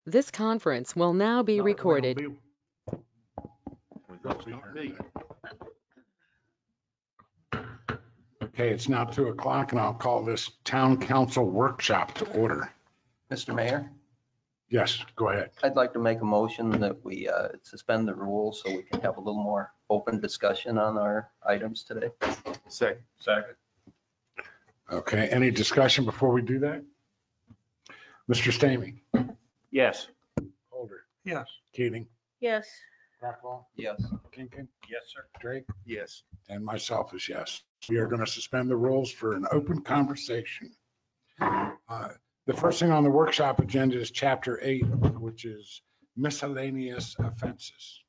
This conference will now be recorded. Okay, it's now 2:00 and I'll call this town council workshop to order. Mr. Mayor, Yes, go ahead. I'd like to make a motion that we suspend the rules so we can have a little more open discussion on our items today. Second. Okay, any discussion before we do that? Mr. Stamey? Yes. Holder? Yes. Keating? Yes. Rockwell? Yes. Kinkin? Yes, sir. Drake? Yes. And myself is yes. We are going to suspend the rules for an open conversation. The first thing on the workshop agenda is Chapter 8, which is miscellaneous offenses.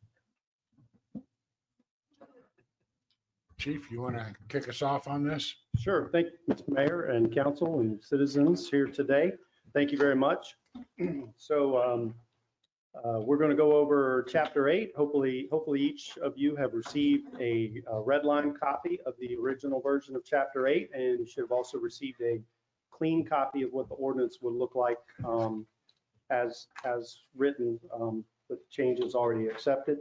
Chief, you want to kick us off on this? Sure. Thank you, Mr. Mayor and council and citizens here today. Thank you very much. So we're going to go over Chapter 8. Hopefully each of you have received a red line copy of the original version of Chapter 8, and you should have also received a clean copy of what the ordinance would look like as written, with changes already accepted.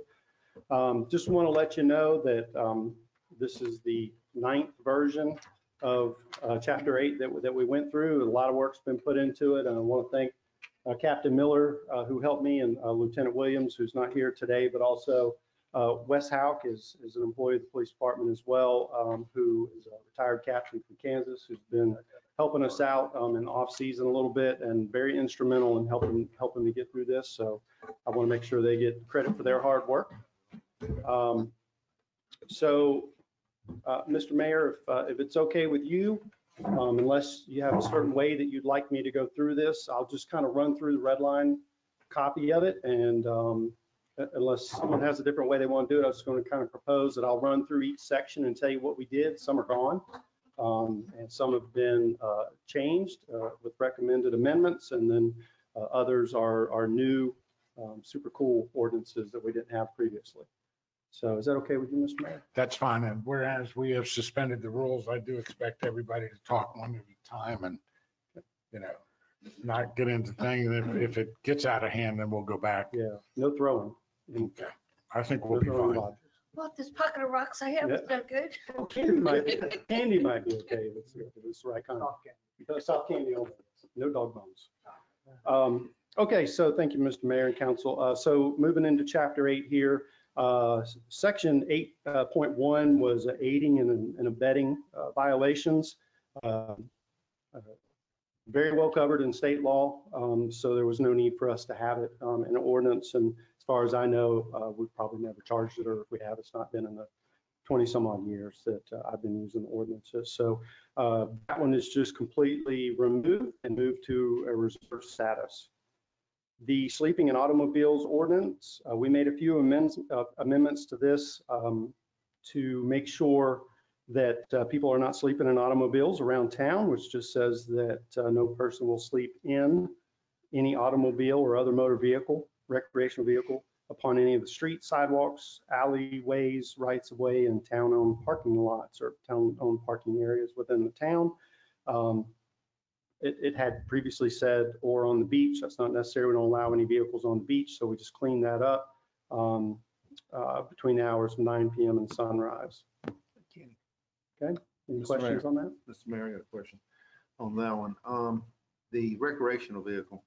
Just want to let you know that this is the 9th version of Chapter 8 that we went through. A lot of work's been put into it, and I want to thank Captain Miller, who helped me, and Lieutenant Williams, who's not here today, but also Wes Hauk is an employee of the police department as well, who is a retired captain from Kansas, who's been helping us out in off season a little bit and very instrumental in helping me get through this. So I want to make sure they get credit for their hard work. Mr. Mayor, if it's okay with you, unless you have a certain way that you'd like me to go through this, I'll just kind of run through the red line copy of it. And unless someone has a different way they want to do it, I was going to kind of propose that I'll run through each section and tell you what we did. Some are gone, and some have been changed with recommended amendments, and then others are new, super cool ordinances that we didn't have previously. So is that okay with you, Mr. Mayor? That's fine. And whereas we have suspended the rules, I do expect everybody to talk one at a time and, not get into things. If it gets out of hand, then we'll go back. Yeah, no throwing. Okay. I think we'll No be throwing fine. lodges. Well, this pocket of rocks I have is no good. Candy might be okay if it's the right kind. Soft candy only, no dog bones. Okay, so thank you, Mr. Mayor and Council. So moving into Chapter 8 here, Section 8.1 was aiding and abetting violations. Very well covered in state law, so there was no need for us to have it in an ordinance. And as far as I know, we've probably never charged it, or if we have, it's not been in the 20 some odd years that I've been using the ordinances. So that one is just completely removed and moved to a reserve status. The sleeping in automobiles ordinance, we made a few amendments to this to make sure that people are not sleeping in automobiles around town, which just says that no person will sleep in any automobile or other motor vehicle, recreational vehicle, upon any of the streets, sidewalks, alleyways, rights of way, and town-owned parking lots or town-owned parking areas within the town. It had previously said or on the beach. That's not necessary. We don't allow any vehicles on the beach, so we just cleaned that up between the hours of 9 p.m. and sunrise. Okay, any Mr. questions Mayor. on that? Mr. Mayor, I got a question on that one. The recreational vehicle,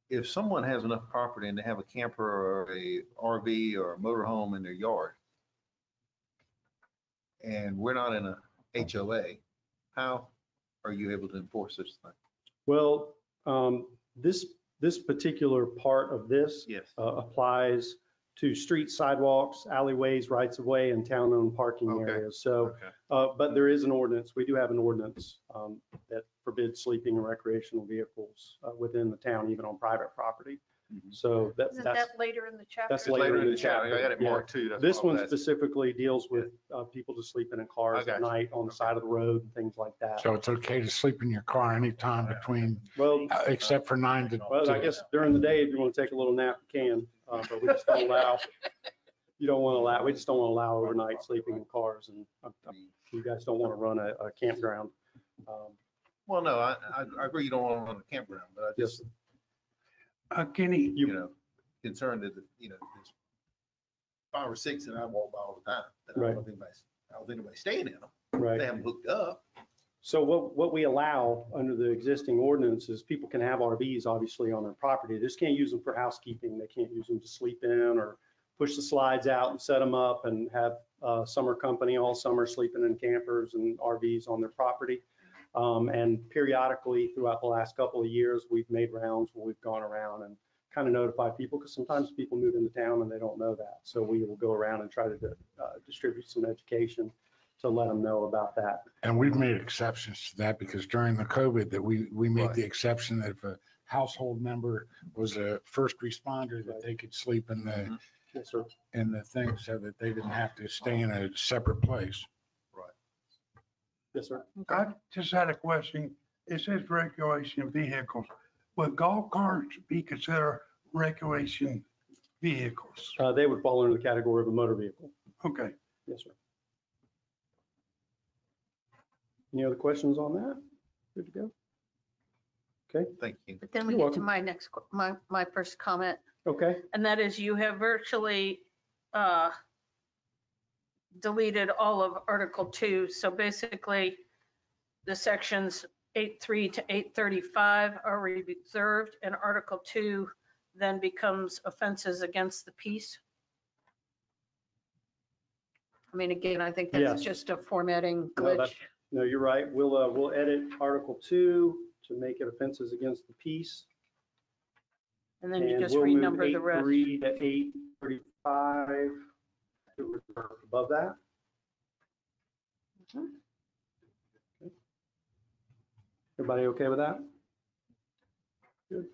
if someone has enough property and they have a camper or a RV or a motorhome in their yard, and we're not in a HOA, how are you able to enforce this thing? Well, this particular part of this Yes. applies to streets, sidewalks, alleyways, rights of way, and town-owned parking Okay. areas. So, Okay. but there is an ordinance. We do have an ordinance that forbids sleeping in recreational vehicles within the town, even on private property. Mhm. So Isn't that's that later in the chapter? that's later in the chapter. I got it Yeah. marked too. That's This what I one was asking. specifically deals with people just sleeping in cars I got at you. night on the side of the road and things like that. So it's okay to sleep in your car anytime between, Well, except for 9 to. well, I guess during the day, if you want to take a little nap, you can, but we just don't allow, we just don't want to allow overnight sleeping in cars, and you guys don't want to run a campground. Well, no, I agree you don't want to run a campground, but I just, Kenny, you know, concerned that, you know, there's 5 or 6 that I walk by all the time. That I Right. don't think anybody staying in them. Right. They haven't hooked up. So what we allow under the existing ordinance is people can have RVs obviously on their property. They just can't use them for housekeeping. They can't use them to sleep in or push the slides out and set them up and have summer company all summer sleeping in campers and RVs on their property. And periodically throughout the last couple of years, we've made rounds where we've gone around and kind of notified people because sometimes people move into town and they don't know that. So we will go around and try to distribute some education to let them know about that. And we've made exceptions to that because during the COVID that we made Right. the exception that if a household member was a first responder, that they could sleep in Yes, sir. the thing so that they didn't have to stay in a separate place. Yes, sir. I just had a question. It says recreation vehicles. Would golf carts be considered recreation vehicles? They would fall under the category of a motor vehicle. Okay. Yes, sir. Any other questions on that? Good to go? Thank you. But then we You're get to welcome. my next, my first comment, Okay, and that is you have virtually deleted all of Article 2. So basically, the sections 8.3 to 8.35 are reserved, and Article 2 then becomes offenses against the peace. I mean, again, I think Yes. that's just a formatting No, glitch. that's- no, you're right. We'll edit Article 2 to make it offenses against the peace. And then you And just we'll move renumber the rest. 8.3 to 8.35 to reserve above that. Mhm. Okay. Everybody okay with that? Good.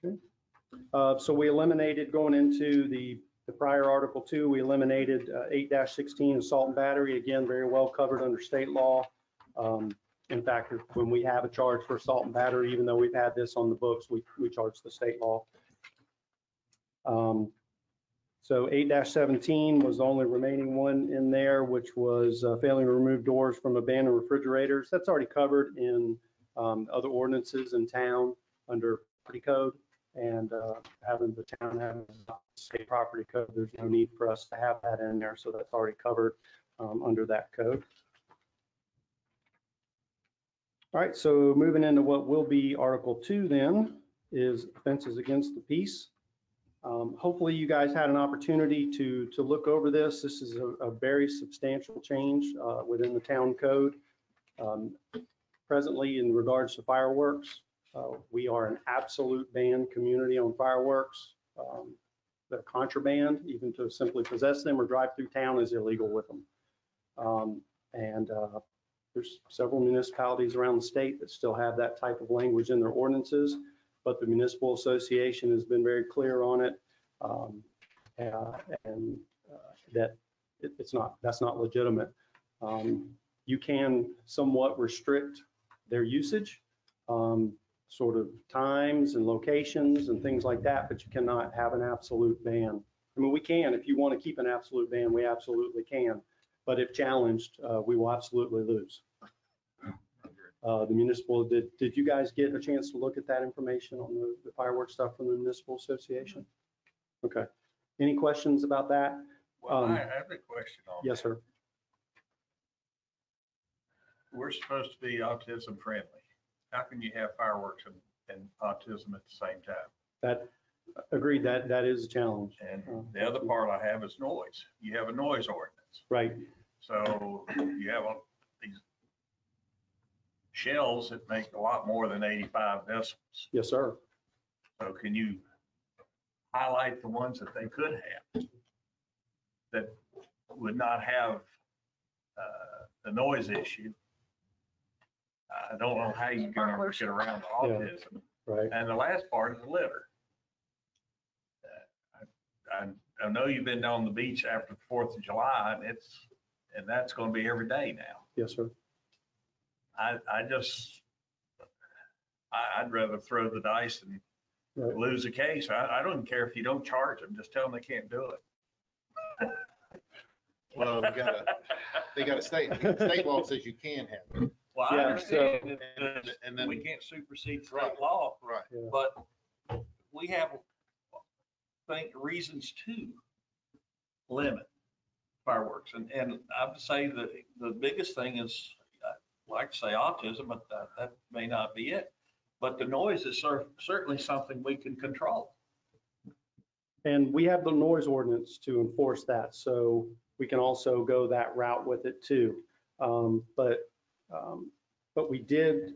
Okay. So we eliminated going into the prior Article 2, we eliminated 8-16 assault and battery. Again, very well covered under state law. In fact, when we have a charge for assault and battery, even though we've had this on the books, we charge the state law. So 8-17 was the only remaining one in there, which was failing to remove doors from abandoned refrigerators. That's already covered in other ordinances in town under property code. And having the town have a state property code, there's no need for us to have that in there. So that's already covered under that code. All right, so moving into what will be Article 2 then is offenses against the peace. Hopefully you guys had an opportunity to look over this. This is a very substantial change within the town code. Presently, in regards to fireworks, we are an absolute ban community on fireworks. They're contraband, even to simply possess them or drive through town is illegal with them. There's several municipalities around the state that still have that type of language in their ordinances, but the municipal association has been very clear on it. That that's not legitimate. You can somewhat restrict their usage, sort of times and locations and things like that, but you cannot have an absolute ban. I mean, we can, if you want to keep an absolute ban, we absolutely can. But if challenged, we will absolutely lose. The municipal, did you guys get a chance to look at that information on the fireworks stuff from the municipal association? Okay. Any questions about that? Well, I have a question on Yes, that. sir. We're supposed to be autism friendly. How can you have fireworks and autism at the same time? That, agreed, that is a challenge. And the other part I have is noise. You have a noise ordinance. Right, So you have these shells that make a lot more than 85 decibels. yes, sir. So can you highlight the ones that they could have that would not have the noise issue? I don't know how you're going to get around autism. Right, And the last part is the litter. I know you've been on the beach after the 4th of July, and that's going to be every day now. yes, sir. I'd rather throw the dice and Right. lose a case. I don't care if you don't charge them, just tell them they can't do it. Well, they got a state law says you can have it. Well, I Yeah, understand and that then- we can't supersede Right. state law, Right. but we have, reasons to limit fireworks. And I would say that the biggest thing is, like I say, autism, but that may not be it. But the noise is certainly something we can control. And we have the noise ordinance to enforce that, so we can also go that route with it too. But we did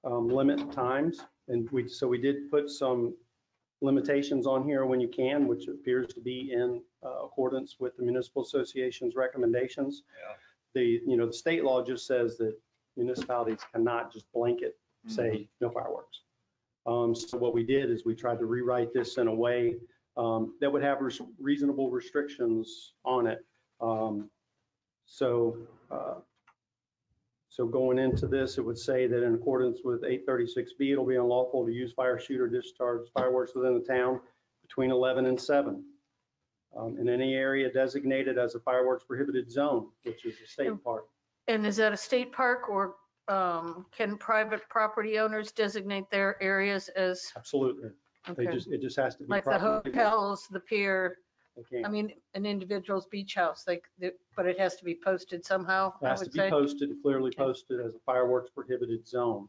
limit times, and so we did put some limitations on here when you can, which appears to be in accordance with the municipal association's recommendations. Yeah. The state law just says that municipalities cannot just blanket say no fireworks. So what we did is we tried to rewrite this in a way that would have reasonable restrictions on it. So going into this, it would say that in accordance with 836B, it'll be unlawful to use, fire, shoot, or discharge fireworks within the town between 11 and 7 in any area designated as a fireworks prohibited zone, which is a state park. And is that a state park, or can private property owners designate their areas as, Absolutely. okay, It just has to be. like the hotels, the pier? They can't. I mean, an individual's beach house, but it has to be posted somehow, It I has to would be say. posted, clearly posted as a fireworks prohibited zone.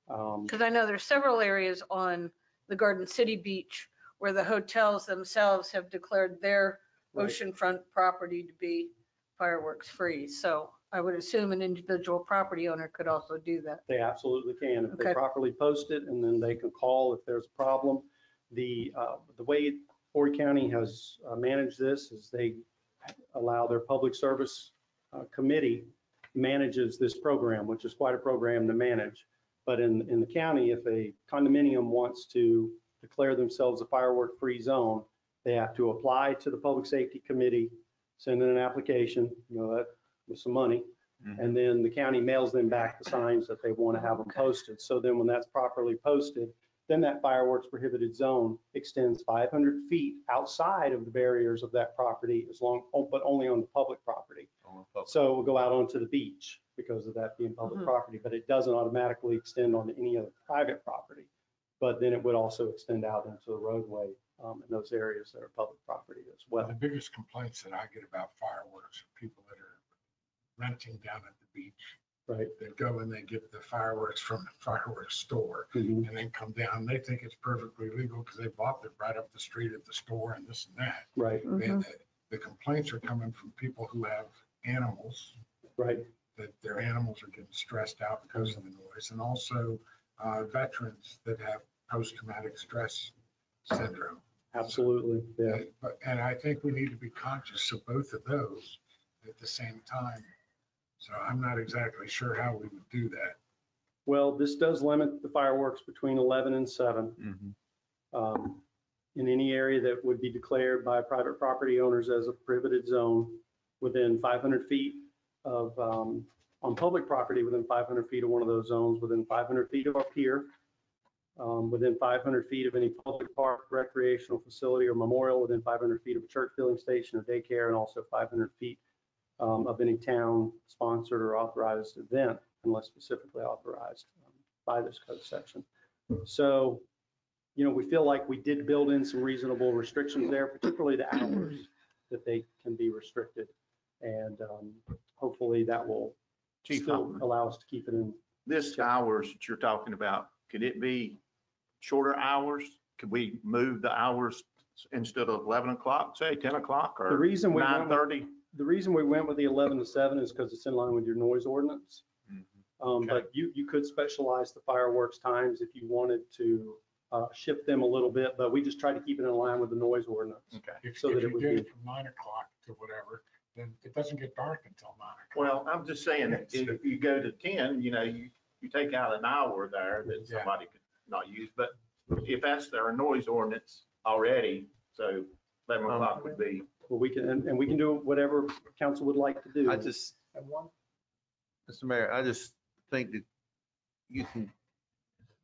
Because I know there's several areas on the Garden City Beach where the hotels themselves have declared their Right. oceanfront property to be fireworks free. So I would assume an individual property owner could also do that. They absolutely can if they Okay. properly post it, and then they can call if there's a problem. The way Horry County has managed this is they allow their public service committee manages this program, which is quite a program to manage. But in the county, if a condominium wants to declare themselves a firework-free zone, they have to apply to the Public Safety Committee, send in an application, that with some money, and then the county mails them back the signs that they want to have them posted. So then when that's properly posted, then that fireworks prohibited zone extends 500 feet outside of the barriers of that property, but only on the public property. So it will go out onto the beach because of that being public property, but it doesn't automatically extend on any other private property. But then it would also extend out into the roadway in those areas that are public property as well. The biggest complaints that I get about fireworks are people that are renting down at the beach. Right. They go and they get the fireworks from the fireworks store Mhm. and then come down. They think it's perfectly legal because they bought it right up the street at the store and this and that. Right, The complaints are coming from people who have animals, right. that their animals are getting stressed out because of the noise, and also veterans that have post-traumatic stress syndrome. Absolutely, yeah. And I think we need to be conscious of both of those at the same time. So I'm not exactly sure how we would do that. Well, this does limit the fireworks between 11 and 7. In any area that would be declared by private property owners as a prohibited zone within 500 feet of, on public property, within 500 feet of one of those zones, within 500 feet of a pier, within 500 feet of any public park, recreational facility, or memorial, within 500 feet of a church, filling station, or daycare, and also 500 feet of any town-sponsored or authorized event, unless specifically authorized by this code section. So, we feel like we did build in some reasonable restrictions there, particularly the hours that they can be restricted. And hopefully that will Chief, still allow us to keep it in. This hours that you're talking about, could it be shorter hours? Could we move the hours instead of 11 o'clock, say 10 o'clock The or reason we went with 9:30? The reason we went with the 11 to 7 is because it's in line with your noise ordinance. But you could specialize the fireworks times if you wanted to shift them a little bit, but we just try to keep it in line with the noise ordinance. Okay. If So that it you would did be- it from 9 o'clock to whatever, then it doesn't get dark until 9 o'clock. Well, I'm just saying, if you go to 10, you take out an hour there that Yeah. somebody could not use. But if that's their noise ordinance already, so 11 o'clock would be. Well, we can, and we can do whatever council would like to do. I just, Mr. Mayor, I just think that you can,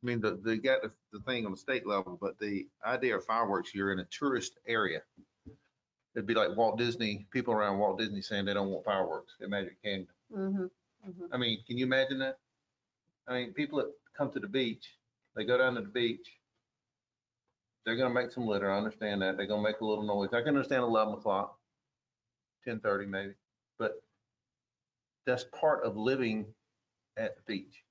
I mean, they got the thing on the state level, but the idea of fireworks, you're in a tourist area. It'd be like Walt Disney, people around Walt Disney saying they don't want fireworks at Magic Kingdom. I mean, can you imagine that? I mean, people that come to the beach, they go down to the beach they're gonna make some litter, I understand that, they're gonna make a little noise, I can understand 11 o'clock, 10:30 maybe, but that's part of living at the beach,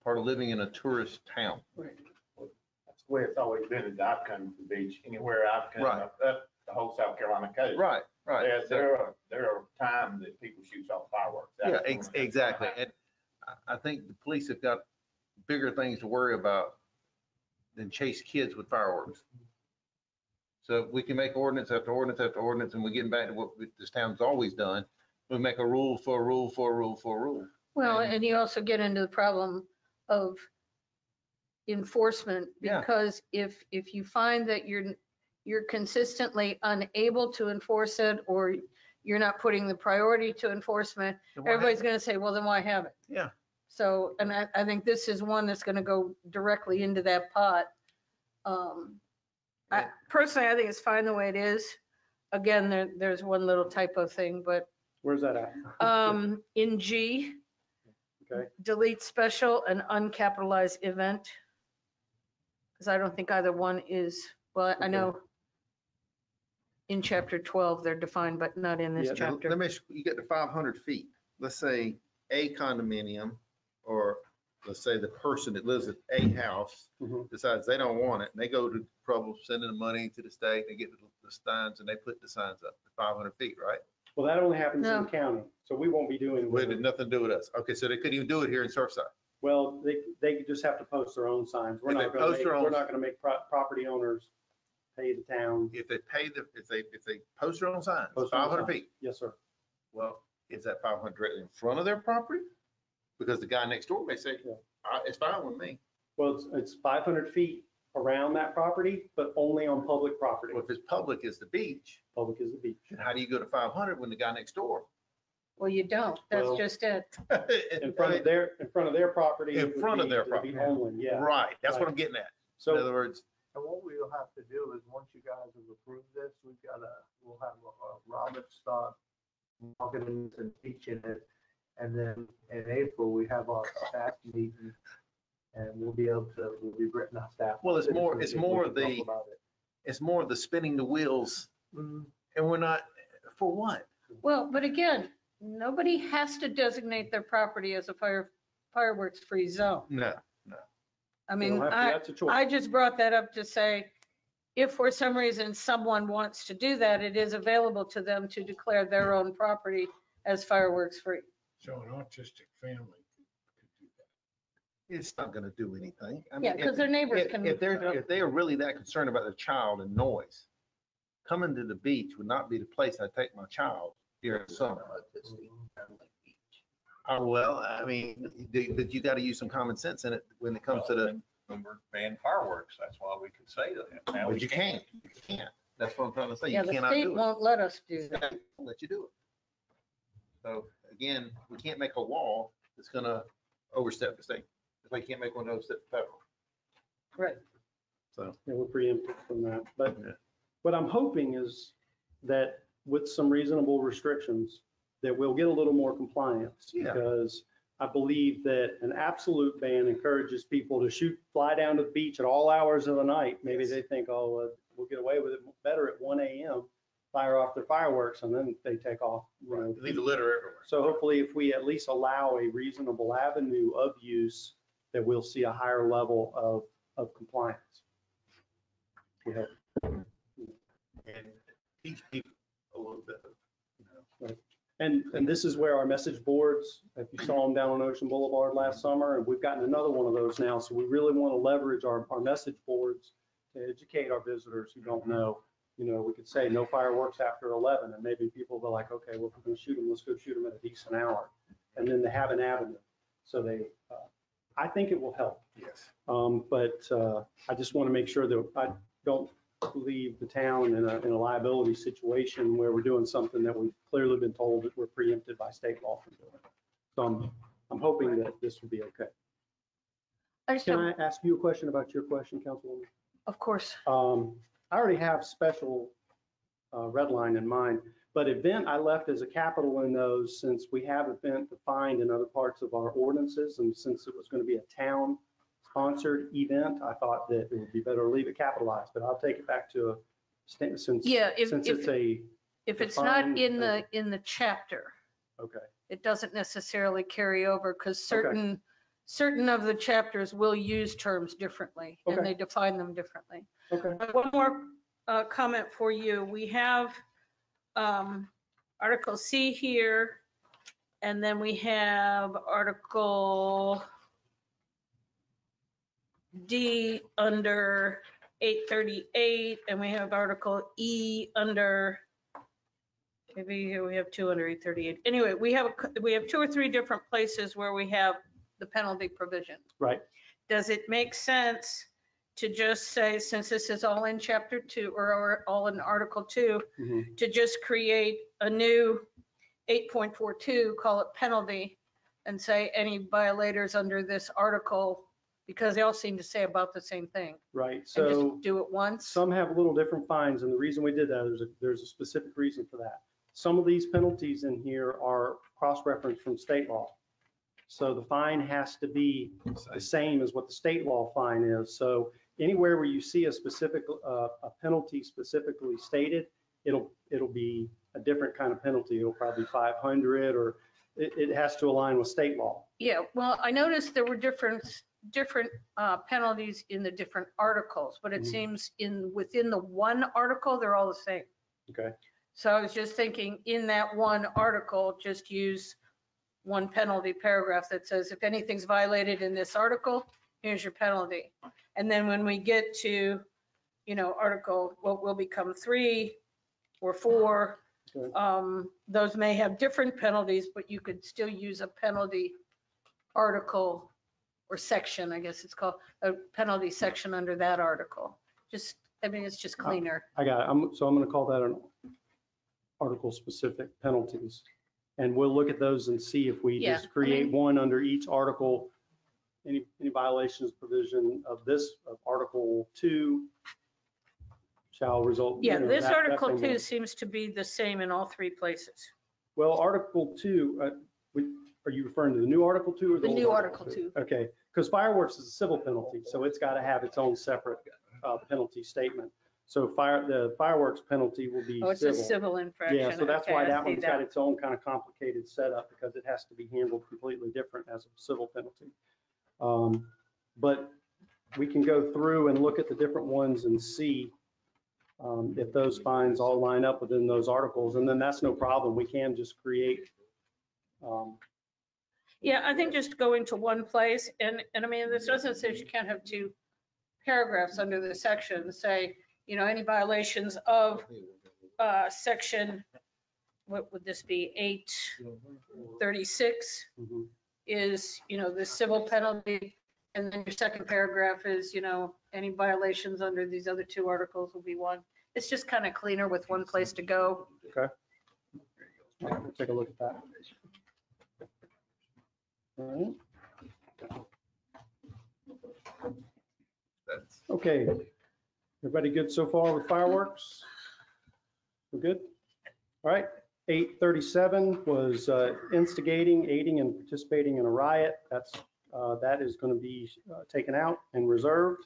part of living in a tourist town. That's the way it's always been as I've come to the beach, anywhere I've come Right. up the whole South Carolina coast. Right, right. There are times that people shoot off fireworks. Yeah, That's when it's exactly. gonna happen. And I think the police have got bigger things to worry about than chase kids with fireworks. So if we can make ordinance after ordinance after ordinance, and we're getting back to what this town's always done. We make a rule for a rule for a rule for a rule. Well, and you also get into the problem of enforcement, Yeah. because if you find that you're consistently unable to enforce it, or you're not putting the priority to enforcement, Then why everybody's have- going to say, well, then why have it? Yeah. So, and I think this is one that's going to go directly into that pot. Personally, I think it's fine the way it is. Again, there's one little typo thing, but Where's that at? in G, Okay. delete special and uncapitalized event. Because I don't think either one is, well, I know in chapter 12, they're defined, but not in this Yeah, Now, chapter. let me, you get to 500 feet. Let's say a condominium, or let's say the person that lives at a house Mhm. decides they don't want it, and they go to trouble sending the money to the state, they get the signs, and they put the signs up at 500 feet, right? Well, that only happens in No. the county, so we won't be doing. It had nothing to do with us. Okay, so they couldn't even do it here in Surfside. Well, they just have to post their own signs. We're If they not gonna post make, their own- we're not gonna make property owners pay the town. If they pay if they post their own signs, Post their own 500 signs. feet, Yes, sir. well, is that 500 directly in front of their property? Because the guy next door may say, Yeah. It's fine with me. Well, it's 500 feet around that property, but only on public property. Well, if it's public as the beach, Public is the beach. then how do you go to 500 when the guy next door? Well, you don't. That's Well, just it. In front of their property. In it would front of be- their it would be property. Homeland, yeah. Right, that's what Right. I'm getting at. In So, other words, And what we'll have to do is, once you guys have approved this, we'll have Robert start marketing and teaching it. And then in April, we have our staff meeting, and we'll be written our staff. Well, it's more- We it's can more talk the- about it. it's more of the spinning the wheels, and we're not, for what? Well, but again, nobody has to designate their property as a fireworks-free zone. No. I you mean, don't have to- that's a choice. I just brought that up to say, if for some reason someone wants to do that, it is available to them to declare their own property as fireworks-free. So an autistic family could do that. It's not gonna do anything. I Yeah, mean, because their neighbors If can. if they are really that concerned about their child and noise, coming to the beach would not be the place I take my child during summer. Well, I mean, but you gotta use some common sense in it when it comes to the, When we're banning fireworks, that's why we can say that. Now but we you can't, you can't. That's what I'm trying to say. Yeah, You the cannot state do it. won't let us do that. They won't let you do it. So again, we can't make a law that's gonna overstep the state. Just like you can't make one overstep the federal. Right. So, Yeah, we're preempted from that. But Yeah. what I'm hoping is that with some reasonable restrictions, that we'll get a little more compliance. Yeah. Because I believe that an absolute ban encourages people to fly down to the beach at all hours of the night. Maybe Yes. they think, oh, we'll get away with it better at 1 a.m., fire off their fireworks, and then they take off. you know. leave the litter everywhere. So hopefully, if we at least allow a reasonable avenue of use, that we'll see a higher level of compliance. We hope. And teach people a little bit. And this is where our message boards, if you saw them down on Ocean Boulevard last summer, and we've gotten another one of those now. So we really want to leverage our message boards to educate our visitors who don't know. You know, we could say no fireworks after 11, and maybe people will be like, okay, well, if we're going to shoot them, let's go shoot them at a decent hour. And then they have an avenue. So I think it will help. Yes. But I just want to make sure that I don't leave the town in a liability situation where we're doing something that we've clearly been told that we're preempted by state law from doing. So I'm hoping that this will be okay. I just Can have, I ask you a question about your question, Councilwoman? of course, I already have special red line in mind, but event I left as a capital in those since we have event defined in other parts of our ordinances, and since it was going to be a town sponsored event, I thought that it would be better to leave it capitalized, but I'll take it back to a, since Yeah, since it's a, if it's not defined in the chapter, okay, it doesn't necessarily carry over because Okay. certain of the chapters will use terms differently and Okay. they define them differently. okay. One more comment for you. We have Article C here, and then we have Article D under 838, and we have Article E under, maybe here we have 2 under 838. Anyway, we have 2 or 3 different places where we have the penalty provision. Right. Does it make sense to just say, since this is all in chapter 2 or all in Article 2, Mhm. to just create a new 8.42, call it penalty, and say any violators under this article, because they all seem to say about the same thing. Right, And so just do it once? some have a little different fines, and the reason we did that, there's a specific reason for that. Some of these penalties in here are cross-referenced from state law. So the fine has to be the same as what the state law fine is. So anywhere where you see a specific, a penalty specifically stated, it'll be a different kind of penalty. It'll probably be 500, or it has to align with state law. Yeah, well, I noticed there were different penalties in the different articles, but it Mhm. seems within the one article, they're all the same. Okay, So I was just thinking, in that one article, just use one penalty paragraph that says, if anything's violated in this article, here's your penalty. And then when we get to, article, what will become 3 or 4, Okay. those may have different penalties, but you could still use a penalty article or section, I guess it's called, a penalty section under that article. It's just cleaner. I got it. So I'm going to call that an article-specific penalties. And we'll look at those and see if we Yeah, just create one under each article. Any violations provision of this, of Article 2 shall result. Yeah, this that Article same 2 one. seems to be the same in all 3 places. Well, Article 2, are you referring to the new Article 2 or the The old new Article 2. Okay, because fireworks is a civil penalty, so it's got to have its own separate penalty statement. So the fireworks penalty will be Oh, it's a civil. civil infraction. Yeah, so that's Okay, why I that see one's got its own kind of complicated setup, because it has to be handled completely different as a civil penalty. But we can go through and look at the different ones and see if those fines all line up within those articles, and then that's no problem. We can just create. Yeah, I think just go into one place, and I mean, this doesn't say you can't have 2 paragraphs under the section, say, any violations of section, what would this be, 836 Mhm. is, the civil penalty, and then your second paragraph is, any violations under these other 2 articles will be 1. It's just kind of cleaner with one place to go. Okay. All right, we'll take a look at that. All right. Okay, everybody good so far with fireworks? We're good? All right, 837 was instigating, aiding, and participating in a riot. That is going to be taken out and reserved.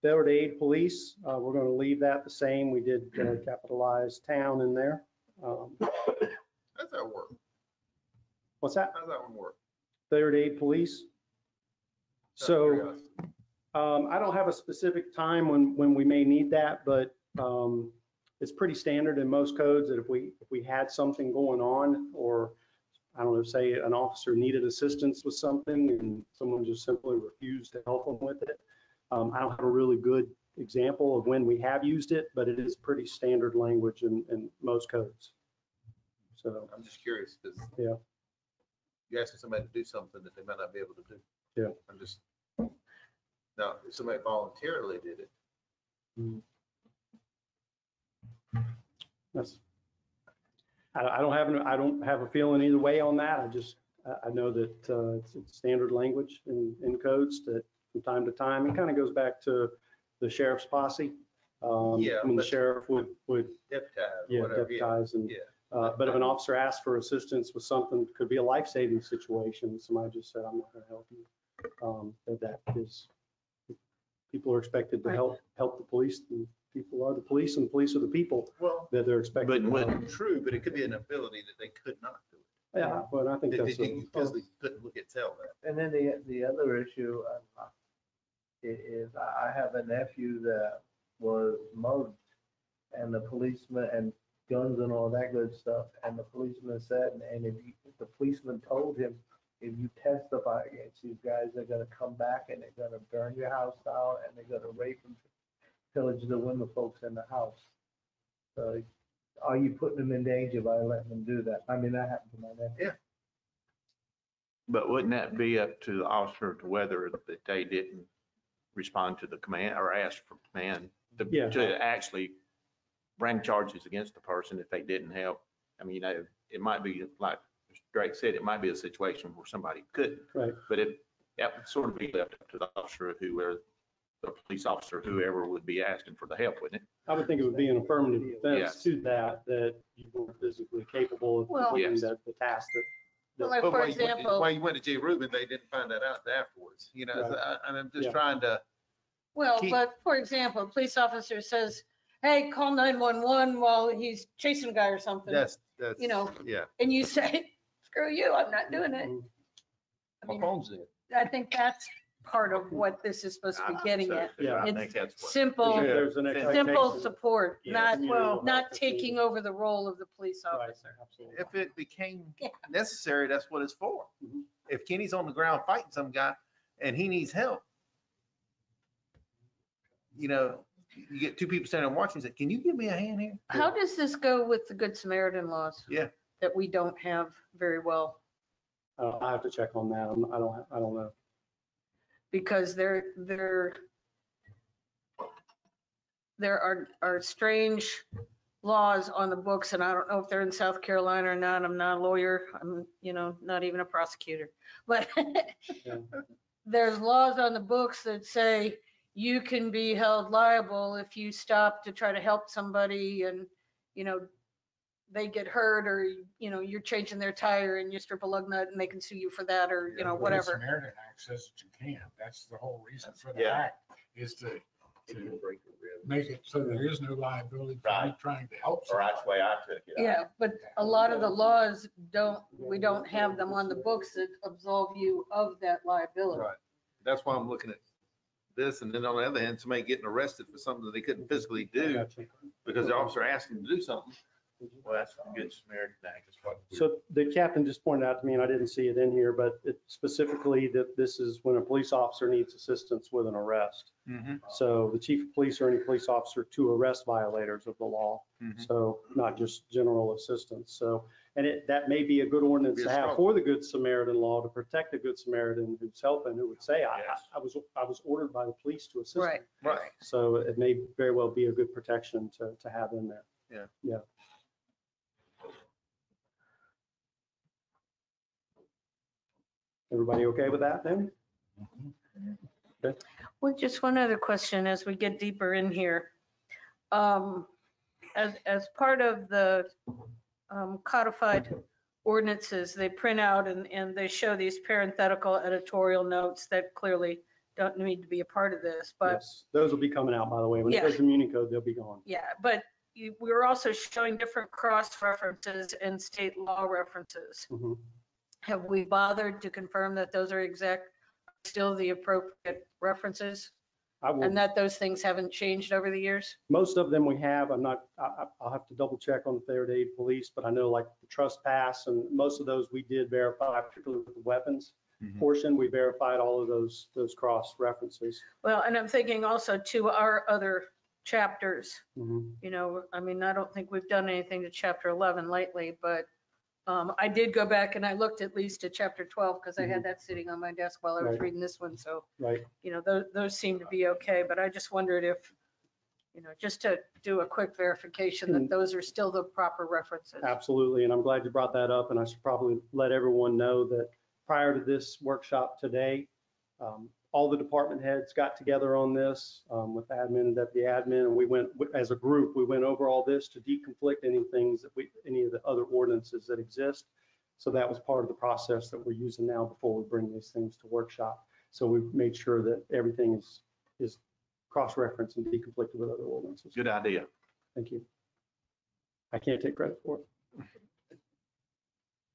Failure to aid police, we're going to leave that the same. We did capitalize town in there. How's that work? What's that? How's that one work? Failure to aid police. So I don't have a specific time when we may need that, but it's pretty standard in most codes that if we had something going on, or I don't know, say an officer needed assistance with something and someone just simply refused to help them with it. I don't have a really good example of when we have used it, but it is pretty standard language in most codes. So I'm just curious, because Yeah. you're asking somebody to do something that they might not be able to do. Yeah. I'm just, now, if somebody voluntarily did it, that's, I don't have a feeling either way on that. I know that it's standard language in codes that from time to time, it kind of goes back to the sheriff's posse. Yeah, When the but- sheriff would deputize, yeah, whatever. deputize and, Yeah. but if an officer asked for assistance with something, could be a life-saving situation, somebody just said, I'm not gonna help you. That is, people are expected to Right. help the police. And people are the police and the police are the people Well, that they're expected to help. true, but it could be an ability that they could not do it. Yeah, but I think That that's, you physically couldn't look at tell that. And then the other issue is I have a nephew that was mugged and the policeman and guns and all that good stuff. And the policeman said, and if the policeman told him, if you testify against these guys, they're gonna come back and they're gonna burn your house down and they're gonna rape and pillage the women folks in the house. So are you putting them in danger by letting them do that? I mean, that happened to my nephew. But wouldn't that be up to the officer to whether that they didn't respond to the command or ask for command Yeah. to actually bring charges against the person if they didn't help? I mean, it might be like Drake said, it might be a situation where somebody couldn't. Right. But that would sort of be left up to the officer, whoever, the police officer, whoever would be asking for the help, wouldn't it? I would think it would be an affirmative defense Yes. to that you were physically capable of Well- completing Yes. the task that. Well, like, But for while you went- example, while you went to Jay Rubin, they didn't find that out afterwards, you know, Right. so I'm just Yeah. trying to, well, keep- but for example, a police officer says, hey, call 911 while he's chasing a guy or something. that's, You know, yeah. And you say, screw you, I'm not doing it. I My mean, phone's in. I think that's part of what this is supposed to be getting at. Yeah. I It's think that's what. Simple, There's an simple expectation. support, Yeah, not, community will not help if taking needed. over the role of the police Right, officer. absolutely. If it became Yeah. necessary, that's what it's for. Mhm. If Kenny's on the ground fighting some guy and he needs help, you know, you get two people standing and watching, say, can you give me a hand here? How does this go with the Good Samaritan laws? Yeah. That we don't have very well, I have to check on that. I don't know. because there are strange laws on the books, and I don't know if they're in South Carolina or not. I'm not a lawyer. I'm, not even a prosecutor. But Yeah. there's laws on the books that say you can be held liable if you stop to try to help somebody and, they get hurt, or, you're changing their tire and you strip a lug nut and they can sue you for that, or, Well, the whatever. Samaritan Act says that you can. That's the whole reason for the Yeah. act, is to make it so there is no liability for you Right. trying to help. Or that's the way I took it. Yeah, but a lot of the laws we don't have them on the books that absolve you of that liability. Right. That's why I'm looking at this. And then on the other hand, somebody getting arrested for something that they couldn't physically do Gotcha. because the officer asked them to do something. Well, that's the Good Samaritan Act is what. So the captain just pointed out to me, and I didn't see it in here, but it specifically that this is when a police officer needs assistance with an arrest. So the chief of police or any police officer to arrest violators of the law. Mhm. So not just general assistance. So, and that may be a good ordinance Be a to have strong- for the Good Samaritan law to protect the Good Samaritan who's helping, who would say, Yes. I was ordered by the police to assist. Right. you." Right. So it may very well be a good protection to have in there. Yeah. Yeah. Everybody okay with that then? Well, just one other question as we get deeper in here. As part of the codified ordinances, they print out and they show these parenthetical editorial notes that clearly don't need to be a part of this, but Yes, those will be coming out, by the way. When it Yeah. goes to Municode, they'll be gone. yeah, but we were also showing different cross references and state law references. Mhm. Have we bothered to confirm that those are still the appropriate references I will, and that those things haven't changed over the years? most of them we have, I'll have to double check on the Thayer Dade Police, but I know like the trespass and most of those we did verify, particularly with the weapons Mhm. portion, we verified all of those cross references. Well, and I'm thinking also to our other chapters, Mhm. I don't think we've done anything to chapter 11 lately, but I did go back and I looked at least at chapter 12 because I had that sitting on my desk while I was Right. reading this one. So, Right, those seem to be okay, but I just wondered if, just to do a quick verification that those are still the proper references. absolutely. And I'm glad you brought that up. And I should probably let everyone know that prior to this workshop today, all the department heads got together on this with admin and deputy admin, and we went, as a group, we went over all this to deconflict any of the other ordinances that exist. So that was part of the process that we're using now before we bring these things to workshop. So we've made sure that everything is cross-referenced and deconflicted with other ordinances. Good idea. Thank you. I can't take credit for it.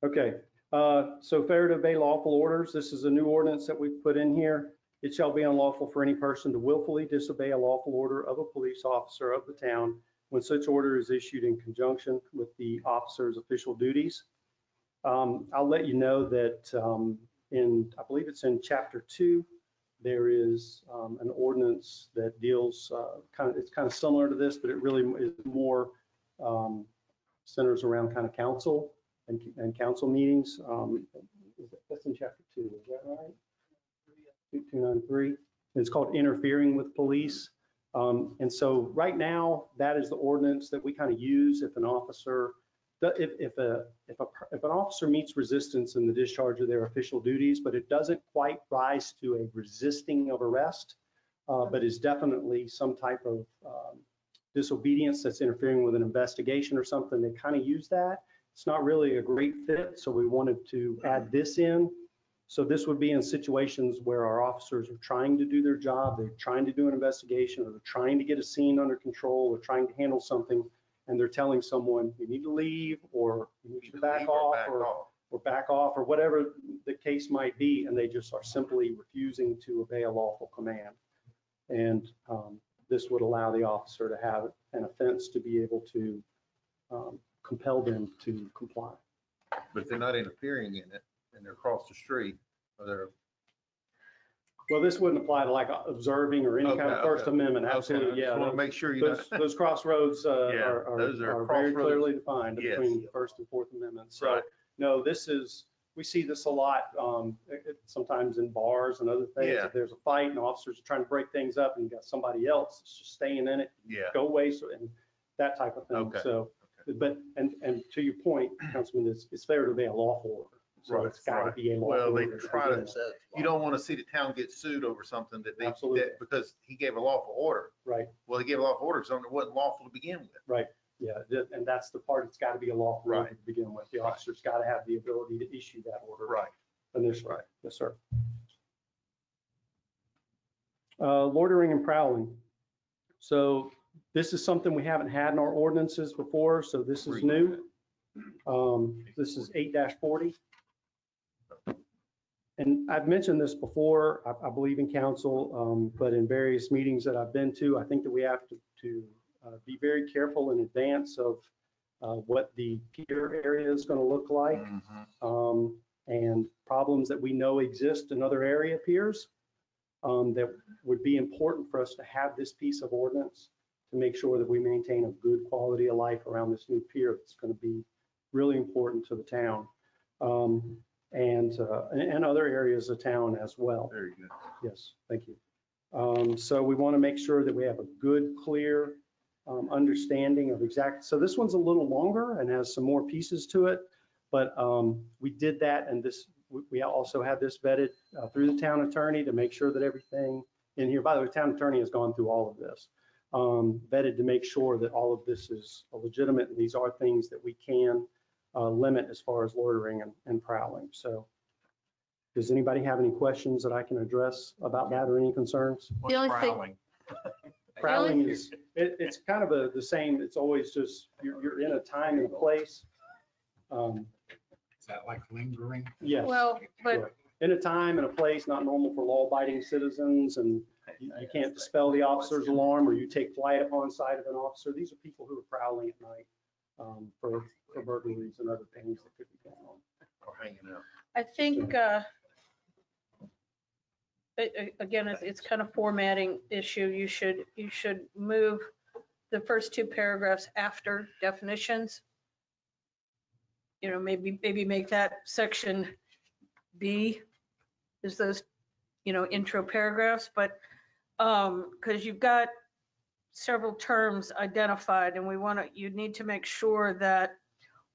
Okay, so failure to obey lawful orders. This is a new ordinance that we've put in here. It shall be unlawful for any person to willfully disobey a lawful order of a police officer of the town when such order is issued in conjunction with the officer's official duties. I'll let you know that I believe it's in chapter 2, there is an ordinance that deals it's kind of similar to this, but it really is more centers around kind of council and council meetings. That's in chapter 2, is that right? 293. It's called interfering with police. And so right now, that is the ordinance that we kind of use if an officer, if an officer meets resistance in the discharge of their official duties, but it doesn't quite rise to a resisting of arrest, but is definitely some type of disobedience that's interfering with an investigation or something, they kind of use that. It's not really a great fit, so we wanted to add this in. So this would be in situations where our officers are trying to do their job, they're trying to do an investigation, or they're trying to get a scene under control, or trying to handle something, and they're telling someone, you need to leave, or you need to back off, or back off, or whatever the case might be, and they just are simply refusing to obey a lawful command. And this would allow the officer to have an offense to be able to compel them to comply. But if they're not interfering in it and they're across the street, or they're. Well, this wouldn't apply to like observing or any kind of First Amendment. Absolutely, yeah. Want to make sure you. Those crossroads those are crossroads. very clearly defined between Yes. First and Fourth Amendments. So Right. no, we see this a lot, sometimes in bars and other things. Yeah. If there's a fight and officers are trying to break things up and you got somebody else that's just staying in it, Yeah. go away, and that type of thing. Okay. So, but, and to your point, Councilman, it's fair to obey a lawful order. So Right, it's got to right. be a lawful Well, they order. try to, you don't want to see the town get sued over something that Absolutely. because he gave a lawful order. Right. Well, he gave a lawful order, so it wasn't lawful to begin with. Right, yeah, and that's the part, it's got to be a lawful order Right. to begin with. The officer's got to have the ability to issue that order. Right. Initially. Yes, sir. Loitering and prowling. So this is something we haven't had in our ordinances before, so this is new. This is 8-40. And I've mentioned this before, I believe in council, but in various meetings that I've been to, I think that we have to be very careful in advance of what the pier area is going to look like, and problems that we know exist in other area piers, that would be important for us to have this piece of ordinance to make sure that we maintain a good quality of life around this new pier. That's going to be really important to the town. And other areas of town as well. Very good. Yes, thank you. So we want to make sure that we have a good, clear understanding of exact. So this one's a little longer and has some more pieces to it, but we did that, and we also had this vetted through the town attorney to make sure that everything in here. By the way, the town attorney has gone through all of this, vetted to make sure that all of this is legitimate, and these are things that we can limit as far as loitering and prowling. So does anybody have any questions that I can address about that or any concerns? What's only thing- prowling? Prowling is, it's kind of the same, it's always just, you're in a time and a place. Is that like lingering? Yes. Well, but Right. In a time and a place not normal for law-abiding citizens, and you can't dispel the officer's alarm, or you take flight upon sight of an officer. These are people who are prowling at night for burglaries and other things that could be going on. Or hanging out. I think, again, it's kind of formatting issue. You should move the first two paragraphs after definitions. You know, maybe make that section B, is those, intro paragraphs, but because you've got several terms identified, and you need to make sure that,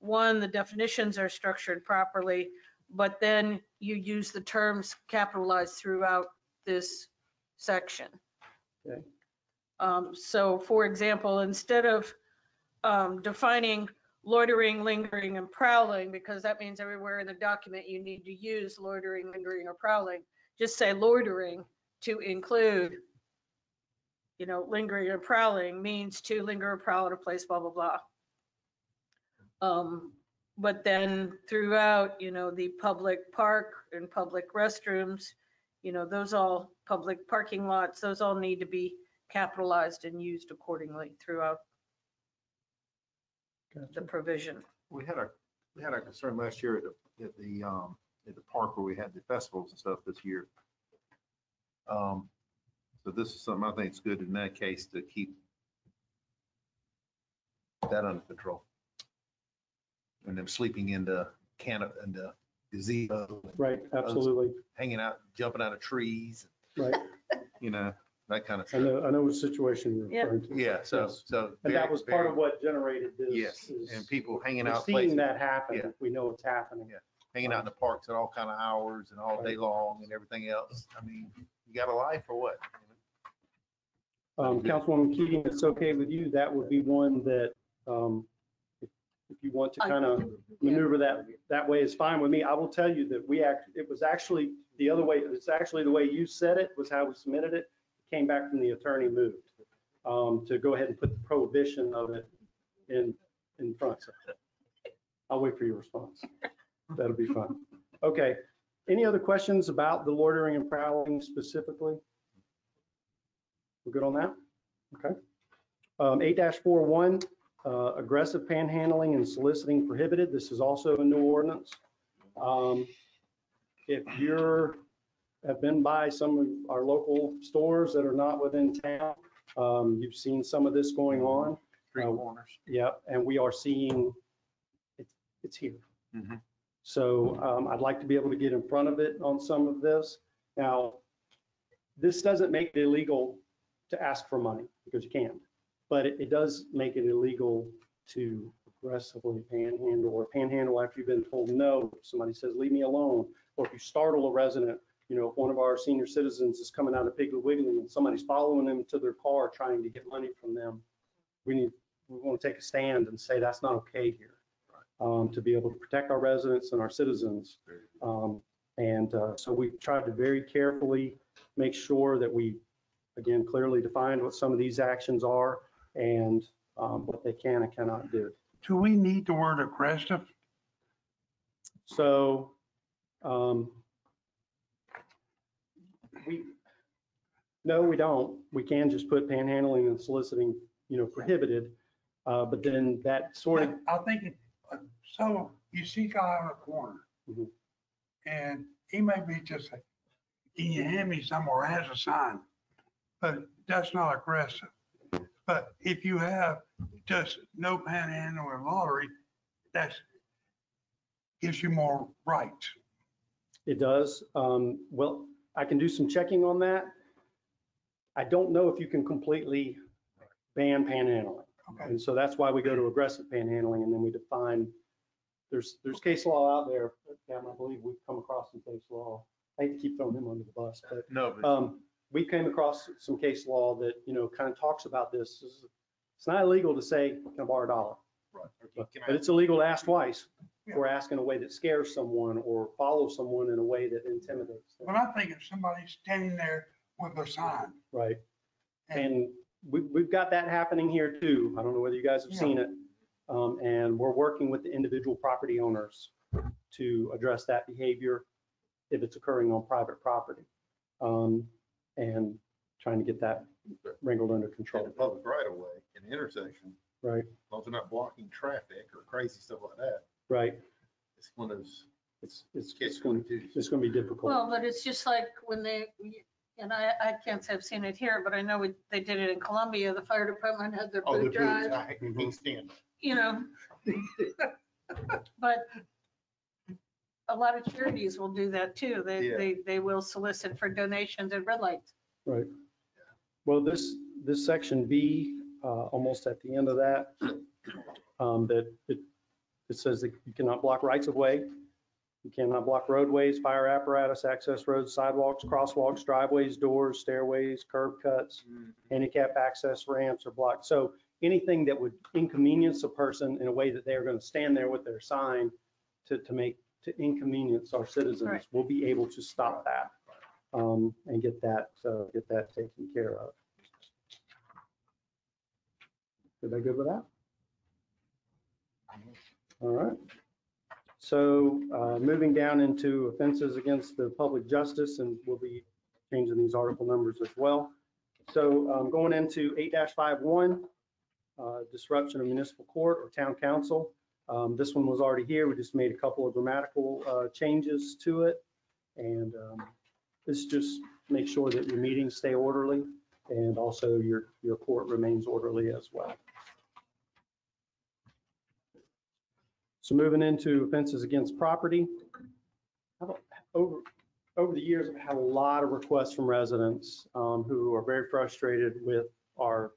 one, the definitions are structured properly, but then you use the terms capitalized throughout this section. Okay. So for example, instead of defining loitering, lingering, and prowling, because that means everywhere in the document you need to use loitering, lingering, or prowling, just say loitering to include, lingering or prowling means to linger or prowl at a place, blah, blah, blah. But then throughout, the public park and public restrooms, those all public parking lots, those all need to be capitalized and used accordingly throughout the provision. We had a concern last year at the park where we had the festivals and stuff this year. So this is something I think is good in that case to keep that under control. And them sleeping in the gazebo, Right, absolutely. hanging out, jumping out of trees, Right. That kind of I stuff. know which situation you're Yep. referring to. Yeah, so, Yes. so. And that very, was part very- of what generated this. Yes, is and people hanging we're out seeing places, that happen. Yeah. We know it's happening. Yeah. hanging out in the parks at all kind of hours and all day long and everything else. I mean, you got a life or what? Councilwoman Keating, if it's okay with you, that would be one that, if you want to kind of maneuver that way is fine with me. I will tell you that it was actually the other way. It's actually the way you said it was how we submitted it. It came back from the attorney moved to go ahead and put the prohibition of it in front. So I'll wait for your response. That'll be fun. Okay. Any other questions about the loitering and prowling specifically? We're good on that? Okay. 8-41, aggressive panhandling and soliciting prohibited. This is also a new ordinance. If have been by some of our local stores that are not within town, you've seen some of this going on. Street corners. Yeah, and we are seeing it's here. Mhm. So I'd like to be able to get in front of it on some of this. Now, this doesn't make it illegal to ask for money because you can't, but it does make it illegal to aggressively panhandle or panhandle after you've been told no. If somebody says, leave me alone. Or if you startle a resident, if one of our senior citizens is coming out of Piggly Wiggly and somebody's following them to their car trying to get money from them, we want to take a stand and say that's not okay here. To be able to protect our residents and our citizens. So we've tried to very carefully make sure that we, again, clearly defined what some of these actions are and what they can and cannot do. Do we need the word aggressive? So no, we don't. We can just put panhandling and soliciting, prohibited. But then that sort of, I think, so you see a guy on a corner Mhm. and he may be just like, can you hand me some or has a sign? But that's not aggressive. But if you have just no panhandle or lottery, that gives you more rights. it does. Well, I can do some checking on that. I don't know if you can completely ban panhandling. Okay. And so that's why we go to aggressive panhandling and then we define, there's case law out there. Cam, I believe we've come across some case law. I hate to keep throwing him under the bus, but No, but we came across some case law that, kind of talks about this. It's not illegal to say, can I borrow a dollar? right. But it's illegal to ask twice or ask in a way that scares someone or follow someone in a way that intimidates them. But I think if somebody's standing there with a sign Right. and And we've got that happening here too. I don't know whether you guys have seen it. And we're working with the individual property owners to address that behavior if it's occurring on private property. And trying to get that wrangled under In the control. public right of way, in the intersection, Right, as long as they're not blocking traffic or crazy stuff like that, right. it's one of those It's catch going 22s. to be difficult. Well, but it's just like when and I can't say I've seen it here, but I know they did it in Columbia. The fire department had their Oh, the boot drive, I can't stand But a lot of charities will do that too. They will solicit for donations at red lights. Right. Well, this section B, almost at the end of that, that it says that you cannot block rights of way. You cannot block roadways, fire apparatus, access roads, sidewalks, crosswalks, driveways, doors, stairways, curb cuts, handicap access ramps are blocked. So anything that would inconvenience a person in a way that they're going to stand there with their sign to inconvenience our citizens, Right. we'll be able to stop that. and get that taken care of. Everybody good with that? All right. So moving down into offenses against the public justice, and we'll be changing these article numbers as well. So going into 8-51, disruption of municipal court or town council. This one was already here. We just made a couple of grammatical changes to it. And this just makes sure that your meetings stay orderly and also your court remains orderly as well. So moving into offenses against property. Over the years, I've had a lot of requests from residents who are very frustrated with our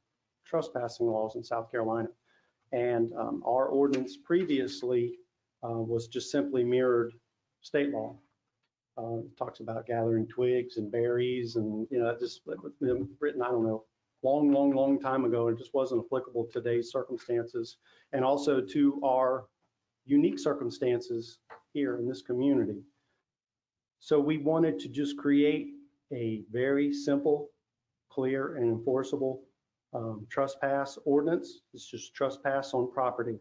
trespassing laws in South Carolina. And our ordinance previously was just simply mirrored state law. Talks about gathering twigs and berries and, it just been written, I don't know, long time ago. It just wasn't applicable to today's circumstances and also to our unique circumstances here in this community. So we wanted to just create a very simple, clear, and enforceable trespass ordinance. It's just trespass on property.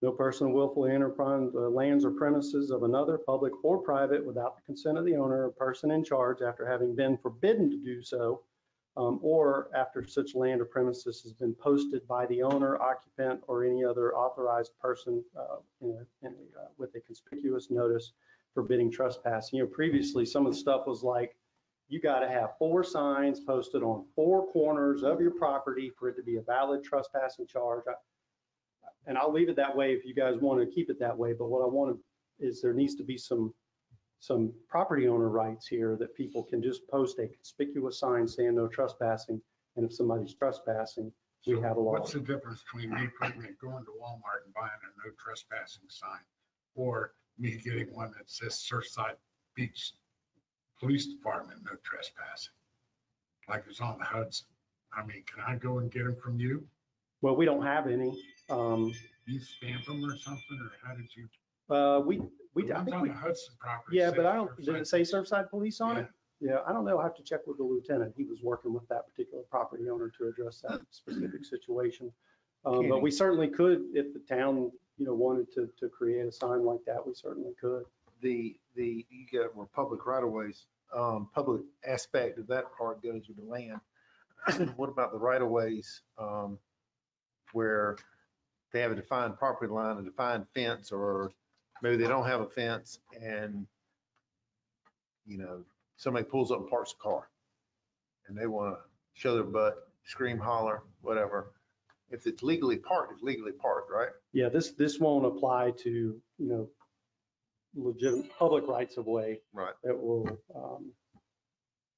No person willfully enter upon the lands or premises of another, public or private, without the consent of the owner or person in charge after having been forbidden to do so, or after such land or premises has been posted by the owner, occupant, or any other authorized person with a conspicuous notice forbidding trespassing. Previously some of the stuff was like, you got to have 4 signs posted on 4 corners of your property for it to be a valid trespassing charge. And I'll leave it that way if you guys want to keep it that way. But what I want is there needs to be some property owner rights here that people can just post a conspicuous sign saying no trespassing. And if somebody's trespassing, we have a law. What's the difference between me going to Walmart and buying a no trespassing sign or me getting one that says Surfside Beach Police Department, no trespassing? Like it's on the Hudson. I mean, can I go and get them from you? Well, we don't have any. You stamp them or something, or how did you? I The ones think on we, the Hudson property. yeah, say but I don't, did Surfside it say Surfside Police on Yeah. it? Yeah, I don't know. I have to check with the lieutenant. He was working with that particular property owner to address that specific situation. But we certainly could, if the town, wanted to create a sign like that, we certainly could. You get where public right of ways, public aspect of that part goes with the land. What about the right of ways where they have a defined property line, a defined fence, or maybe they don't have a fence and, somebody pulls up and parks a car and they want to show their butt, scream, holler, whatever. If it's legally parked, it's legally parked, right? Yeah, this won't apply to, legitimate public rights of way. Right. That will,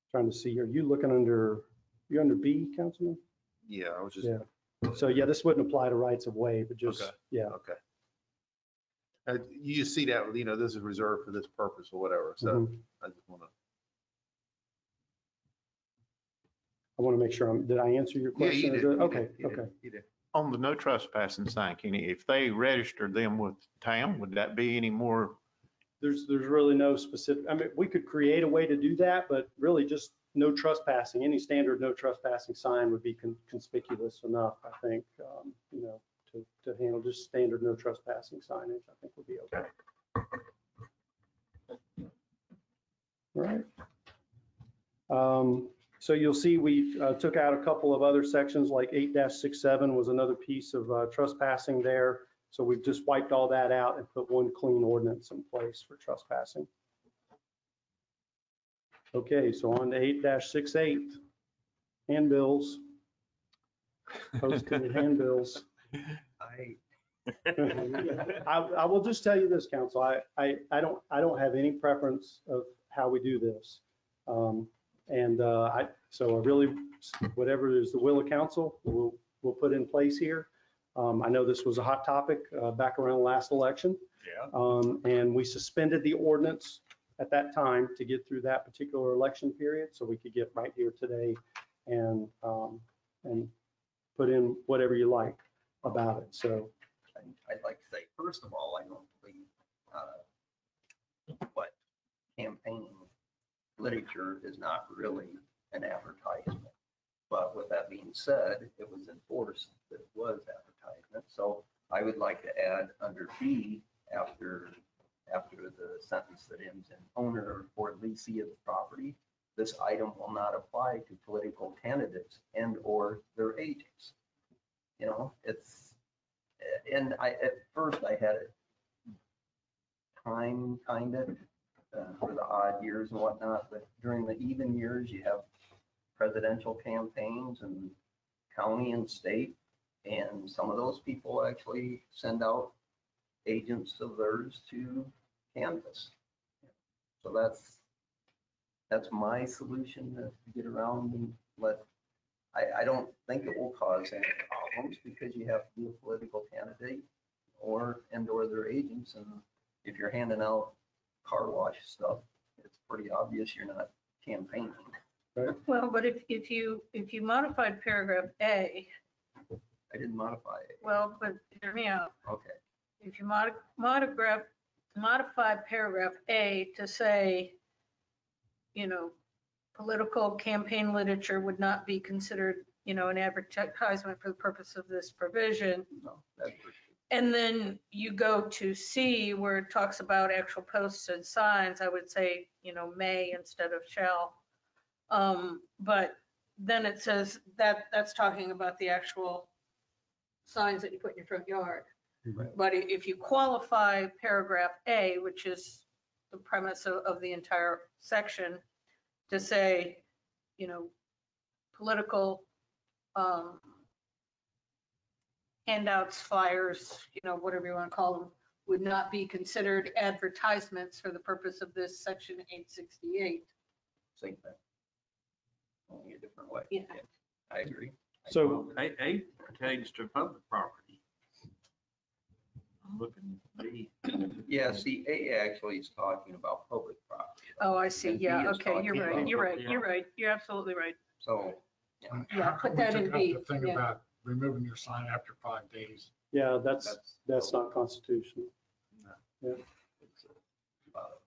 trying to see, are you looking under B, Councilman? Yeah, I was just, Yeah. So yeah, this wouldn't apply to rights of way, but just, Okay. yeah. okay. You just see that, this is reserved for this purpose or whatever. So Mhm. I just want to. I want to make sure did I answer your question? Okay, okay. You did. On the no trespassing sign, Kenny, if they registered them with town, would that be any more? There's really no specific, I mean, we could create a way to do that, but really just no trespassing, any standard no trespassing sign would be conspicuous enough, I think, to handle just standard no trespassing signage, I think would be okay. All right. So you'll see we took out a couple of other sections, like 8-67 was another piece of trespassing there. So we've just wiped all that out and put one clean ordinance in place for trespassing. Okay, so on to 8-68, handbills. Posted handbills. I will just tell you this, council, I don't have any preference of how we do this. So I really, whatever is the will of council, we'll put in place here. I know this was a hot topic back around the last election. Yeah. And we suspended the ordinance at that time to get through that particular election period, so we could get right here today and put in whatever you like about it. So I'd like to say, first of all, I don't believe what campaigning literature is not really an advertisement. But with that being said, it was enforced that it was advertisement. So I would like to add under B, after the sentence that ends in owner or leasee of the property, this item will not apply to political candidates and or their agents. You know, it's, and at first I had it time kind of for the odd years and whatnot, but during the even years, you have presidential campaigns and county and state, and some of those people actually send out agents of theirs to canvass. So that's my solution to get around and I don't think it will cause any problems because you have to be a political candidate or their agents. And if you're handing out car wash stuff, it's pretty obvious you're not campaigning. Well, but if you modified paragraph A, I didn't modify it. well, but hear me out. Okay. If you modify paragraph A to say, you know, political campaign literature would not be considered, you know, an advertisement for the purpose of this provision. No, that's And then you go to C where it talks about actual posts and signs, I would say, you know, may instead of shall. But then it says that that's talking about the actual signs that you put in your front yard. Right. But if you qualify paragraph A, which is the premise of the entire section, to say, you know, political handouts, flyers, you know, whatever you want to call them, would not be considered advertisements for the purpose of this section 868. same thing. Only a different way. Yeah. I agree. So, A pertains to public property. I'm looking at B. Yeah, see, A actually is talking about public property. Oh, I see. And B Yeah, is okay, you're talking right. about- You're right. You're right. You're absolutely right. So, Yeah, put that in We took out B, the thing yeah. about removing your sign after 5 days. yeah, that's not constitutional. it's about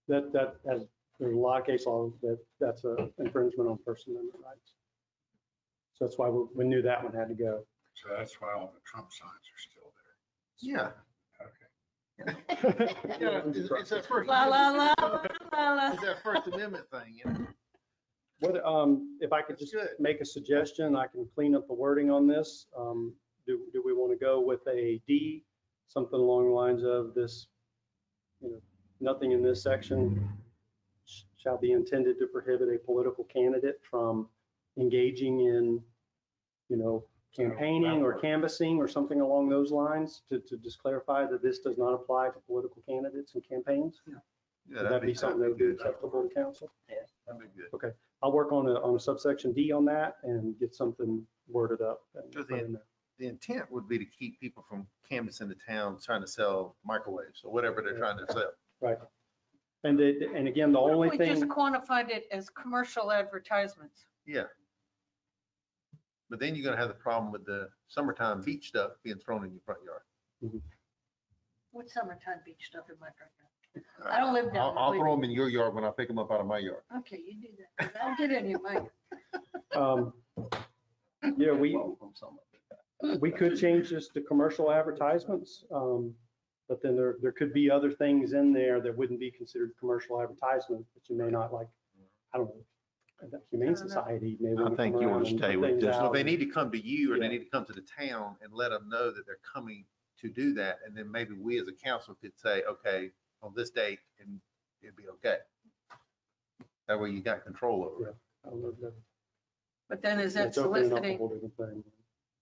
That has, there's a lot of case law that's a infringement on First Amendment rights. So that's why we knew that one had to go. So that's why all the Trump signs are still Yeah. there. Okay. Yeah, it's that First La, la, Amendment. la, la, la. It's that First Amendment thing, you know? What, if I could just Good. make a suggestion, I can clean up the wording on this. Do we want to go with a D, something along the lines of this, you know, nothing in this section shall be intended to prohibit a political candidate from engaging in, you know, campaigning or canvassing or something along those lines to just clarify that this does not apply to political candidates and campaigns? Yeah, Would that be something that would be acceptable to council? That'd be good. I'll work on a subsection D on that and get something worded up. and Does put in there. The intent would be to keep people from canvassing the town, trying to sell microwaves or whatever they're trying to sell. Right. And again, the only We just thing, quantified it as commercial advertisements. Yeah. But then you're gonna have the problem with the summertime beach stuff being thrown in your front yard. What summertime beach stuff in my front yard? I don't live down I'll there. throw them in your yard when I pick them up out of my yard. Okay, you do that. I'll get any of mine. yeah, we welcome some of it. we could change this to commercial advertisements. But then there could be other things in there that wouldn't be considered commercial advertisement that you may not like. I don't know. The Humane Society may want to think come you around wanna and stay put with things this. So out. they need to come to you or they Yeah. need to come to the town and let them know that they're coming to do that. And then maybe we as a council could say, okay, on this date, and it'd be okay. That way you got control over it. I don't know if that- But then is that it's opening up a soliciting? whole different thing.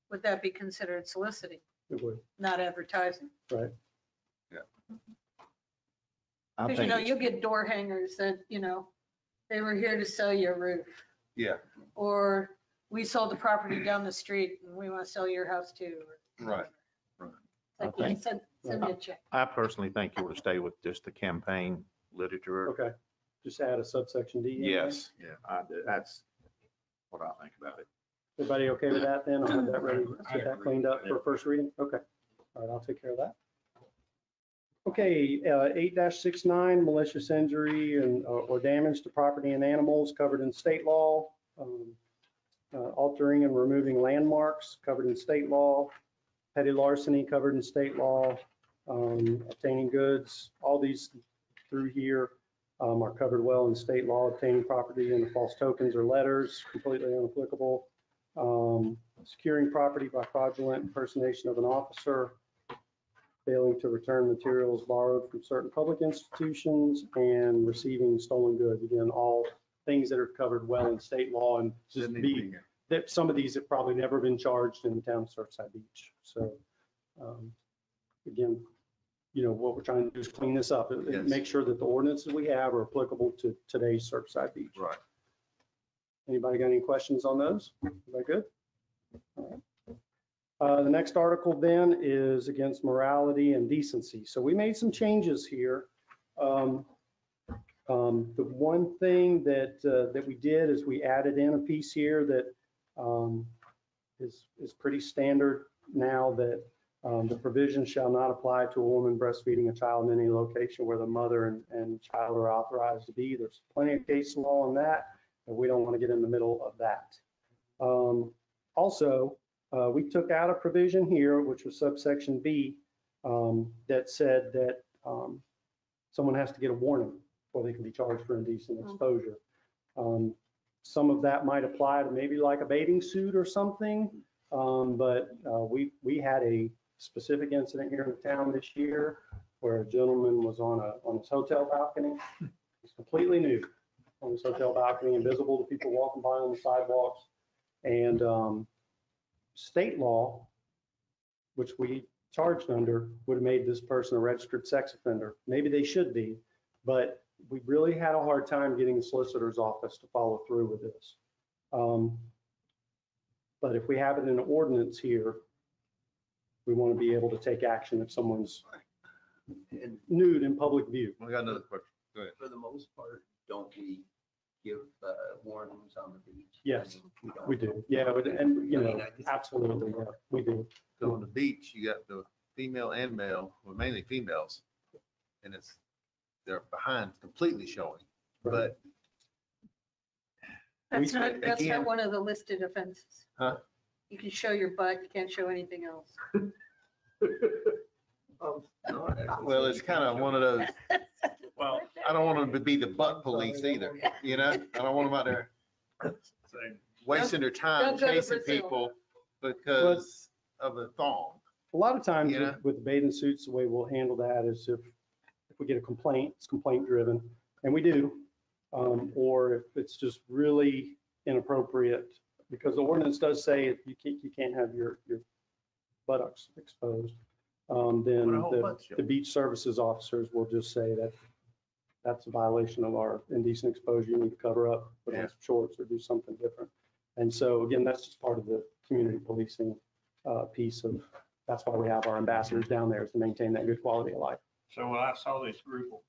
Would that be considered soliciting, It would, not advertising? right? I Because, you think know, it's- you'll get door hangers that, you know, they were here to sell you a roof. Yeah, Or we sold the property down the street and we want to sell your house too. right. Like, I yeah, think- send me a check. I personally think you ought to stay with just the campaign literature. Okay. Just add a subsection D. in there. Yes. Yeah. That's what I think about it. Everybody okay with that then? I'll have that ready, get that cleaned up for first reading? Okay. All right, I'll take care of that. Okay, 8-69, malicious injury and or damage to property and animals covered in state law. Altering and removing landmarks covered in state law. Petty larceny covered in state law. Obtaining goods, all these through here are covered well in state law. Obtaining property in false tokens or letters, completely inapplicable. Securing property by fraudulent impersonation of an officer. Failing to return materials borrowed from certain public institutions, and receiving stolen goods. Again, all things that are covered well in state law, and just Doesn't need to be be, here. that some of these have probably never been charged in the town of Surfside Beach. So again, what we're trying to do is clean this up and Yes. make sure that the ordinances we have are applicable to today's Surfside Beach. Right. Anybody got any questions on those? Everybody good? All right. The next article then is against morality and decency. So we made some changes here. The one thing that we did is we added in a piece here that is pretty standard now, that the provision shall not apply to a woman breastfeeding a child in any location where the mother and child are authorized to be. There's plenty of case law on that, and we don't want to get in the middle of that. Also, we took out a provision here, which was subsection B, that said that someone has to get a warning before they can be charged for indecent exposure. Some of that might apply to maybe like a bathing suit or something, but we had a specific incident here in town this year where a gentleman was on his hotel balcony. He's completely nude on his hotel balcony, invisible to people walking by on the sidewalks. And state law, which we charged under, would have made this person a registered sex offender. Maybe they should be, but we really had a hard time getting the solicitor's office to follow through with this. But if we have it in an ordinance here, we want to be able to take action if someone's And nude in public view. We got another question. Go ahead. for the most part, don't we give warnings on the beach? Yes, I mean, don't. we do. Yeah, and I mean, I just- absolutely, yeah, we do. So on the beach, you got the female and male, well, mainly females, and they're behind completely showing, but That's We- not, that's again- not one of the listed offenses. Huh? You can show your butt, you can't show anything else. No, I- well, it's kind of one of those, Well, I don't want them to be the butt police either, I don't want them out there same. wasting their time Don't go to chasing Brazil. people because of a thong. A lot of times Yeah. with the bathing suits, the way we'll handle that is if we get a complaint, it's complaint driven, and we do. Or if it's just really inappropriate, because the ordinance does say you can't have your buttocks exposed. Then What a whole bunch of- the beach services officers will just say that that's a violation of our indecent exposure. You need to cover up, put on Yeah. some shorts or do something different. And so again, that's just part of the community policing piece of, that's why we have our ambassadors down there, is to maintain that good quality of life. So when I saw this group of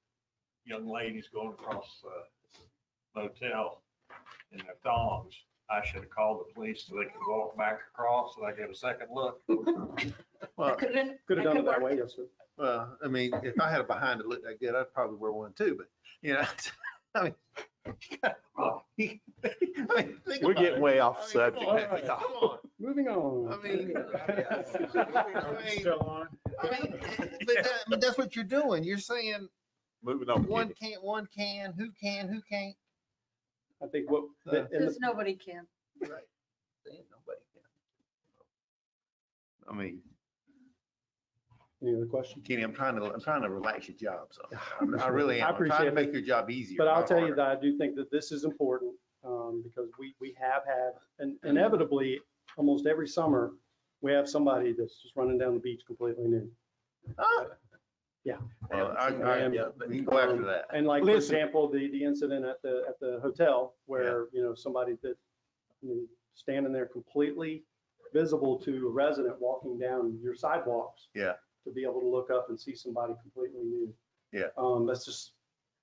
young ladies going across the motel in their thongs, I should have called the police so they could walk back across so I get a second look. Well, Could have done it that way, yes, sir. well, I mean, if I had a behind that looked that good, I'd probably wear one too, but, I mean, think We're about getting it. way off I mean, subject. come on, come on. Moving on. I mean, Still on? but that's what you're doing. You're saying Moving on. one can't, one can, who can't? I think what, and Because nobody can. Right. Saying nobody can. I mean, any other questions? Kenny, I'm trying to relax your job, so I really I am. I'm trying appreciate to it. make your job easier. But I'll not tell you harder. that I do think that this is important, because we have had, and inevitably, almost every summer, we have somebody that's just running down the beach completely nude. Ah. Yeah. Well, And- we can go after that. And like, for Listen. example, the incident at the hotel where, somebody that, standing there completely visible to a resident walking down your sidewalks. Yeah. To be able to look up and see somebody completely nude. Yeah. That's just,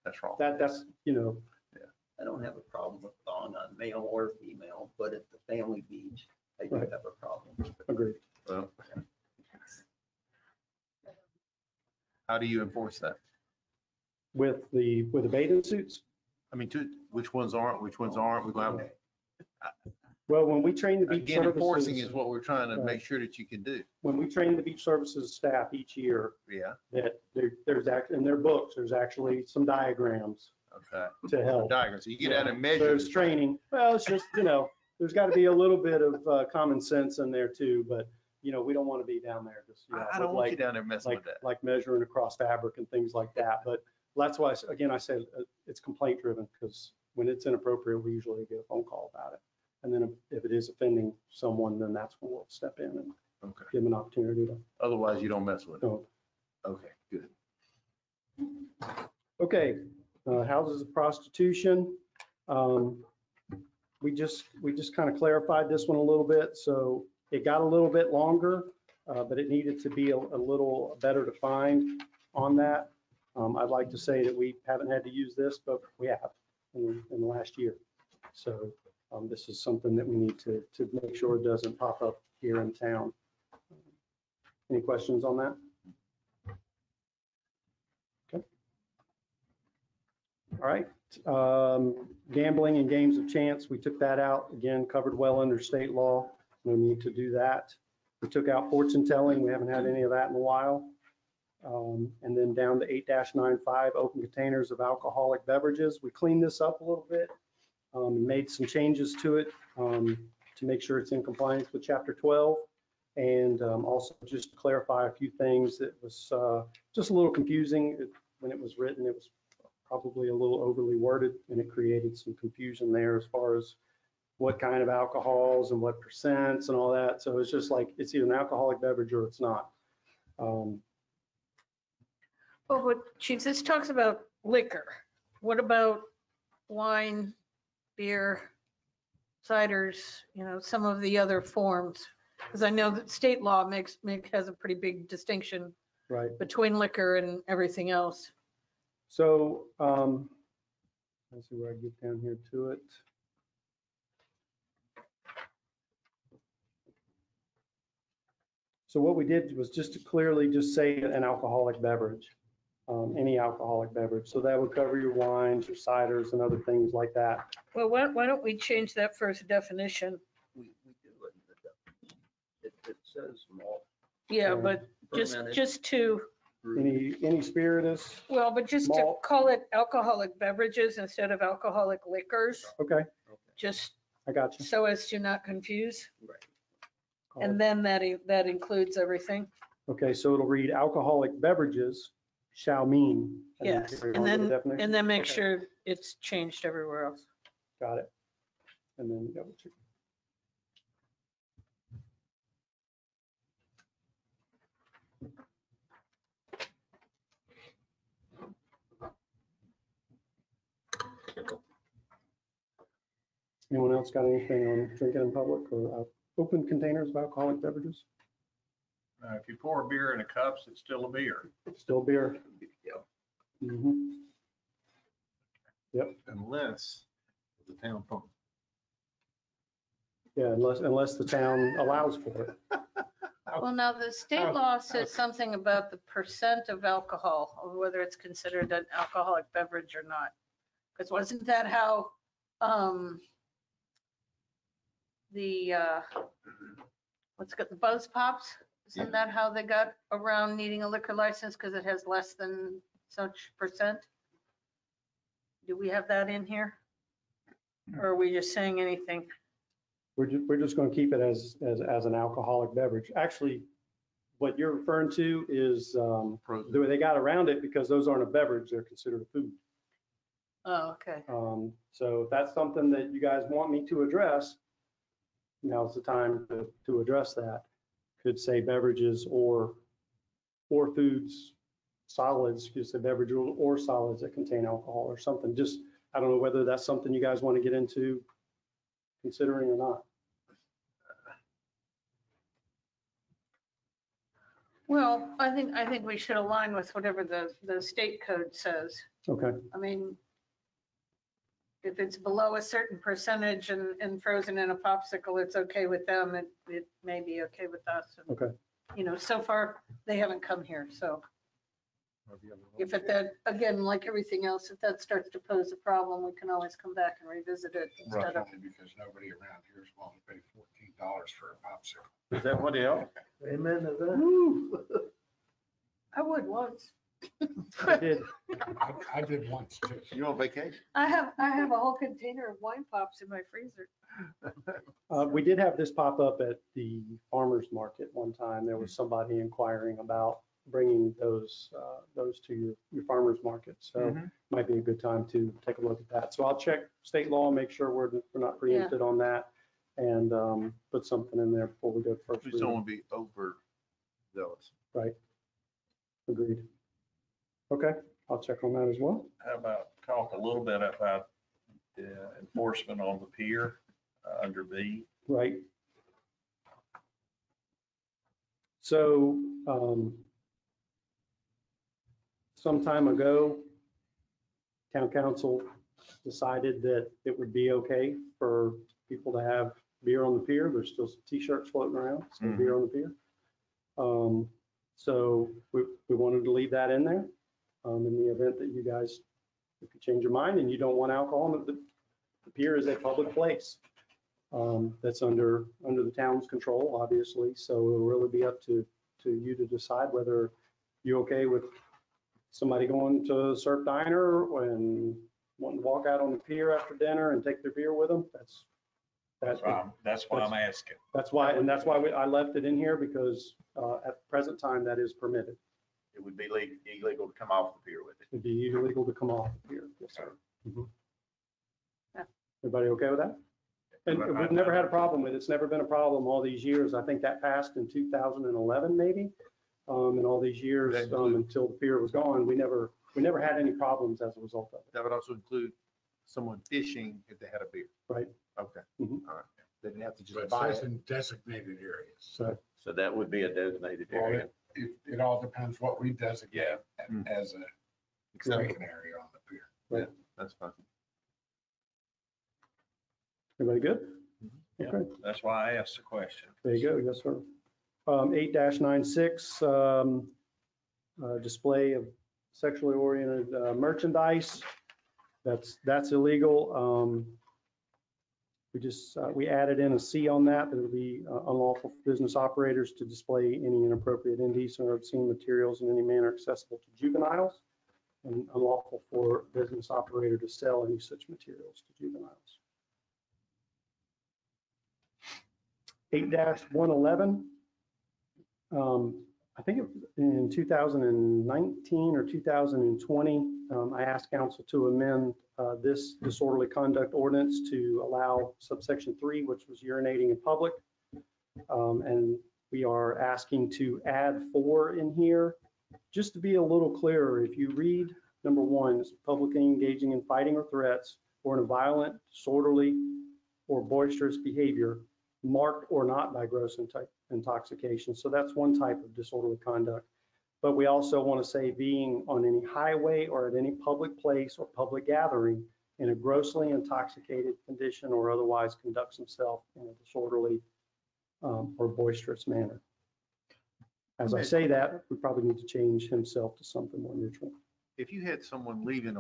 That's wrong. that's, I don't have a problem with thong on male or female, but at the family beach, I do Right. have a problem. agreed. Well, How do you enforce that? with the bathing suits. I mean, which ones aren't, which ones aren't? We're going to Well, when we train the beach again, enforcing services, is what we're trying to Right. make sure that you can do. when we train the beach services staff each year, Yeah, that there's actually, in their books, there's actually some diagrams okay. to help. Diagrams. So you get out and measure. There's the- training. Well, it's just, there's got to be a little bit of common sense in there too, but, we don't want to be down there just, I don't want you down there messing with that. like measuring across fabric and things like that. But that's why, again, I say it's complaint driven, because when it's inappropriate, we usually get a phone call about it. And then if it is offending someone, then that's when we'll step in and Okay. give them an opportunity to. Otherwise, you don't mess with it. Don't. Okay, good. Okay, houses of prostitution. We just kind of clarified this one a little bit, so it got a little bit longer, but it needed to be a little better defined on that. I'd like to say that we haven't had to use this, but we have in the last year. So this is something that we need to make sure it doesn't pop up here in town. Any questions on that? Okay. All right. Gambling and games of chance, we took that out. Again, covered well under state law. No need to do that. We took out fortune telling. We haven't had any of that in a while. And then down to 8-95, open containers of alcoholic beverages. We cleaned this up a little bit, made some changes to it to make sure it's in compliance with Chapter 12. And also just to clarify a few things that was just a little confusing. When it was written, it was probably a little overly worded, and it created some confusion there as far as what kind of alcohols and what percents and all that. So it's just like, it's either an alcoholic beverage or it's not. Well, Chief, this talks about liquor. What about wine, beer, ciders, some of the other forms? Because I know that state law has a pretty big distinction Right. between liquor and everything else. So let's see where I get down here to it. So what we did was just to clearly just say an alcoholic beverage, any alcoholic beverage. So that would cover your wines, your ciders, and other things like that. Well, why don't we change that first definition? We do it in the definition. It says malt. Yeah, Okay. but fermented, just to, brewed. Any spiritus. well, but just to Malt. call it alcoholic beverages instead of alcoholic liquors, Okay, just I got you. so as to not confuse. Right. And then that includes everything. Okay, so it'll read alcoholic beverages shall mean. Yes, carry and on with the then, definition. and then make Okay. sure it's changed everywhere else. Got it. And then double check. Anyone else got anything on drinking in public or open containers of alcoholic beverages? If you pour a beer in a cups, it's still a beer. Still beer? Yep. Mhm. Unless the town pump. Yeah, unless the town allows for it. Well, now the state law says something about the percent of alcohol, or whether it's considered an alcoholic beverage or not. Because wasn't that how, the Buzz Pops? Isn't that how they got around needing a liquor license because it has less than such percent? Do we have that in here? Or are we just saying anything? We're just going to keep it as an alcoholic beverage. Actually, what you're referring to is the way they got around it, because those aren't a beverage, they're considered a food. Oh, okay. So if that's something that you guys want me to address, now's the time to address that. Could say beverages or foods, solids, could say beverage or solids that contain alcohol or something. Just, I don't know whether that's something you guys want to get into considering or not. Well, I think we should align with whatever the state code says. Okay, I mean, if it's below a certain percentage and frozen in a popsicle, it's okay with them. It may be okay with us. And, okay. so far, they haven't come here, so. If it then, again, like everything else, if that starts to pose a problem, we can always come back and revisit it instead of. Only because nobody around here is willing to pay $14 for a popsicle. Is that what they are? Amen to that. I would once. I did. I did once too. You on vacation? I have a whole container of wine pops in my freezer. We did have this pop up at the farmer's market one time. There was somebody inquiring about bringing those to your farmer's market. So might be a good time to take a look at that. So I'll check state law, make sure we're not preempted on that, and put something in there before we go to first We just don't reading. want to be overzealous. Right. Agreed. Okay, I'll check on that as well. How about talk a little bit about enforcement on the pier under B? Right. So, some time ago, town council decided that it would be okay for people to have beer on the pier. There's still some t-shirts floating around, some beer on the pier. So we wanted to leave that in there, in the event that you guys, if you change your mind and you don't want alcohol, the pier is a public place. That's under the town's control, obviously. So it'll really be up to you to decide whether you're okay with somebody going to Surf Diner and wanting to walk out on the pier after dinner and take their beer with them. That's why I'm asking. That's why I left it in here, because at the present time, that is permitted. It would be illegal to come off the pier with it. It'd be illegal to come off the pier. Yes, sir. Yeah. Everybody okay with that? And we've never had a problem with it. It's never been a problem all these years. I think that passed in 2011, maybe. And all these years, until the pier was gone, we never had any problems as a result of it. That would also include someone fishing if they had a beer. Right. Okay. Mhm. All right. They didn't have to just But buy it's it. in designated areas. So, So that would be a designated Well, area. it all depends what we designate Mm. as a drinking area on the pier. That's fine. everybody good? Yeah. Okay. That's why I asked the question. There you go, yes, sir. 8-96, display of sexually oriented merchandise. That's illegal. We added in a C on that it would be unlawful for business operators to display any inappropriate, indecent, or obscene materials in any manner accessible to juveniles, and unlawful for business operator to sell any such materials to juveniles. 8-111. I think in 2019 or 2020, I asked council to amend this disorderly conduct ordinance to allow subsection 3, which was urinating in public. And we are asking to add 4 in here. Just to be a little clearer, if you read number 1, it's publicly engaging in fighting or threats or in a violent, disorderly, or boisterous behavior, marked or not by gross intoxication. So that's one type of disorderly conduct. But we also want to say being on any highway or at any public place or public gathering in a grossly intoxicated condition or otherwise conducts himself in a disorderly or boisterous manner. As I say that, we probably need to change himself to something more neutral. If you had someone leaving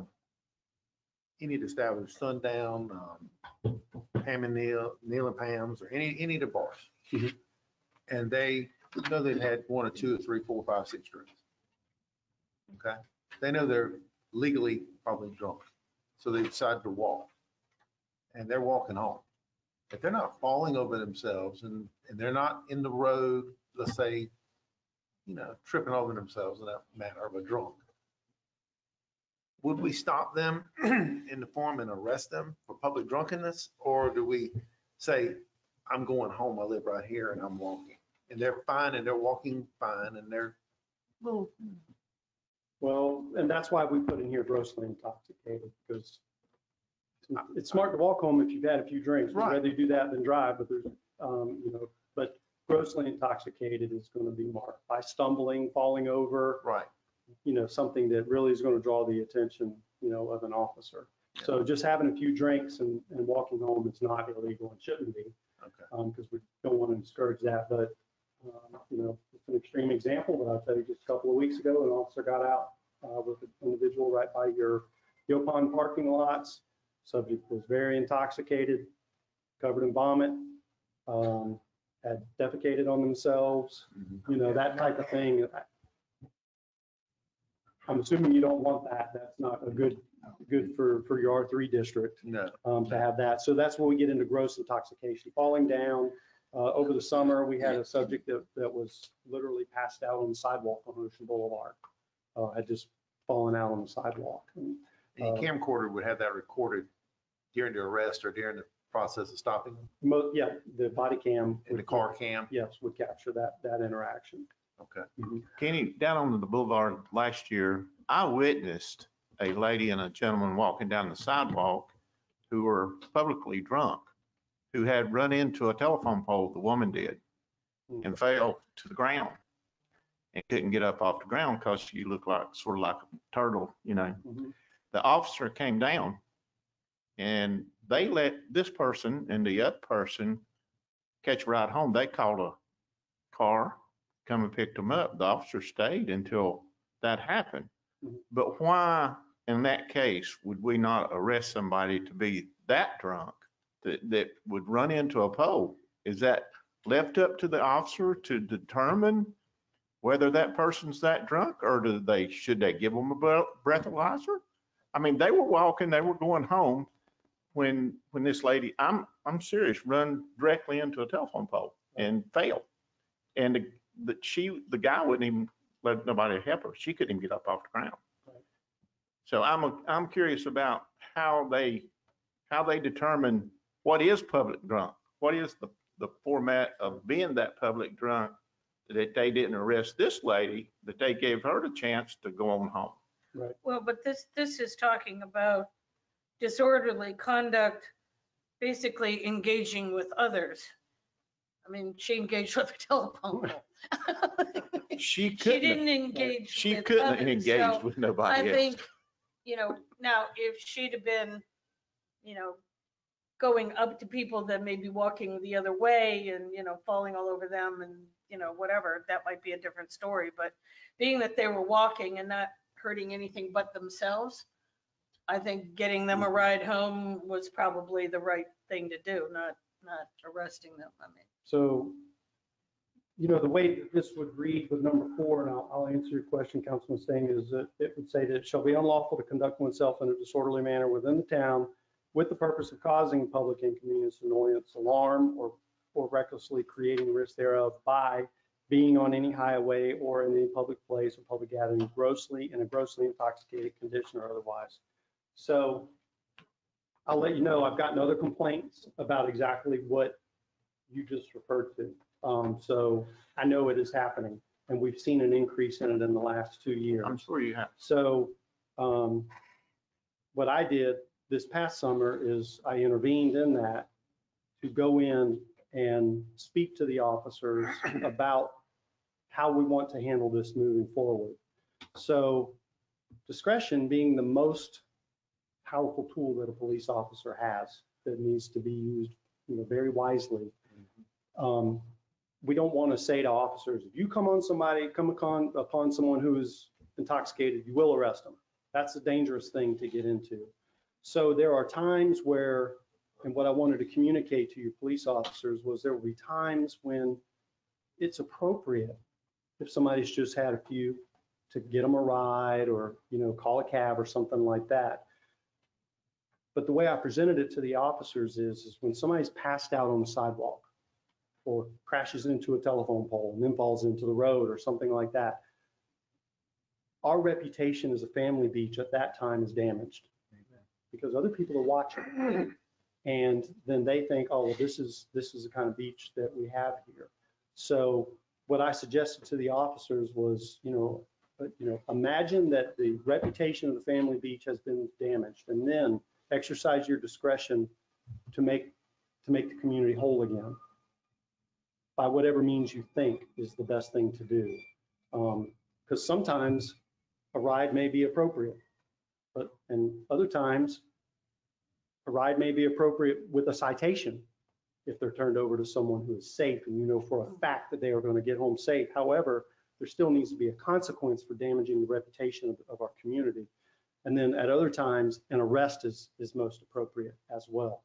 any of the establishments, Sundown, Pam and Neil and Pam's, or any of the bars, Mhm. and they know they've had 1 or 2 or 3, 4, 5, 6 drinks. Okay? They know they're legally probably drunk. So they decide to walk. And they're walking home. If they're not falling over themselves and they're not in the road, let's say, tripping over themselves in that manner of a drunk, would we stop them in the form and arrest them for public drunkenness? Or do we say, I'm going home, I live right here and I'm walking? And they're fine and they're walking fine and they're little. Well, and that's why we put in here grossly intoxicated, because it's smart to walk home if you've had a few drinks. We'd Right. rather you do that than drive, but there's, but grossly intoxicated is going to be marked by stumbling, falling over, Right. Something that really is going to draw the attention, of an officer. So just having a few drinks and walking home is not illegal and shouldn't be. Okay. Because we don't want to discourage that, but, it's an extreme example, but I'll tell you, just a couple of weeks ago, an officer got out with an individual right by your Yopon parking lots. Subject was very intoxicated, covered in vomit, had defecated on themselves, you know, that type of thing. I'm assuming you don't want that. That's not a good for your R3 district. No. To have that. So that's where we get into gross intoxication, falling down. Over the summer, we had a subject that was literally passed out on the sidewalk on Ocean Boulevard. Had just fallen out on the sidewalk. And your camcorder would have that recorded during the arrest or during the process of stopping them? Yeah, the body cam. In the car cam? Yes, would capture that interaction. Okay. Kenny, down on the boulevard last year, I witnessed a lady and a gentleman walking down the sidewalk who were publicly drunk, who had run into a telephone pole, the woman did, and fell to the ground and couldn't get up off the ground because she looked like sort of like a turtle, you know. The officer came down and they let this person and the other person catch a ride home. They called a car, come and picked them up. The officer stayed until that happened. But why, in that case, would we not arrest somebody to be that drunk that would run into a pole? Is that left up to the officer to determine whether that person's that drunk, or should they give them a breathalyzer? I mean, they were walking, they were going home when this lady, I'm serious, run directly into a telephone pole and fell. And the guy wouldn't even let nobody help her. She couldn't even get up off the ground. So I'm curious about how they determine what is public drunk. What is the format of being that public drunk that they didn't arrest this lady, that they gave her the chance to go on home. Right. Well, but this is talking about disorderly conduct, basically engaging with others. I mean, she engaged with a telephone pole. She didn't engage She with couldn't others. engage So with nobody I else. think, you know, now if she'd have been, you know, going up to people that may be walking the other way and, you know, falling all over them and, you know, whatever, that might be a different story. But being that they were walking and not hurting anything but themselves, I think getting them a ride home was probably the right thing to do, not arresting them. I mean, So, you know, the way that this would read with number 4, and I'll answer your question, Councilman Singh, is that it would say that it shall be unlawful to conduct oneself in a disorderly manner within the town with the purpose of causing public inconvenience, annoyance, alarm, or recklessly creating risk thereof by being on any highway or in any public place or public gathering in a grossly intoxicated condition or otherwise. So I'll let you know, I've gotten other complaints about exactly what you just referred to. So I know it is happening, and we've seen an increase in it in the last 2 years. I'm sure you have. So what I did this past summer is I intervened in that to go in and speak to the officers about how we want to handle this moving forward. So discretion being the most powerful tool that a police officer has that needs to be used, you know, very wisely. We don't want to say to officers, if you come upon someone who is intoxicated, you will arrest them. That's a dangerous thing to get into. So there are times where, and what I wanted to communicate to your police officers was there will be times when it's appropriate if somebody's just had a few to get them a ride or, you know, call a cab or something like that. But the way I presented it to the officers is when somebody's passed out on the sidewalk or crashes into a telephone pole and then falls into the road or something like that, our reputation as a family beach at that time is damaged because other people are watching. And then they think, oh, well, this is the kind of beach that we have here. So what I suggested to the officers was, imagine that the reputation of the family beach has been damaged, and then exercise your discretion to make the community whole again by whatever means you think is the best thing to do. Because sometimes a ride may be appropriate, and other times a ride may be appropriate with a citation if they're turned over to someone who is safe and you know for a fact that they are going to get home safe. However, there still needs to be a consequence for damaging the reputation of our community. And then at other times, an arrest is most appropriate as well.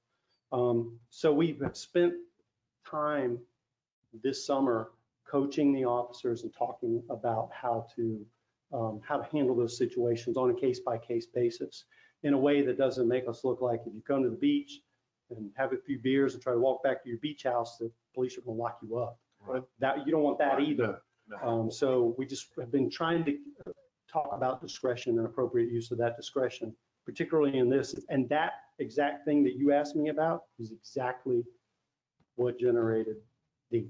So we have spent time this summer coaching the officers and talking about how to handle those situations on a case-by-case basis in a way that doesn't make us look like if you come to the beach and have a few beers and try to walk back to your beach house, the police are going to lock you up. Right. That you don't want that either. No. So we just have been trying to talk about discretion and appropriate use of that discretion, particularly in this. And that exact thing that you asked me about is exactly what generated the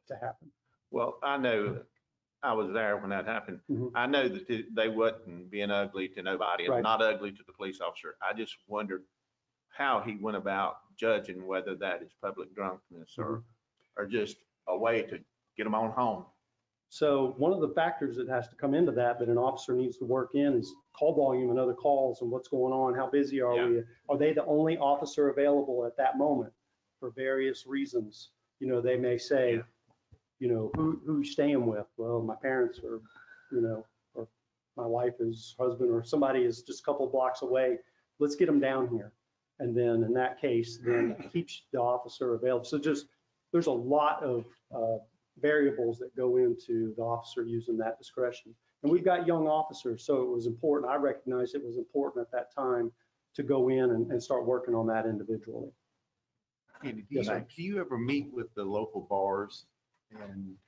to happen. Well, I know, I was there when that happened. Mhm. I know that they wasn't being ugly to nobody, and Right. not ugly to the police officer. I just wondered how he went about judging whether that is public drunkenness or just a way to get them on home. So one of the factors that has to come into that an officer needs to work in is call volume and other calls and what's going on, how busy are we? Are they the only officer available at that moment for various reasons? You know, they may say, Yeah. you know, who you staying with? Well, my parents or, you know, or my wife, his husband, or somebody is just a couple of blocks away. Let's get them down here. And then in that case, then it keeps the officer available. So just, there's a lot of variables that go into the officer using that discretion. And we've got young officers, so it was important. I recognized it was important at that time to go in and start working on that individually. Andy, Yes, sir. do you ever meet with the local bars and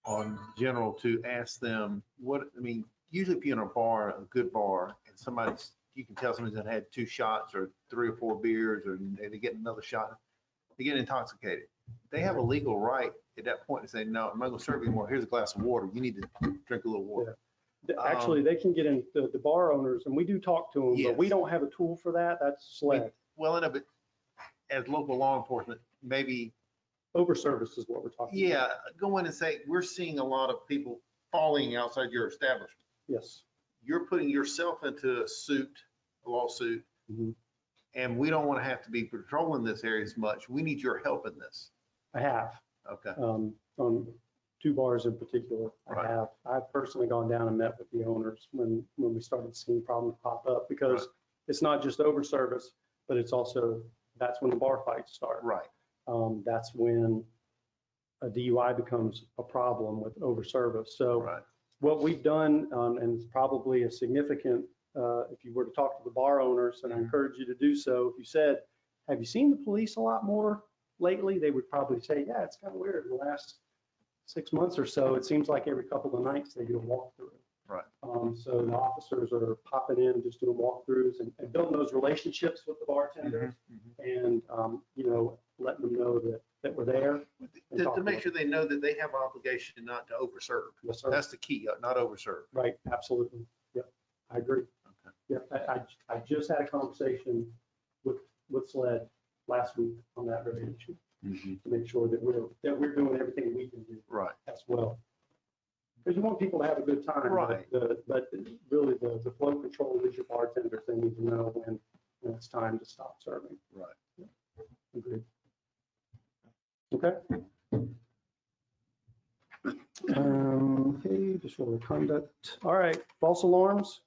on general to ask them what, I mean, usually if you're in a bar, a good bar, and somebody's, you can tell somebody's had 2 shots or 3 or 4 beers, or they get another shot, they get intoxicated. They have a legal right at that point to say, no, I'm not gonna serve you more. Here's a glass of water. You need to drink a little water. Actually, they can get in, the bar owners, and we do talk to them, but we Yes. don't have a tool for that. That's SLED. Well, enough, but as local law enforcement, maybe, Over service is what we're talking about. yeah, go in and say, we're seeing a lot of people falling outside your establishment. Yes. You're putting yourself into a lawsuit, Mhm. and we don't want to have to be patrolling this area as much. We need your help in this. I have. Okay. On 2 bars in particular. Right. I've personally gone down and met with the owners when we started seeing problems pop up, because it's not just over service, but it's also, that's when the bar fights start. Right. That's when a DUI becomes a problem with over service. So Right. what we've done, and it's probably a significant, if you were to talk to the bar owners, and I encourage you to do so, if you said, have you seen the police a lot more lately? They would probably say, yeah, it's kind of weird. In the last 6 months or so, it seems like every couple of nights they do a walkthrough. Right. So the officers are popping in, just doing walkthroughs and building those relationships with the bartenders and, you know, letting them know that we're there. and talk To make them. sure they know that they have an obligation not to overserve. Yes, sir. That's the key, not overserve. Right, absolutely. Yep, I agree. Okay. Yep, I just had a conversation with SLED last week on that very issue to make sure that we're doing everything we can do Right. as well. Because you want people to have a good time. Right. But really the flow control is your bartenders. They need to know when it's time to stop serving. Right. Agreed. Okay. Okay, disorderly conduct. All right, false alarms.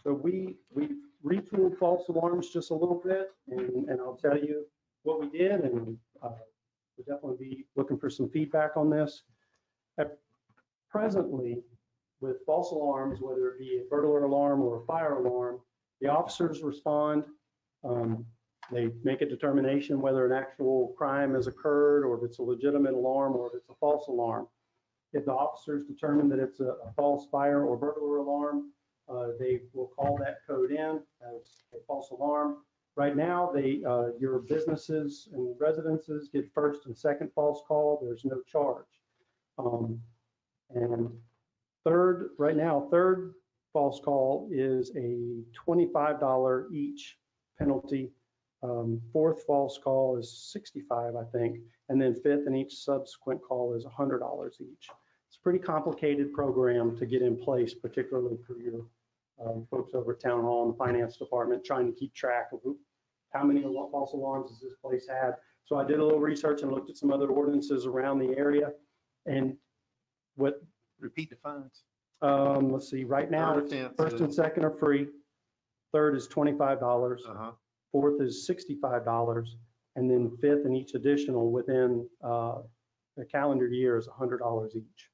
So we retooled false alarms just a little bit, and I'll tell you what we did, and we'll definitely be looking for some feedback on this. Presently, with false alarms, whether it be a burglar alarm or a fire alarm, the officers respond. They make a determination whether an actual crime has occurred, or if it's a legitimate alarm, or if it's a false alarm. If the officers determine that it's a false fire or burglar alarm, they will call that code in as a false alarm. Right now, your businesses and residences get first and second false call. There's no charge. And third false call is a $25 each penalty. Fourth false call is $65, I think. And then fifth and each subsequent call is $100 each. It's a pretty complicated program to get in place, particularly for your folks over at Town Hall and the finance department, trying to keep track of how many false alarms has this place had. So I did a little research and looked at some other ordinances around the area. And what, Repeat the fines. let's see, right now, Third it's offense first and is- second are free. Third is $25. Uh-huh. Fourth is $65. And then fifth and each additional within the calendar year is $100 each.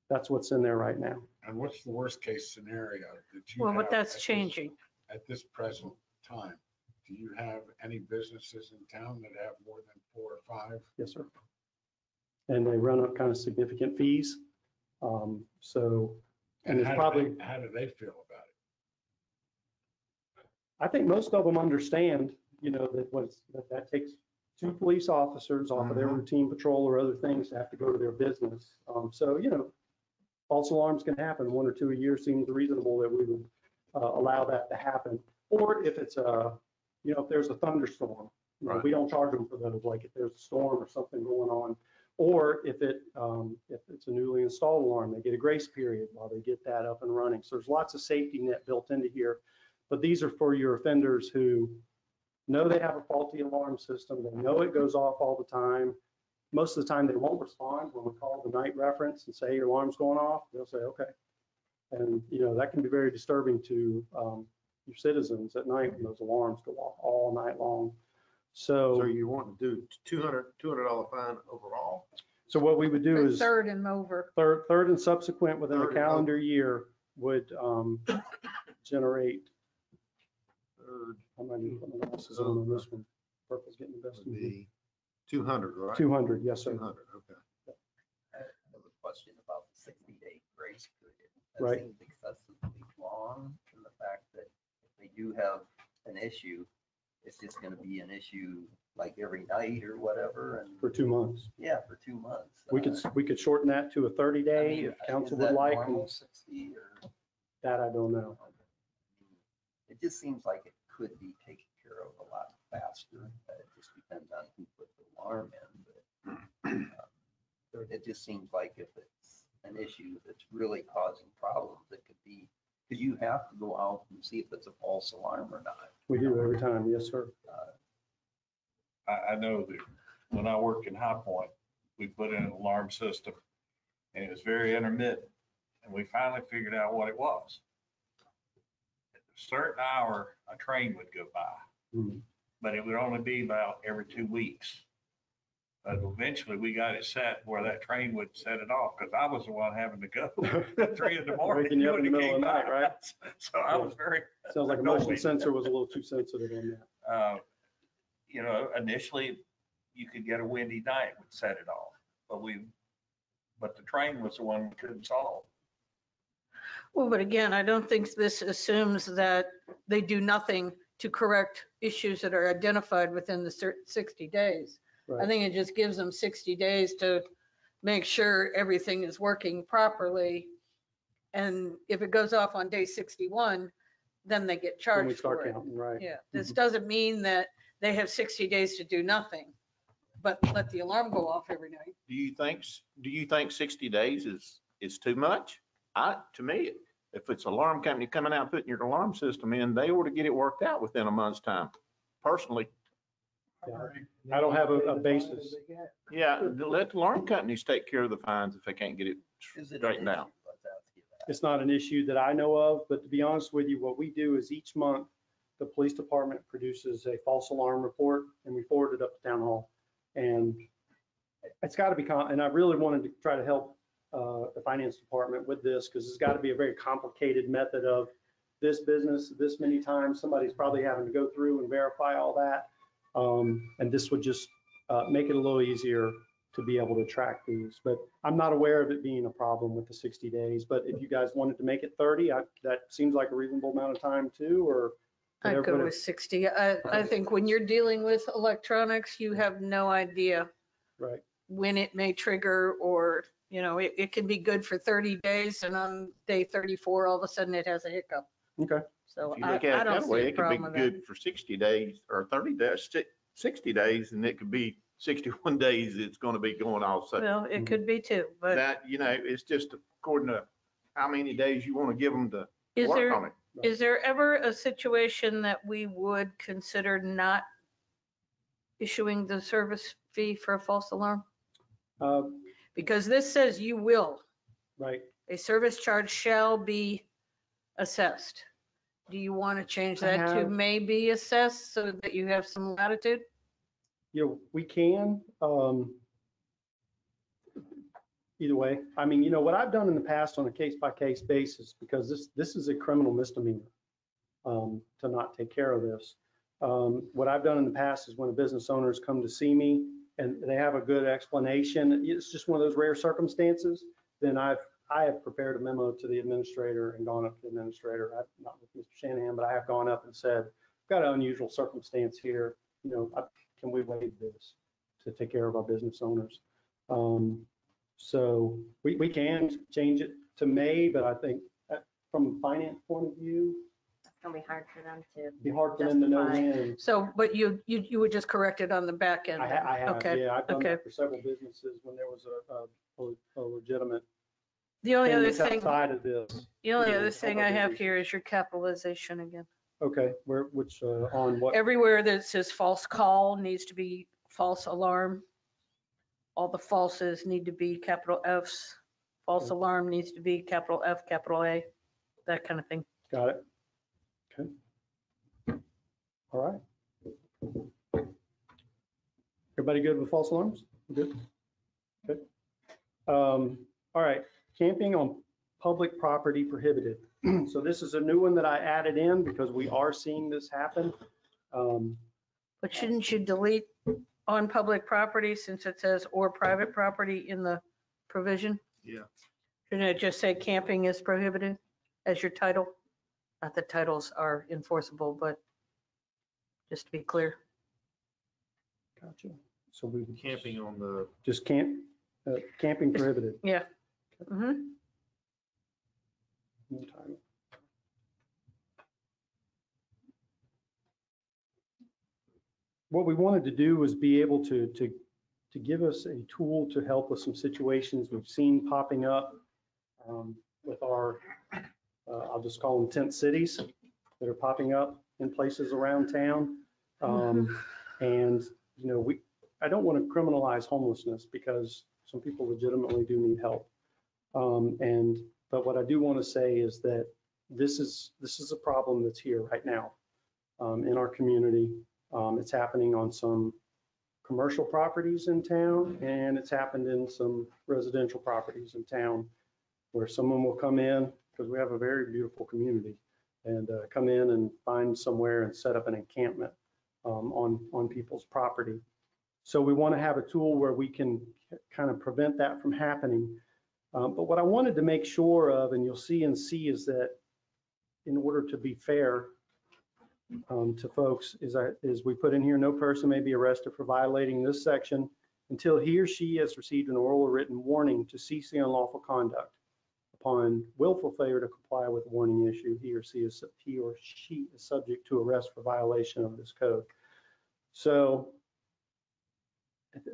That's what's in there right now. And what's the worst case scenario that you Well, have but that's at this- changing. At this present time? Do you have any businesses in town that have more than 4 or 5? Yes, sir. And they run up kind of significant fees. So, and it's probably, How do they feel about it? I think most of them understand, that takes 2 police officers off of their routine patrol or other things to have to go to their business. So, false alarms can happen. 1 or 2 a year seems reasonable that we would allow that to happen. Or if it's if there's a thunderstorm, Right. we don't charge them for those, like if there's a storm or something going on. Or if it's a newly installed alarm, they get a grace period while they get that up and running. So there's lots of safety net built into here. But these are for your offenders who know they have a faulty alarm system. They know it goes off all the time. Most of the time, they won't respond when we call the night reference and say your alarm's going off. They'll say, okay. And, that can be very disturbing to your citizens at night when those alarms go off all night long. So So, you want to do $200 fine overall? so what we would do For is third and over. third and subsequent within a Third and calendar year would generate, I might need to put my glasses on this one. Purple's getting the best of Would me. be 200, right? 200, yes, sir. 200, okay. I have a question about the 60-day grace period. Right. That seems excessively long, and the fact that if they do have an issue, it's just gonna be an issue like every night or whatever, and For 2 months. yeah, for 2 months. We could shorten that to a 30-day if council would like. and Normal 60 or? That I don't know. It just seems like it could be taken care of a lot faster. It just depends on who put the alarm in, but it just seems like if it's an issue that's really causing problems, it could be, because you have to go out and see if it's a false alarm or not. We do every time, yes, sir. I know that when I worked in High Point, we put in an alarm system and it was very intermittent. And we finally figured out what it was. At a certain hour, a train would go by, Mhm. but it would only be about every 2 weeks. But eventually we got it set where that train would set it off because I was the one having to go at 3 in the morning. Waking you up in the when it middle of the came night, by. right? So I was very. Sounds like a motion annoyed. sensor was a little too sensitive on that. Initially, you could get a windy night would set it off, but the train was the one we couldn't solve. Well, but again, I don't think this assumes that they do nothing to correct issues that are identified within the 60 days. I Right. think it just gives them 60 days to make sure everything is working properly. And if it goes off on day 61, then they get When we charged start for it. counting, right. Yeah, this doesn't mean that they have 60 days to do nothing, but let the alarm go off every night. Do you think 60 days is too much? To me, if it's alarm company coming out, putting your alarm system in, they ought to get it worked out within a month's time. Personally, Yeah. I don't have a basis. yeah, let the alarm companies take care of the fines if they can't get it Is it an straightened issue? out. Let's ask you that. It's not an issue that I know of, but to be honest with you, what we do is each month, the police department produces a false alarm report and we forward it up to town hall. And it's got to be, and I really wanted to try to help the finance department with this because it's got to be a very complicated method of this business this many times. Somebody's probably having to go through and verify all that. And this would just make it a little easier to be able to track these. But I'm not aware of it being a problem with the 60 days. But if you guys wanted to make it 30, that seems like a reasonable amount of time too, or I'd whatever. go with 60. I think when you're dealing with electronics, you have no idea Right. when it may trigger or, it can be good for 30 days and on day 34, all of a sudden it has a hiccup. Okay. So If you I look at it don't that way, see a it could be problem with that. good for 60 days or 30 days, 60 days, and it could be 61 days. It's going to be going all sudden. Well, it could be too, but That, it's just according to how many days you want to give them to is work there, on it. is there ever a situation that we would consider not issuing the service fee for a false alarm? Uh, Because this says you will, Right. a service charge shall be assessed. Do you want to change I that to have- may be assessed so that you have some latitude? We can, either way. I mean, what I've done in the past on a case-by-case basis, because this is a criminal misdemeanor, to not take care of this. What I've done in the past is when a business owners come to see me and they have a good explanation, it's just one of those rare circumstances, then I have prepared a memo to the administrator and gone up to the administrator, not with Mr. Shanahan, but I have gone up and said, got an unusual circumstance here, can we waive this to take care of our business owners? So we can change it to may, but I think from a finance point of view, It's gonna be hard for them to. it'd be hard for them to know Justify. when. So, but you would just correct it on the back end? I then? have, Okay. yeah, I've done okay. that for several businesses when there was a legitimate The only thing other that's thing, outside of this. the only Yeah, other thing I other have businesses. here is your capitalization again. Okay, on what? Everywhere that says false call needs to be false alarm. All the falses need to be capital Fs. False alarm needs to be capital F, capital A, that kind of thing. Got it. Okay. All right. Everybody good with false alarms? Good? Good. All right, camping on public property prohibited. So this is a new one that I added in because we are seeing this happen. But shouldn't you delete on public property since it says or private property in the provision? Yeah. Shouldn't it just say camping is prohibited as your title? Not that titles are enforceable, but just to be clear. Gotcha. So we Camping on the, just camping prohibited. Yeah. Mhm. New title. What we wanted to do was be able to give us a tool to help with some situations we've seen popping up with our, I'll just call them tent cities that are popping up in places around town. And, I don't want to criminalize homelessness because some people legitimately do need help. But what I do want to say is that this is a problem that's here right now in our community. It's happening on some commercial properties in town, and it's happened in some residential properties in town where someone will come in, because we have a very beautiful community, and come in and find somewhere and set up an encampment on people's property. So we want to have a tool where we can kind of prevent that from happening. But what I wanted to make sure of, and you'll see in C, is that in order to be fair to folks, is we put in here, no person may be arrested for violating this section until he or she has received an oral or written warning to cease the unlawful conduct. Upon willful failure to comply with the warning issue, he or she is subject to arrest for violation of this code. So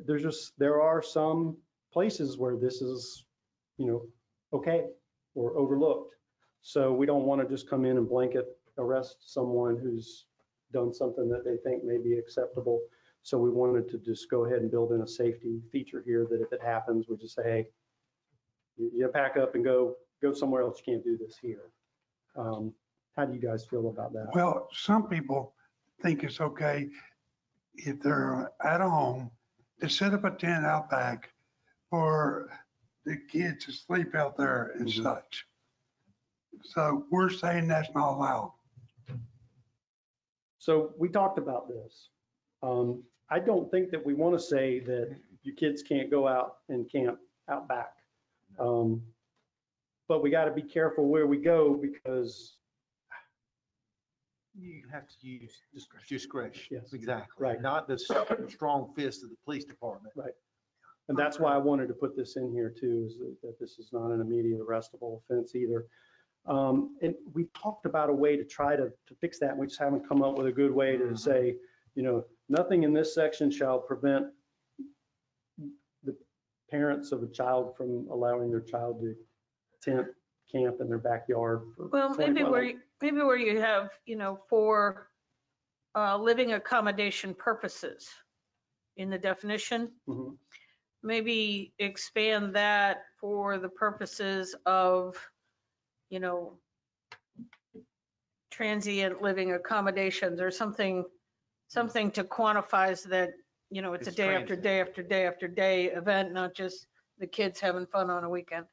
there are some places where this is, okay, or overlooked. So we don't want to just come in and blanket arrest someone who's done something that they think may be acceptable. So we wanted to just go ahead and build in a safety feature here that if it happens, we just say, hey, you pack up and go somewhere else. You can't do this here. How do you guys feel about that? Well, some people think it's okay if they're at home to set up a tent out back for the kids to sleep out there and such. So we're saying that's not allowed. So we talked about this. I don't think that we want to say that your kids can't go out and camp out back. But we got to be careful where we go because. You have to use discretion. Yes. Exactly. Right. Not the strong fist of the police department. Right. And that's why I wanted to put this in here too, is that this is not an immediate arrestable offense either. And we talked about a way to try to fix that. We just haven't come up with a good way to say, nothing in this section shall prevent the parents of a child from allowing their child to tent camp in their backyard. Well, maybe where you have, for living accommodation purposes, in the definition. Mhm. Maybe expand that for the purposes of, you know, transient living accommodations or something to quantifies that, you know, it's a It's day after transient. day after day after day event, not just the kids having fun on a weekend.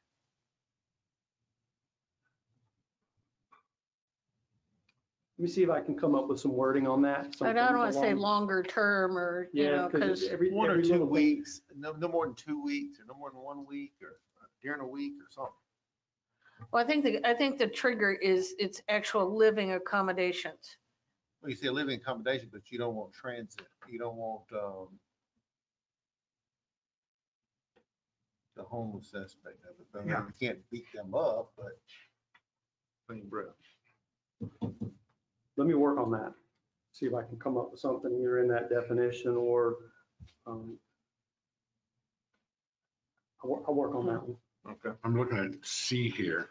Let me see if I can come up with some wording on that. I something don't want to say along- longer term or, you Yeah, know, because every 1 or every 2 little thing- weeks, no more than 2 weeks, or no more than 1 week, or during a week or something. well, I think the trigger is it's actual living accommodations. Well, you say a living accommodation, but you don't want transit, you don't want, the homeless aspect of it. I mean, Yeah. you can't beat them up, but clean breath. Let me work on that. See if I can come up with something either in that definition or, I'll work on that one. Okay. I'm looking at C here,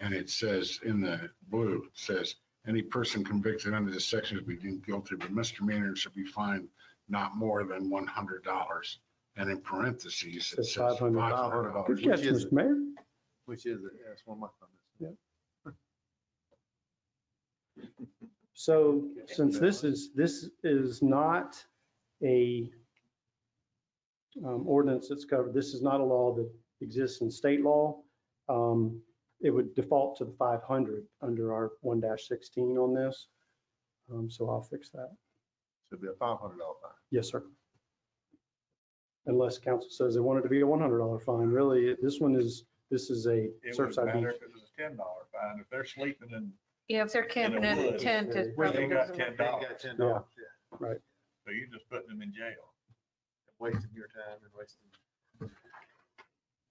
and it says in the blue, it says, any person convicted under this section is be deemed guilty of a misdemeanor and should be fined not more than $100. And in parentheses, it Says says $500. $500. Good Which catch, is Mr. Mayor. Which is, that's one of my comments. So since this is not a ordinance that's covered, this is not a law that exists in state law. It would default to the 500 under our 1-16 on this. So I'll fix that. Should be a $500 fine. Yes, sir. Unless council says they want it to be a $100 fine. Really, this is a It would Surfside matter Beach. if it was a $10 fine. If they're sleeping in, Yeah, if they're camping in a woods, tent, it Well, probably they got doesn't. $10. They got $10, yeah. So you're just putting them in jail. Wasting your time and wasting.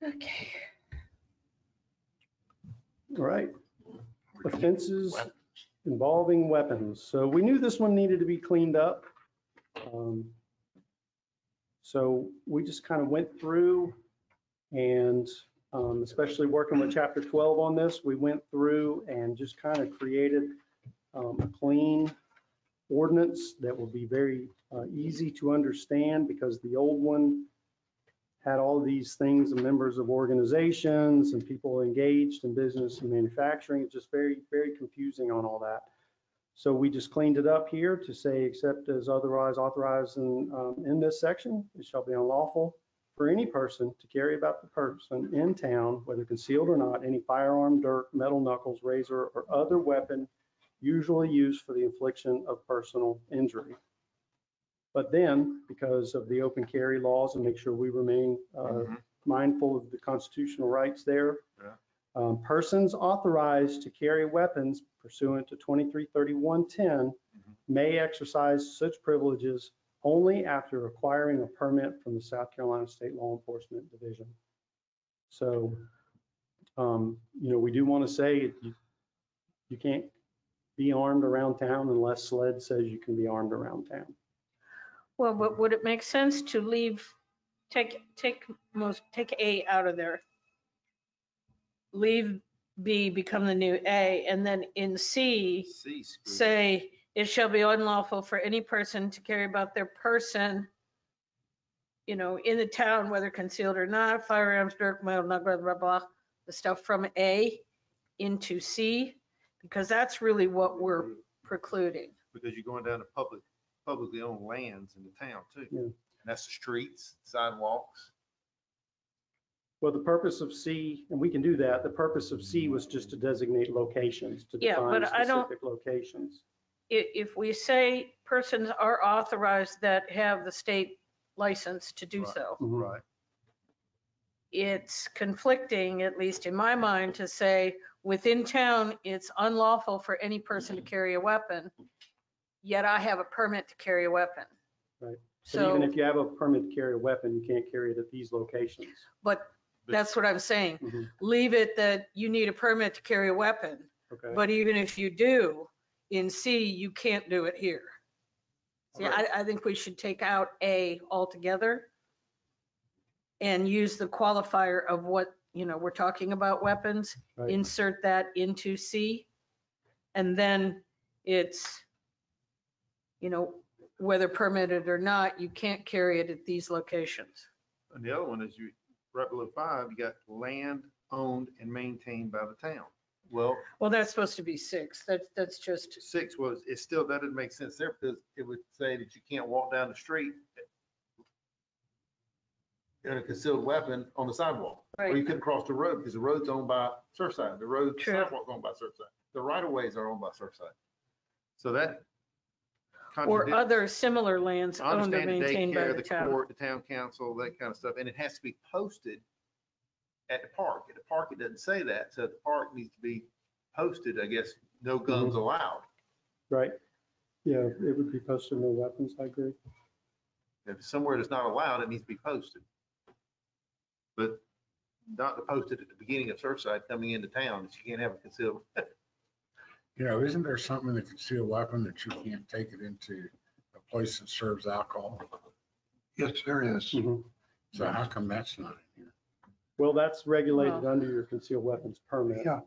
Okay. All right. Offenses involving weapons. So we knew this one needed to be cleaned up. So we just kind of went through and especially working with chapter 12 on this, we went through and just kind of created a clean ordinance that will be very easy to understand because the old one had all these things and members of organizations and people engaged in business and manufacturing. It's just very, very confusing on all that. So we just cleaned it up here to say, except as otherwise authorized in this section, it shall be unlawful for any person to carry about the person in town, whether concealed or not, any firearm, dirk, metal knuckles, razor, or other weapon usually used for the infliction of personal injury. But then, because of the open carry laws and make sure we remain mindful of the constitutional rights there, persons authorized to carry weapons pursuant to 233110 may exercise such privileges only after acquiring a permit from the South Carolina State Law Enforcement Division. So, we do want to say you can't be armed around town unless SLED says you can be armed around town. Well, but would it make sense to take A out of there? Leave B, become the new A, and then in C, say, it shall be unlawful for any person to carry about their person, in the town, whether concealed or not, firearms, dirk, metal, knuckle, blah, blah, blah, the stuff from A into C, because that's really what we're precluding. Because you're going down to publicly owned lands in the town too. Yeah. And that's the streets, sidewalks. Well, the purpose of C, and we can do that, the purpose of C was just to designate locations, to Yeah, define but I don't- specific locations. If we say persons are authorized that have the state license to do Right. so, Mhm. Right. it's conflicting, at least in my mind, to say within town, it's unlawful for any person to carry a weapon, yet I have a permit to carry a weapon. Right. But even So, if you have a permit to carry a weapon, you can't carry it at these locations. but that's what I'm saying. Mhm. Leave it that you need a permit to carry a weapon, Okay. but even if you do, in C, you can't do it here. See, I think we should take out A altogether and use the qualifier of what, we're talking about weapons, Right. insert that into C. And then it's, whether permitted or not, you can't carry it at these locations. And the other one is right below 5, you got land owned and maintained by the town. Well, Well, that's supposed to be 6. That's just, 6 was, it's still, that doesn't make sense there because it would say that you can't walk down the street in a concealed weapon on the sidewalk. Or you right, couldn't cross the road because the road's owned by Surfside. The True. sidewalk's owned by Surfside. The right of ways are owned by Surfside. So that or contradicts. other similar lands I owned or understand the maintained by daycare, the the town. court, the town council, that kind of stuff, and it has to be posted at the park. At the park, it doesn't say that, so the park needs to be posted, I guess, no guns allowed. Right? Yeah, it would be posted no weapons, I agree. If it's somewhere that's not allowed, it needs to be posted. But not to post it at the beginning of Surfside coming into town, that you can't have a concealed. You know, isn't there something in the concealed weapon that you can't take it into a place that serves alcohol? Yes, there is. Mhm. So how come that's not in here? Well, that's regulated Well- under your concealed weapons permit. Yeah.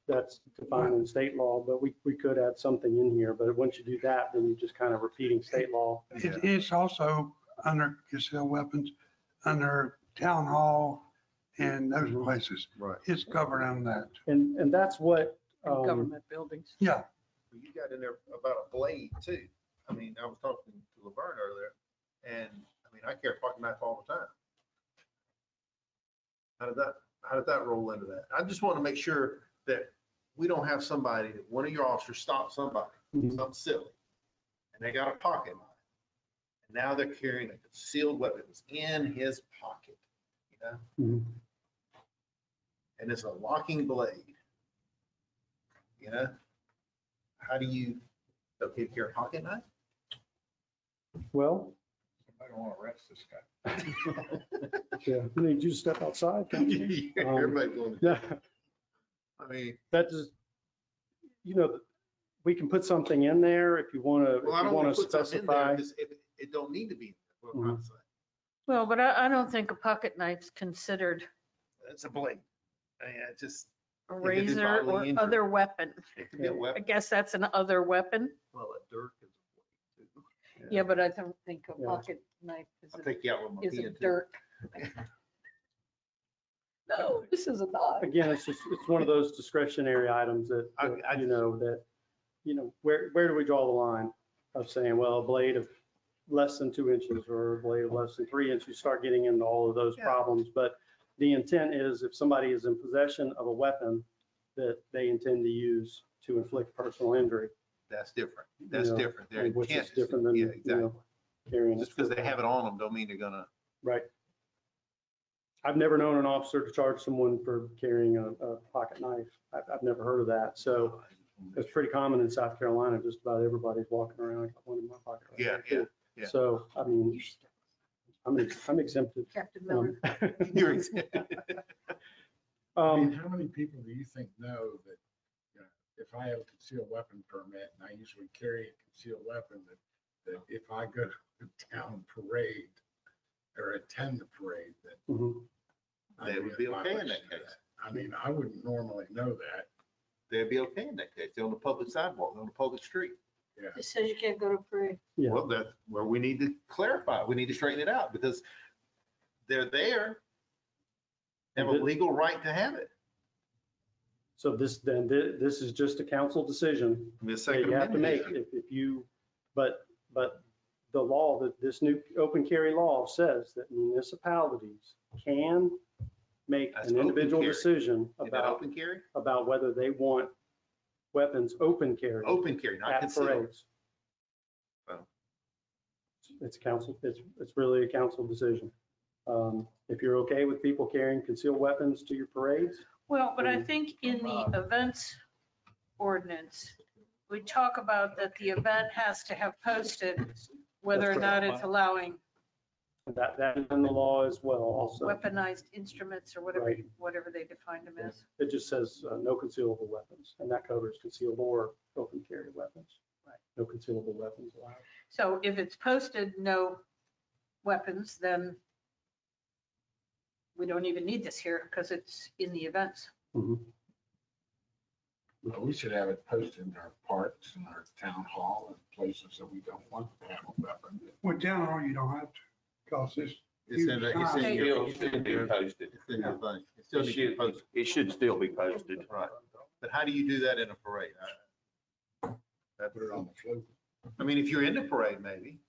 That's defined in state law, but we could add something in here, but once you do that, then you're just kind of repeating state law. It's also under concealed weapons, under town hall and those Mhm. places. Right. It's covered on that. And that's what, in government buildings. Yeah, You got in there about a blade too. I mean, I was talking to Laverne earlier, and I mean, I carry a pocket knife all the time. How did that roll into that? I just want to make sure that we don't have somebody, that one of your officers stops somebody, Mhm. something silly, and they got a pocket knife. And now they're carrying a concealed weapon. It's in his pocket, you know, Mhm. and it's a locking blade. You know, how do you, okay, to carry a pocket knife? Well, I don't want to arrest this guy. yeah, we need you to step outside. Council. Everybody going, Yeah, I mean, that just, we can put something in there if you want to, well, I don't want to put something in there specify. because it don't need to be. What I'm trying to say. Well, but I don't think a pocket knife's considered It's a blade. I mean, it just, a It could do razor or bodily injury. other weapon. it could be a I weapon. guess that's an other weapon. Well, a dirk is a blade too. Yeah, but I don't think a Yeah. pocket knife I'll take you out with my is a pen too. dirk. No, this is a knife. Again, it's one of those discretionary items that, where do we draw the line of saying, well, a blade of less than 2 inches or a blade of less than 3 inches, you start getting into all of those Yeah. problems. But the intent is if somebody is in possession of a weapon that they intend to use to inflict personal injury, That's different. That's know, different. Their which is intent is, different than, yeah, you exactly. know, carrying. Just because they have it on them don't mean they're gonna, Right. I've never known an officer to charge someone for carrying a pocket knife. I've never heard of that. So it's pretty common in South Carolina. Just about everybody's walking around. I got one in my pocket. right Yeah, now, too. yeah. So, I mean, I'm exempted. Captain Miller. you're, I mean, Um, how many people do you think know that, you know, if I have a concealed weapon permit and I usually carry a concealed weapon, that if I go to a town parade or attend the parade, that mhm. I'd They would be in okay in violation that of case. I mean, I wouldn't normally know that. they'd be okay in that case. They're on the public sidewalk, they're on the public street. It says you can't go to parade. Yeah. Well, that's where we need to clarify. We need to straighten it out because they're there. They have a legal right to have it. So this is just a council decision I mean, the that Second you have to make Amendment. if you, but the law, that this new open carry law says that municipalities can make That's an open individual carry. decision Is that open carry? about whether they want weapons open carry Open carry, not at concealed. parades. Oh. It's council, it's really a council decision. If you're okay with people carrying concealed weapons to your parades, Well, but I think in the events ordinance, we talk about that the event has to have posted whether or not it's allowing that is in the law as well also. weaponized instruments or whatever, Right. whatever they defined them as. It just says no concealable weapons, and that covers concealed or open carry weapons. Right. No concealable weapons allowed. So if it's posted no weapons, then we don't even need this here because it's in the events. Mhm. Well, we should have it posted in our parks and our town hall and places that we don't want to have a weapon. With town hall, you don't have to, because it's. It's in, it's in your, It should be posted. it's in your thing. It still needs to be posted. It should still be posted. Right. But how do you do that in a parade? Put it on the float. I mean, if you're in the parade, maybe.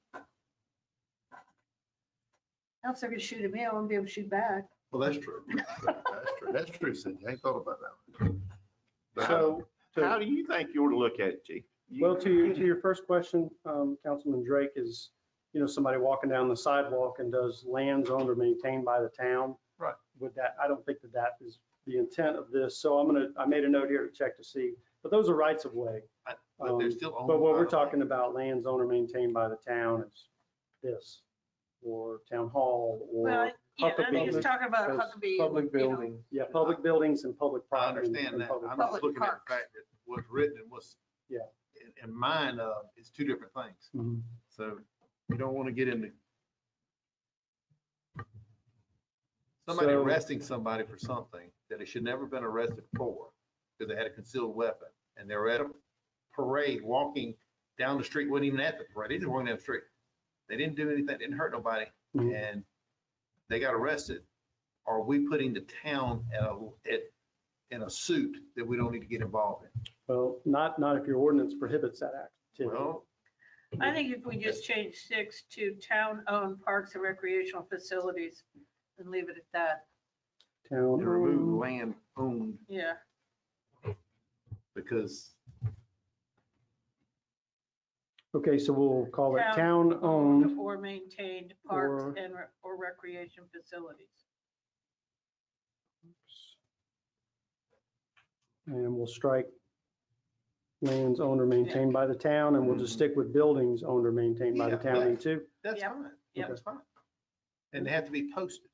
Now, if they're gonna shoot at me, I won't be able to shoot back. Well, that's true. That's true. That's true, Cindy. I ain't thought about that one. But So, How do you think you ought to look at it, Chief? well, to your first question, Councilman Drake, is, somebody walking down the sidewalk and does lands owned or maintained by the town. Right. With that, I don't think that is the intent of this. So I made a note here to check to see, but those are rights of way. But they're still owned. But what by we're the- talking about, lands owned or maintained by the town, is this, or town hall, Well, or, yeah, I think Huckabee. it's talking about Because Huckabee. Public buildings. yeah, public buildings and public I property. understand and that. public I'm property. just looking at the fact that what's written and what's. Yeah. In mine, it's two different things. Mhm. So you don't want to get into. Somebody So- arresting somebody for something that they should never been arrested for because they had a concealed weapon and they were at a parade walking down the street, wasn't even at the parade, they just walking down the street. They didn't do anything, didn't hurt nobody, Mhm. and they got arrested. Are we putting the town in a suit that we don't need to get involved in? Well, not if your ordinance prohibits that activity. Well, I think if we just change 6 to town-owned parks and recreational facilities and leave it at that. Town. and remove land owned Yeah. because Okay, so we'll call it Town town-owned. Or maintained parks Or- and, or recreation facilities. And we'll strike lands owned or maintained by the town, and we'll just stick with buildings owned or maintained by the Yeah, town that- in two. that's Yep. fine. Yep. That's fine. And they have to be posted.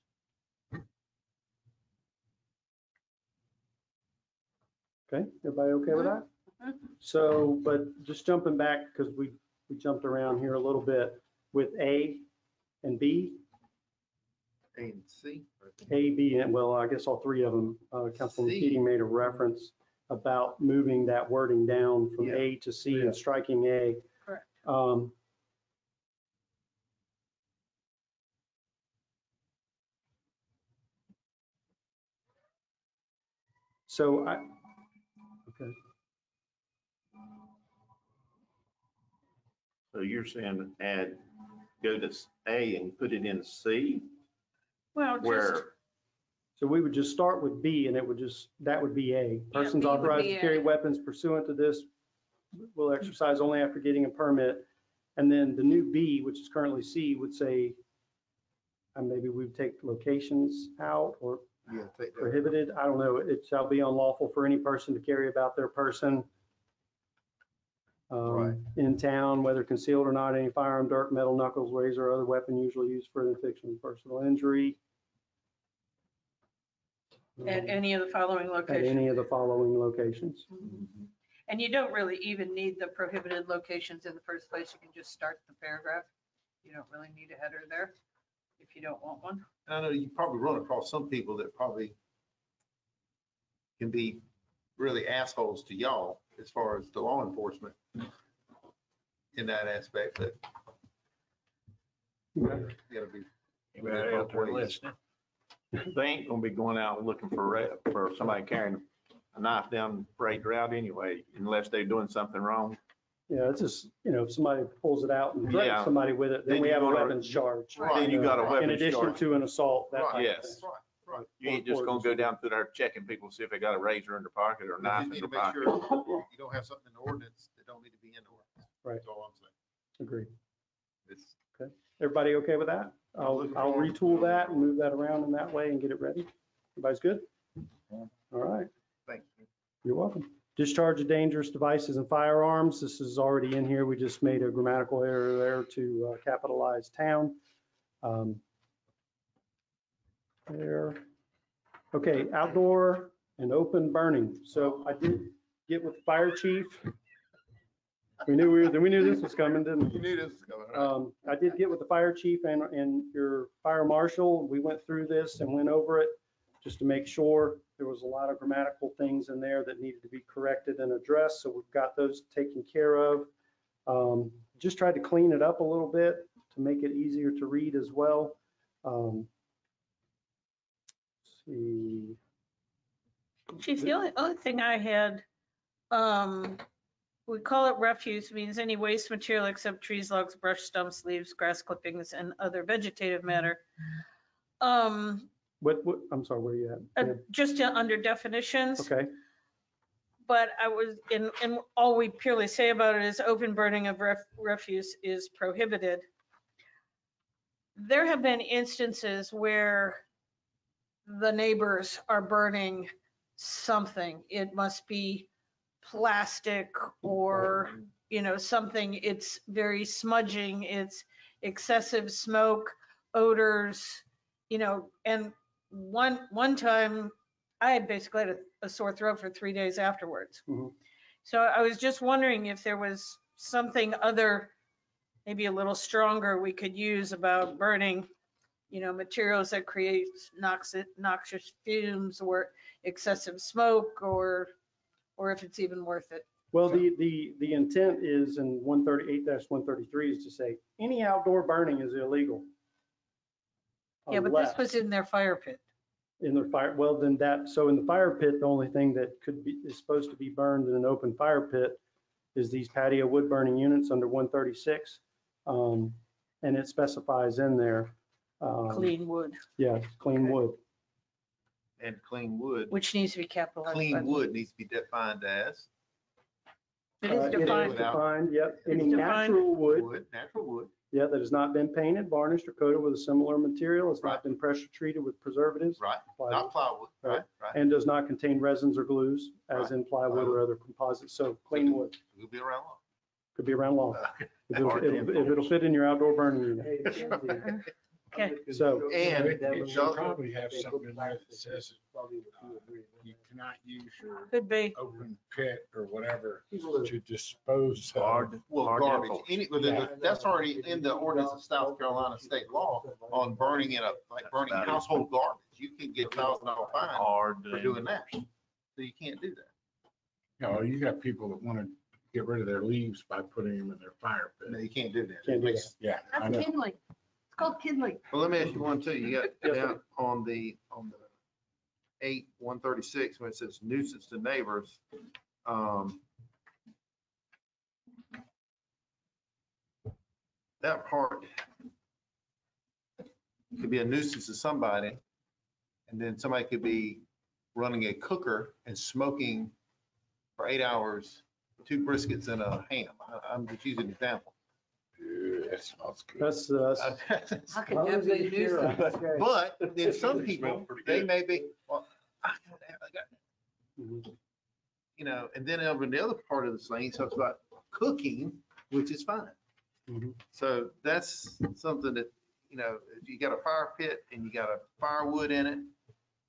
Okay, everybody okay with that? Mhm. So, but just jumping back, because we jumped around here a little bit with A and B, A and C. A, B, and well, I guess all three of them. Councilman C. Keating made a reference about moving that wording down from Yeah. A to C Yeah. and striking A. Correct. So okay. So you're saying go to A and put it in C, Well, just, where, So we would just start with B, and that would be A. Persons B would authorized be to carry A. weapons pursuant to this will exercise only after getting a permit. And then the new B, which is currently C, would say, and maybe we'd take locations out or Yeah, take that. prohibited. I don't know. It shall be unlawful for any person to carry about their person Right. in town, whether concealed or not, any firearm, dirk, metal, knuckles, razor, or other weapon usually used for the infliction of personal injury. at any of the following At locations. any of the following locations. Mhm. And you don't really even need the prohibited locations in the first place. You can just start the paragraph. You don't really need a header there if you don't want one. And I know you probably run across some people that probably can be really assholes to y'all as far as the law enforcement in that aspect, but you gotta be. Anybody out there listening? they ain't gonna be going out looking for somebody carrying a knife down the parade route anyway, unless they're doing something wrong. Yeah, it's just, if somebody pulls it out and Yeah. threatens somebody with it, then Then we you have a go to- weapons charge. Then you got a In weapons addition charge. to an assault, that Right, type of Yes. thing. Right. You ain't just gonna go down through there checking people, see if they got a razor in their pocket or a You knife just in need their to make pocket. sure you don't have something in the ordinance that don't need to be in the ordinance. Right. That's all I'm saying. Agreed. It's, Everybody okay with that? I'll retool that and move that around in that way and get it ready. Everybody's good? All right. thank you. You're welcome. Discharge of dangerous devices and firearms. This is already in here. We just made a grammatical error there to capitalize town. There. Okay, outdoor and open burning. So I did get with the fire chief. We knew this was coming, didn't we? You knew this was coming, right? I did get with the fire chief and your fire marshal. We went through this and went over it just to make sure. There was a lot of grammatical things in there that needed to be corrected and addressed, so we've got those taken care of. Just tried to clean it up a little bit to make it easier to read as well. Let's see. Chief, the only thing I had, we call it refuse, means any waste material except trees, logs, brush stumps, leaves, grass clippings, and other vegetative matter. What, I'm sorry, where are you at? Just under definitions. Okay, But I was, and all we purely say about it is open burning of refuse is prohibited. There have been instances where the neighbors are burning something. It must be plastic or, something. It's very smudging. It's excessive smoke, odors, and one time I basically had a sore throat for 3 days afterwards. Mhm. So I was just wondering if there was something other, maybe a little stronger we could use about burning, materials that create noxious fumes or excessive smoke, or if it's even worth it. well, the intent is in 138-133 is to say, any outdoor burning is illegal. Yeah, but this Unless- was in their fire pit. In the fire, well, then so in the fire pit, the only thing that is supposed to be burned in an open fire pit is these patio wood burning units under 136. And it specifies in there. Clean wood, Yeah, clean wood. And clean wood, which needs to be capitalized. clean wood needs to be defined as It is It defined. is defined, yep. Any It's defined. natural wood, wood, natural wood. yeah, that has not been painted, varnished, or coated with a similar material, has Right. not been pressure treated with preservatives. Right, plywood, not plywood, right, right. And does not contain resins or glues, as Right. in plywood or other composites. So clean wood We'll be around long. could be around law. Okay. If it'll fit in your outdoor burning unit. Hey, Kenzie, Okay. So- And It should y'all- probably have something in there that says you cannot use your Could be. open pit or whatever to dispose of. Well, garbage, that's already in the ordinance of South Carolina state law on burning burning household garbage. You can get $1,000 fine for doing that. So you can't do that. You got people that want to get rid of their leaves by putting them in their fire No, pit. you can't do that. Can't do that. Yeah, I know. kindling. It's called kindling. Well, let me ask you one too. You got Yes, down on the 136, when it says nuisance to neighbors. That part could be a nuisance to somebody. And then somebody could be running a cooker and smoking for 8 hours, 2 briskets and a ham. I'm just using an example. Ew, that smells good. That's, How could that be a nuisance? But then some people, they may be, well, I got, and then over the other part of the thing, he talks about cooking, which is fine. Mhm. So that's something that, if you got a fire pit and you got a firewood in it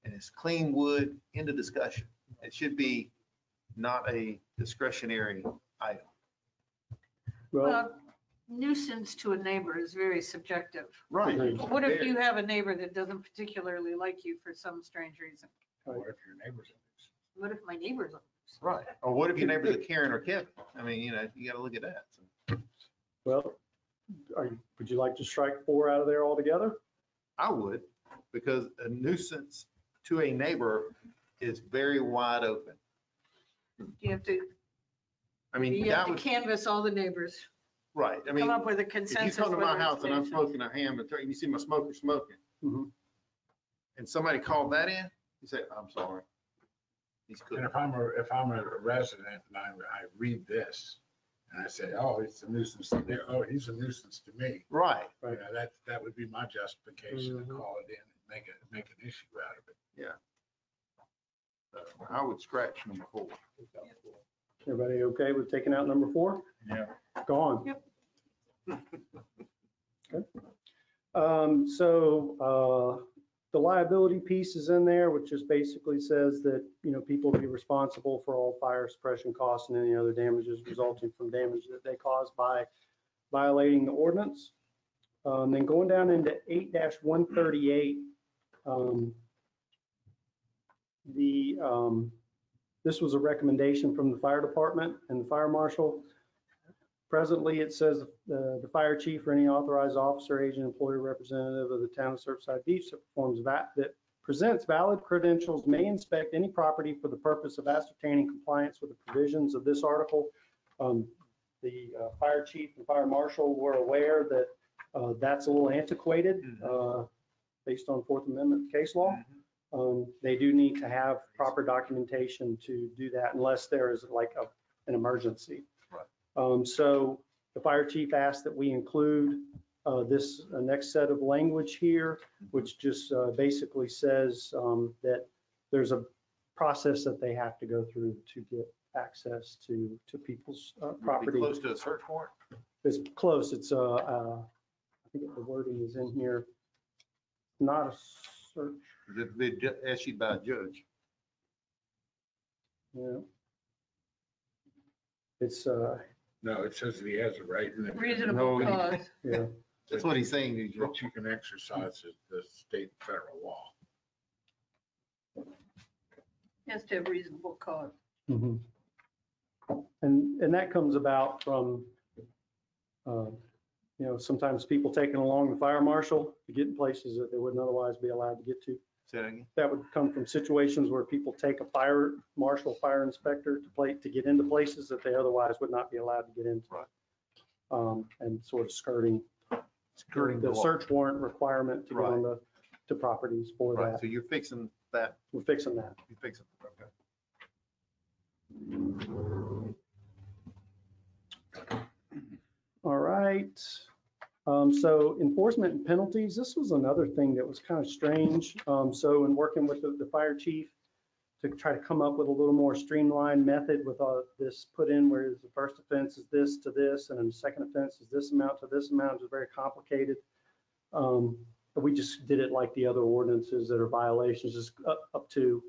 and it's clean wood, end of discussion. It should be not a discretionary item. well, Nuisance to a neighbor is very subjective. Right. What if you have a neighbor that doesn't particularly like you for some strange reason? What if your neighbor's in this? What if my neighbor's on this? Right. Or what if your neighbor's a Karen or Kevin? I mean, you got to look at that. So well, would you like to strike 4 out of there altogether? I would, because a nuisance to a neighbor is very wide open. You have to, I mean, you have that to was, canvass all the neighbors, right. I come mean, up with a if you consensus. come to my whether house it's and I'm nuisance. smoking a ham and you see my smoker smoking, Mhm. and somebody called that in, you say, I'm sorry. He's And cooking. if I'm a resident and I read this and I say, oh, it's a nuisance to me, oh, he's a nuisance to me. Right. That would be my justification to call it in and make an issue out of it. I would scratch number 4. Everybody okay with taking out number 4? Yeah. Gone. Yep. Okay. The liability piece is in there, which just basically says that, people be responsible for all fire suppression costs and any other damages resulting from damage that they cause by violating the ordinance. Then going down into 8-138, This was a recommendation from the fire department and the fire marshal. Presently, it says the fire chief or any authorized officer, agent, employee, representative of the town of Surfside Beach that presents valid credentials may inspect any property for the purpose of ascertaining compliance with the provisions of this article. The fire chief and fire marshal were aware that that's a little antiquated based on Fourth Amendment case law. They do need to have proper documentation to do that unless there is like an emergency. So the fire chief asked that we include this next set of language here, which just basically says that there's a process that they have to go through to get access to people's property. Close to a search warrant? It's close. It's I think the wording is in here. Not a search. They issued by a judge. Yeah. It's No, it says that he has a right. and that- Reasonable cause. yeah. That's what he's saying. That you can exercise the state and federal law. Has to have reasonable cause. Mhm. And that comes about from, sometimes people taking along the fire marshal to get in places that they wouldn't otherwise be allowed to get to. Say that again? That would come from situations where people take a fire marshal, fire inspector to get into places that they otherwise would not be allowed to get into. Right. And sort of skirting Skirting the law. search warrant requirement to get on to properties for Right, that. so you're fixing that, We're fixing that. you're fixing, okay. All right. So enforcement and penalties, this was another thing that was kind of strange. So in working with the fire chief to try to come up with a little more streamlined method with this put in where the first offense is this to this, and then the second offense is this amount to this amount, is very complicated. We just did it like the other ordinances that are violations, just up to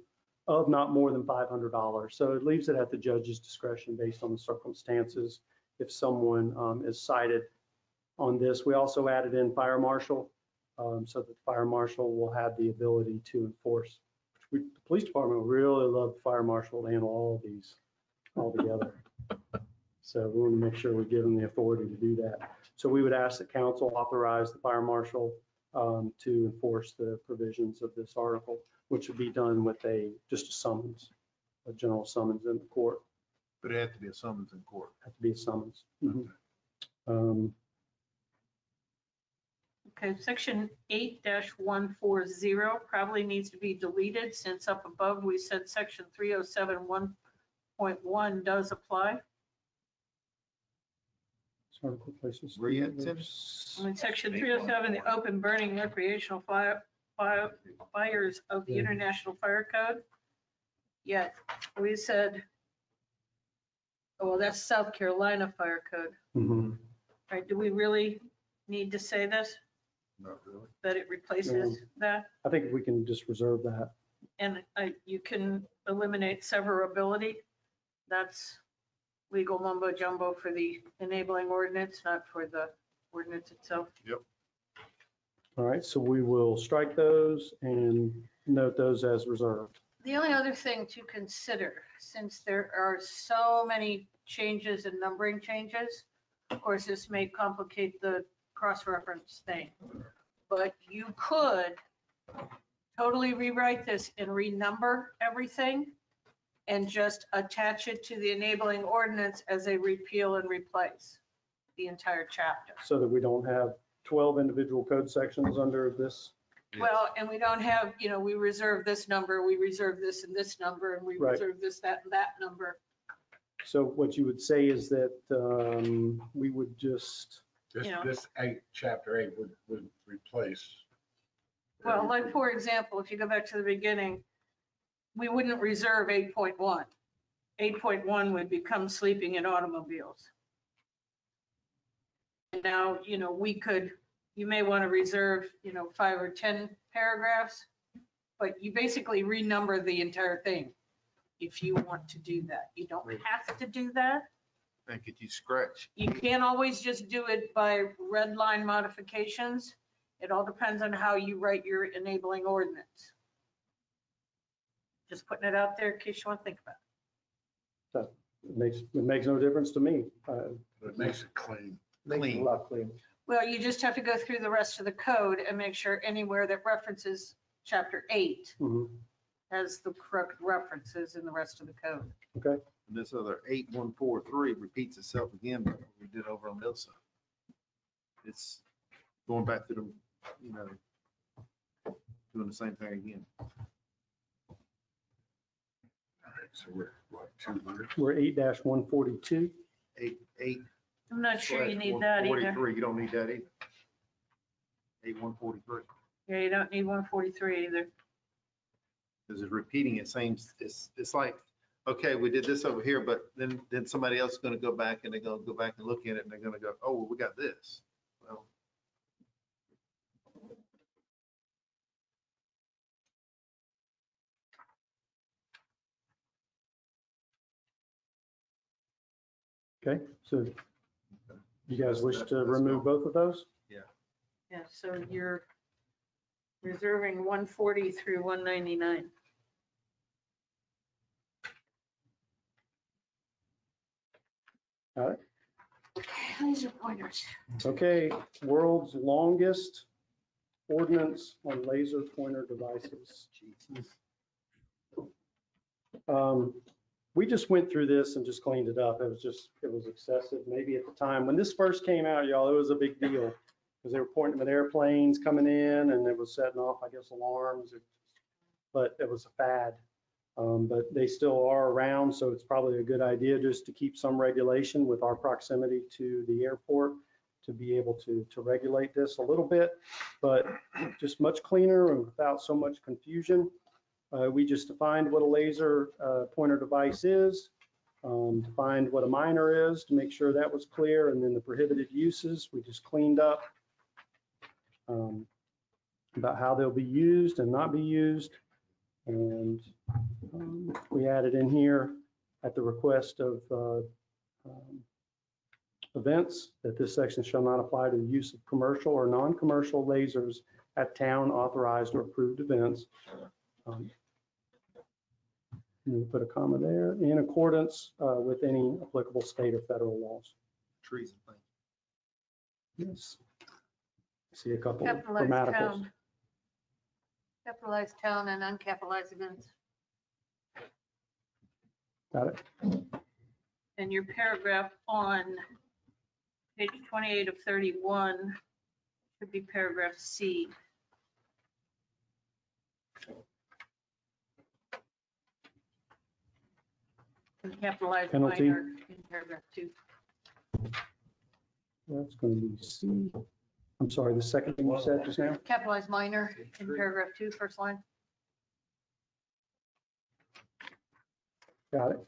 of not more than $500. So it leaves it at the judge's discretion based on the circumstances. If someone is cited on this, we also added in fire marshal, so that the fire marshal will have the ability to enforce. The police department really love the fire marshal to handle all of these all together. So we want to make sure we give them the authority to do that. So we would ask that council authorize the fire marshal to enforce the provisions of this article, which would be done with just a summons, a general summons in the court. But it had to be a summons in court. Have to be a summons. Okay, section 8-140 probably needs to be deleted since up above we said section 307.1 does apply. Article places. Where you at, Tim? In section 307, the open burning recreational fires of the International Fire Code. Yet we said, oh, well, that's South Carolina Fire Code. Mhm. Right, do we really need to say this, Not really. that it replaces that? I think we can just reserve that. And you can eliminate severability. That's legal mumbo jumbo for the enabling ordinance, not for the ordinance itself. All right, so we will strike those and note those as reserved. The only other thing to consider, since there are so many changes and numbering changes, of course, this may complicate the cross-reference thing, but you could totally rewrite this and renumber everything and just attach it to the enabling ordinance as a repeal and replace the entire chapter. So that we don't have 12 individual code sections under this. Well, and we don't have, we reserve this number, we reserve this and this number, and we Right. reserve this, that, and that number. So what you would say is that we would just, This chapter 8 would replace. Well, like, for example, if you go back to the beginning, we wouldn't reserve 8.1. 8.1 would become sleeping in automobiles. And now, you may want to reserve, 5 or 10 paragraphs, but you basically renumber the entire thing if you want to do that. You don't have to do that. And could you scratch? You can't always just do it by red line modifications. It all depends on how you write your enabling ordinance. Just putting it out there in case you want to think about it. It makes no difference to me. It makes it clean. Makes it a lot cleaner. Well, you just have to go through the rest of the code and make sure anywhere that references chapter 8 Mhm. has the correct references in the rest of the code. Okay, And this other 8143 repeats itself again, but we did over on the other side. It's going back to the, doing the same thing again. All right, so we're what, 200? we're 8-142. 8. I'm not sure you need that either. 143, you don't need that either. 8143, Yeah, you don't need 143 either. because it's repeating it, same, it's like, okay, we did this over here, but then somebody else is going to go back and they're going to go back and look at it and they're going to go, oh, well, we got this. Well, Okay, so you guys wish to remove both of those? Yeah, so you're reserving 140 through 199. All right. Okay, laser pointers. Okay, world's longest ordinance on laser pointer devices. We just went through this and just cleaned it up. It was excessive. Maybe at the time, when this first came out, y'all, it was a big deal because they were pointing them at airplanes coming in and it was setting off, I guess, alarms. But it was a fad. But they still are around, so it's probably a good idea just to keep some regulation with our proximity to the airport to be able to regulate this a little bit, but just much cleaner and without so much confusion. We just defined what a laser pointer device is, defined what a miner is to make sure that was clear, and then the prohibited uses, we just cleaned up about how they'll be used and not be used. And we added in here at the request of events that this section shall not apply to the use of commercial or non-commercial lasers at town authorized or approved events. And we put a comma there, in accordance with any applicable state or federal laws. trees and things. Yes. See a couple of Capitalized grammaticals. town. Capitalized town and uncapitalized events. Got it. And your paragraph on page 28 of 31 should be paragraph C. And capitalized Penalty. minor in paragraph 2. That's going to be C. I'm sorry, the second thing you said just now? Capitalized minor in paragraph 2, first line. Got it.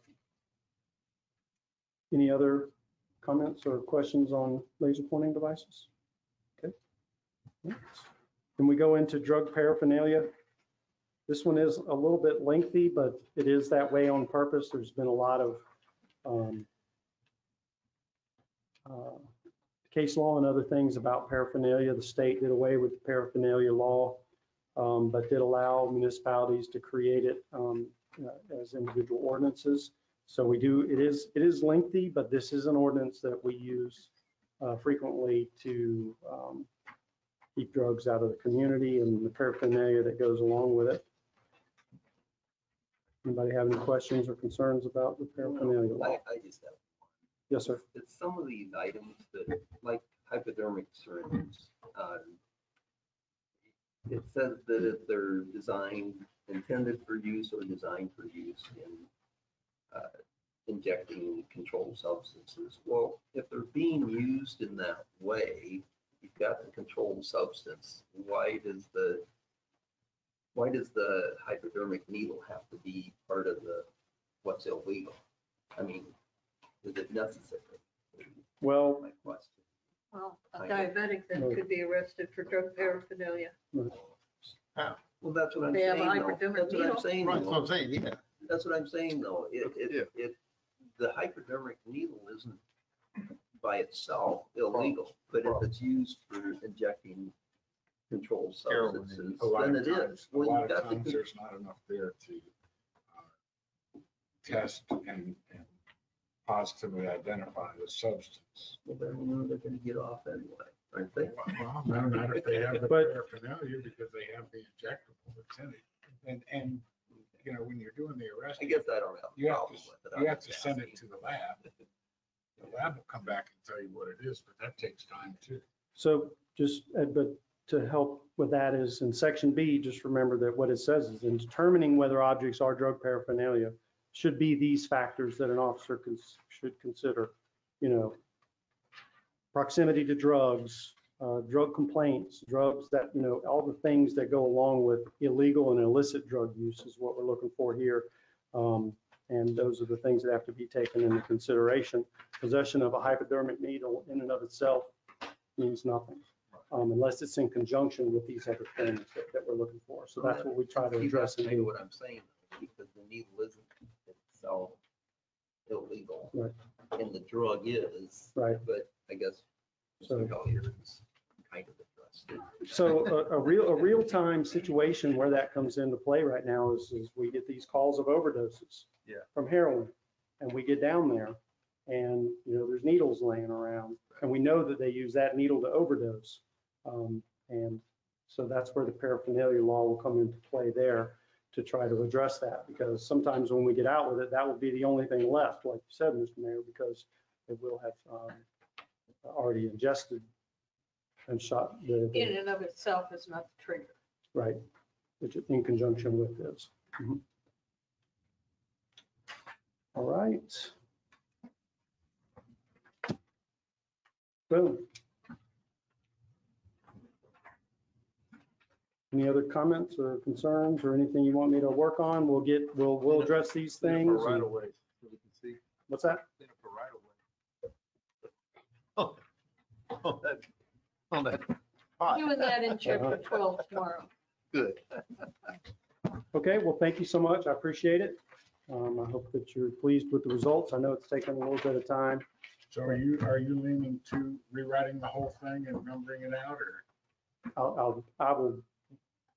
Any other comments or questions on laser pointing devices? Okay. Can we go into drug paraphernalia? This one is a little bit lengthy, but it is that way on purpose. There's been a lot of case law and other things about paraphernalia. The state did away with the paraphernalia law, but did allow municipalities to create it as individual ordinances. So we do, it is lengthy, but this is an ordinance that we use frequently to keep drugs out of the community and the paraphernalia that goes along with it. Anybody have any questions or concerns about the paraphernalia law? I just have, Yes, sir. it's some of these items that, like hypodermic syringes, it says that if they're designed, intended for use or designed for use in injecting controlled substances. Well, if they're being used in that way, you've got the controlled substance. Why does the hypodermic needle have to be part of the what's illegal? I mean, is it necessary? Well, My question. Well, a diabetic then could be arrested for drug paraphernalia. Well, that's what I'm They have a saying. though. hypodermic That's what I'm needle. saying. Right, that's though. what I'm saying, yeah. That's what I'm saying, though. Yeah. It, the hypodermic needle isn't by itself illegal, but if it's used for injecting controlled Heroin. substances, A lot then of it times, is. a Well, lot you've of got the times there's not enough there to test and positively identify the substance. Well, then we know they're gonna get off anyway, aren't they? Well, no, not if they have the But- paraphernalia because they have the injectable that's in it. And, you know, when you're doing the I arresting, guess I don't have a you have problem to, with it. you I'm have to just send it asking. to the lab. The lab will come back and tell you what it is, but that takes time too. So just, but to help with that is in section B, just remember that what it says is in determining whether objects are drug paraphernalia should be these factors that an officer should consider, you know, proximity to drugs, drug complaints, drugs that, you know, all the things that go along with illegal and illicit drug use is what we're looking for here. And those are the things that have to be taken into consideration. Possession of a hypodermic needle in and of itself means nothing, unless it's in conjunction with these other things that we're looking for. So that's what we try to You address. got and to know do. what I'm saying, because the needle isn't itself illegal. Right. And the drug is. Right. But I guess, So- so here it's kind of addressed. So a real-time situation where that comes into play right now is we get these calls of overdoses. Yeah. From heroin, and we get down there and, you know, there's needles laying around and we know that they use that needle to overdose. And so that's where the paraphernalia law will come into play there to try to address that, because sometimes when we get out with it, that will be the only thing left, like you said, Mr. Mayor, because it will have already ingested and shot In and of itself is not the trigger. right, which is in conjunction with this. Mhm. All right. Boom. Any other comments or concerns or anything you want me to work on? We'll address these things. Right and- away, so we can see. What's that? Oh, on that pot. Doing that in chapter 12 tomorrow. Good. Okay, well, thank you so much. I appreciate it. I hope that you're pleased with the results. I know it's taken a little bit of time. So are you leaning to rewriting the whole thing and numbering it out, or? I will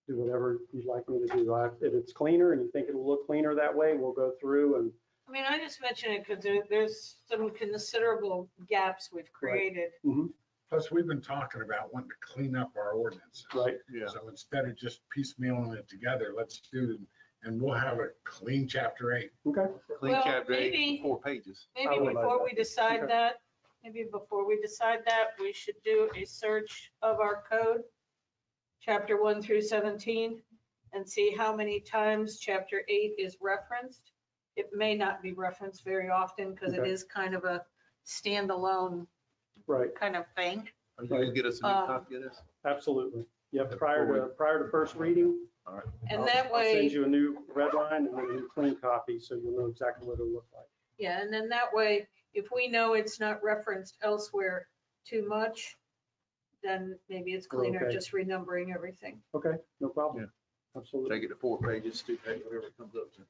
do whatever you'd like me to do. If it's cleaner and you think it'll look cleaner that way, we'll go through and, I mean, I just mention it because there's some considerable gaps we've created. Plus, we've been talking about wanting to clean up our ordinances. right, Yeah. So instead of just piecemealing it together, let's do, and we'll have a clean chapter 8. okay, Clean Well, chapter 8, maybe- 4 pages. I Maybe would like before that. we decide Okay. that, we should do a search of our code, chapter 1 through 17, and see how many times chapter 8 is referenced. It may not be referenced very often because it Okay. is kind of a standalone right, kind of thing. Are you going to get us a new copy of this? absolutely. Yep, prior to first reading. And I'll- that I'll way, send you a new red line and a new clean copy, so you'll know exactly what it'll look like. yeah, and then that way, if we know it's not referenced elsewhere too much, then maybe it's We're cleaner okay. just renumbering everything. Okay, no problem. Absolutely. Take it to 4 pages, 2 pages, whatever it comes up to.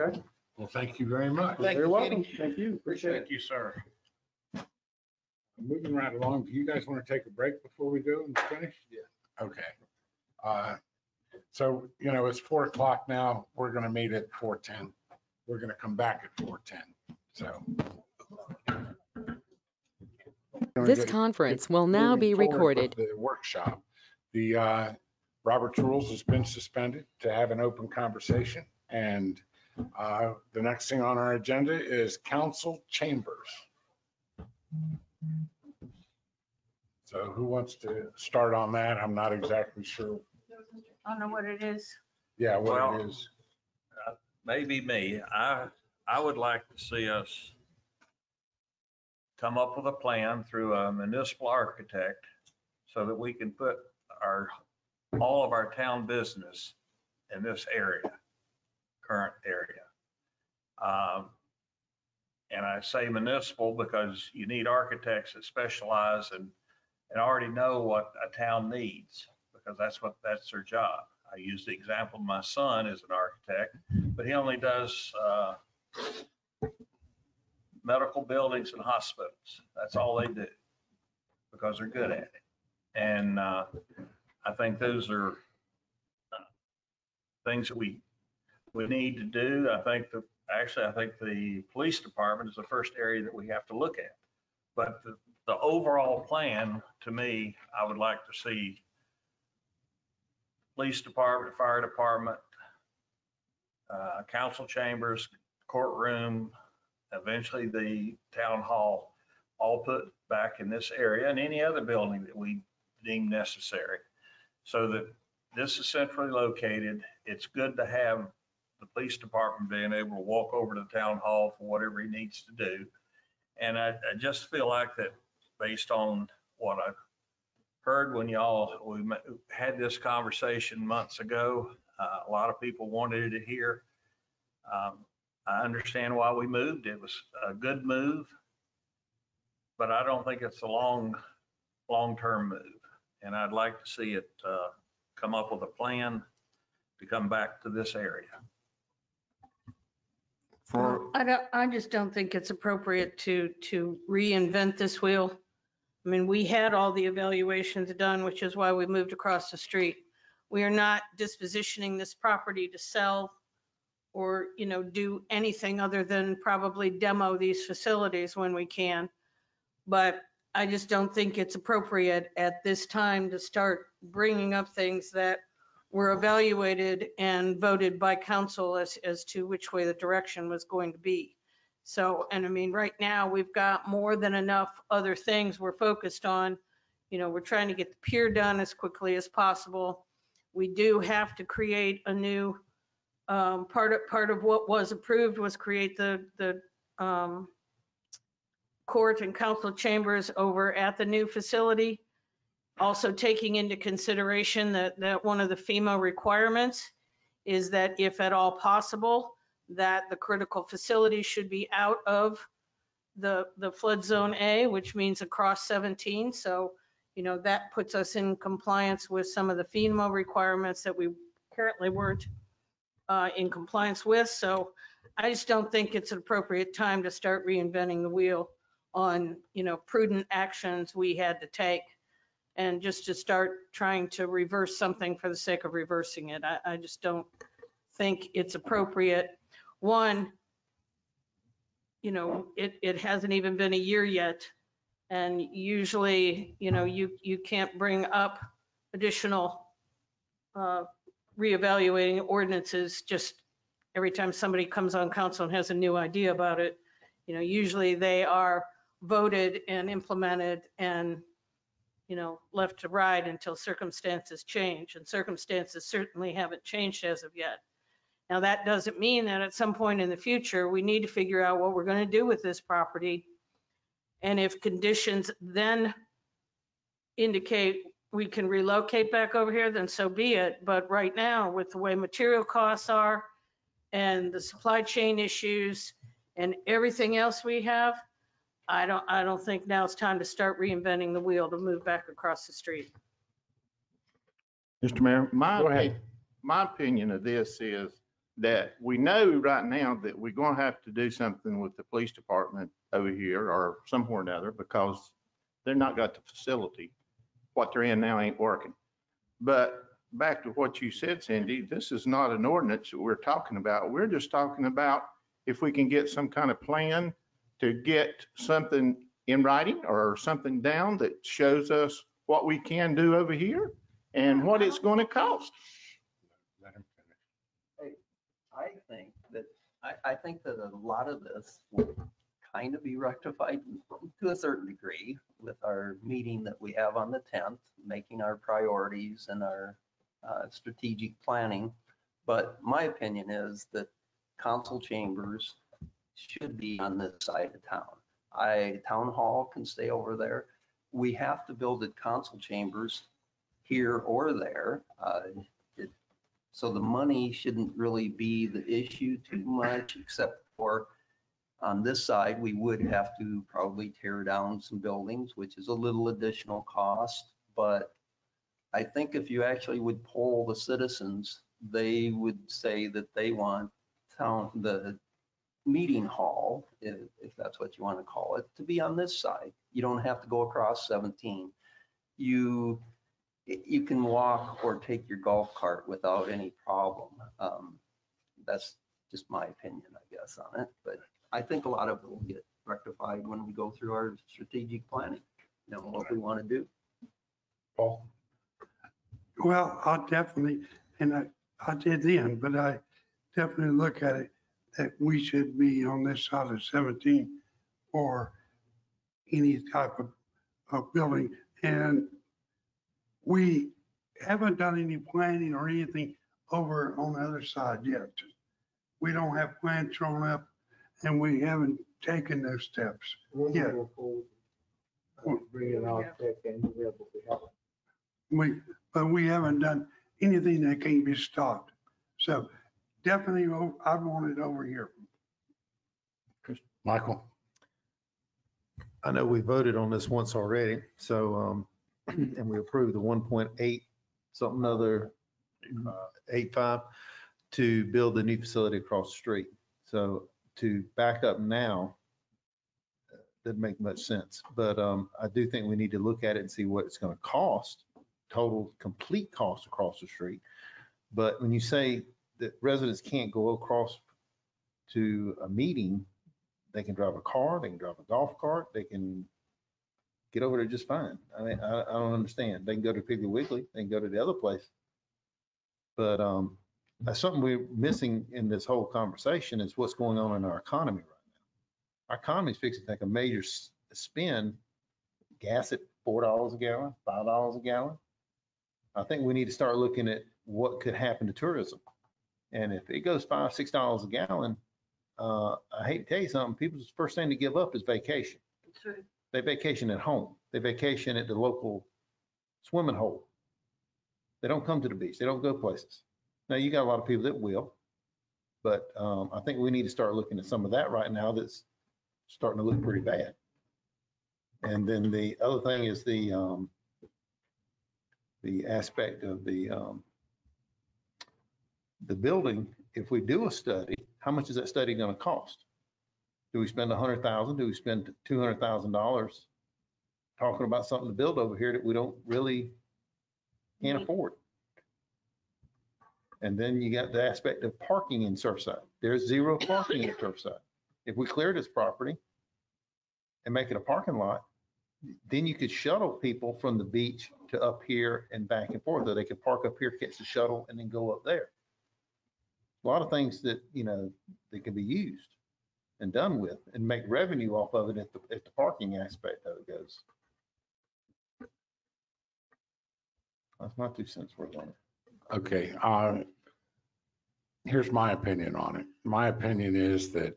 Okay, Well, thank you very much. Thank you're you, welcome. Kenny. Thank you. Appreciate it. Thank you, sir. Moving right along, do you guys want to take a break before we do and finish? Yeah. Okay. So, you know, it's 4 o'clock now. We're going to meet at 4:10. We're going to come back at 4:10. So. This conference will now be Moving forward with recorded. The workshop, the Robert's Rules has been suspended to have an open conversation. And the next thing on our agenda is council chambers. So who wants to start on that? I'm not exactly sure. I don't know what it is. Yeah, what Well, it is. Maybe me. I would like to see us come up with a plan through a municipal architect so that we can put all of our town business in this area, current area. And I say municipal because you need architects that specialize and already know what a town needs, because that's their job. I use the example of my son as an architect, but he only does medical buildings and hospitals. That's all they do because they're good at it. And I think those are things that we need to do. I think actually, I think the police department is the first area that we have to look at. But the overall plan, to me, I would like to see police department, fire department, council chambers, courtroom, eventually the town hall, all put back in this area and any other building that we deem necessary. So that this is centrally located. It's good to have the police department being able to walk over to the town hall for whatever he needs to do. And I just feel like that based on what I've heard when we had this conversation months ago, a lot of people wanted it here. I understand why we moved. It was a good move, but I don't think it's a long-term move. And I'd like to see it come up with a plan to come back to this area. I just don't think it's appropriate to reinvent this wheel. I mean, we had all the evaluations done, which is why we moved across the street. We are not dispositioning this property to sell or, do anything other than probably demo these facilities when we can. But I just don't think it's appropriate at this time to start bringing up things that were evaluated and voted by council as to which way the direction was going to be. So, and I mean, right now we've got more than enough other things we're focused on. We're trying to get the pier done as quickly as possible. We do have to create a new, part of what was approved was create the court and council chambers over at the new facility. Also taking into consideration that one of the FEMA requirements is that if at all possible, that the critical facility should be out of the flood zone A, which means across 17. So, that puts us in compliance with some of the FEMA requirements that we currently weren't in compliance with. So I just don't think it's an appropriate time to start reinventing the wheel on, prudent actions we had to take. And just to start trying to reverse something for the sake of reversing it. I just don't think it's appropriate. One, it hasn't even been a year yet. And usually, you can't bring up additional reevaluating ordinances just every time somebody comes on council and has a new idea about it. Usually they are voted and implemented and left to ride until circumstances change, and circumstances certainly haven't changed as of yet. Now, that doesn't mean that at some point in the future, we need to figure out what we're going to do with this property. And if conditions then indicate we can relocate back over here, then so be it. But right now, with the way material costs are and the supply chain issues and everything else we have, I don't think now it's time to start reinventing the wheel to move back across the street. Mr. Mayor, Go ahead. my opinion of this is that we know right now that we're going to have to do something with the police department over here or somewhere or another because they're not got the facility. What they're in now ain't working. But back to what you said, Cindy, this is not an ordinance that we're talking about. We're just talking about if we can get some kind of plan to get something in writing or something down that shows us what we can do over here and what it's going to cost. Let him finish. I think that a lot of this will kind of be rectified to a certain degree with our meeting that we have on the 10th, making our priorities and our strategic planning. But my opinion is that council chambers should be on this side of town. Town hall can stay over there. We have to build at council chambers here or there. So the money shouldn't really be the issue too much, except for on this side, we would have to probably tear down some buildings, which is a little additional cost. But I think if you actually would poll the citizens, they would say that they want the meeting hall, if that's what you want to call it, to be on this side. You don't have to go across 17. You can walk or take your golf cart without any problem. That's Just my opinion, I guess, on it, but I think a lot of it will get rectified when we go through our strategic planning, you know, what we want to do. Paul? Well, I'll definitely, and I did then, but I definitely look at it that we should be on this side of 17 for any type of building. And we haven't done any planning or anything over on the other side yet. We don't have plans drawn up and we haven't taken those steps yet. Bring an architect and you'll be able to help. But we haven't done anything that can be stopped. So definitely, I want it over here. Michael? I know we voted on this once already, so, and we approved the 1.8 something other, 85 to build the new facility across the street. So to back up now, doesn't make much sense, but I do think we need to look at it and see what it's going to cost, total complete cost across the street. But when you say that residents can't go across to a meeting, they can drive a car, they can drive a golf cart, they can get over there just fine. I mean, I don't understand. They can go to Piggly Wiggly, they can go to the other place. But that's something we're missing in this whole conversation is what's going on in our economy right now. Our economy is fixing to take a major spin. Gas at $4 a gallon, $5 a gallon. I think we need to start looking at what could happen to tourism. And if it goes $5, $6 a gallon, I hate to tell you something, people's first thing to give up is vacation. They vacation at home. They vacation at the local swimming hole. They don't come to the beach. They don't go places. Now, you got a lot of people that will, but I think we need to start looking at some of that right now that's starting to look pretty bad. And then the other thing is the aspect of the building. If we do a study, how much is that study going to cost? Do we spend $100,000? Do we spend $200,000 talking about something to build over here that we don't really can't afford? And then you got the aspect of parking in Surfside. There's zero parking in Surfside. If we clear this property and make it a parking lot, then you could shuttle people from the beach to up here and back and forth. Or they could park up here, catch the shuttle, and then go up there. A lot of things that, you know, that can be used and done with and make revenue off of it at the parking aspect of it goes. That's my 2 cents worth on it. Okay, here's my opinion on it. My opinion is that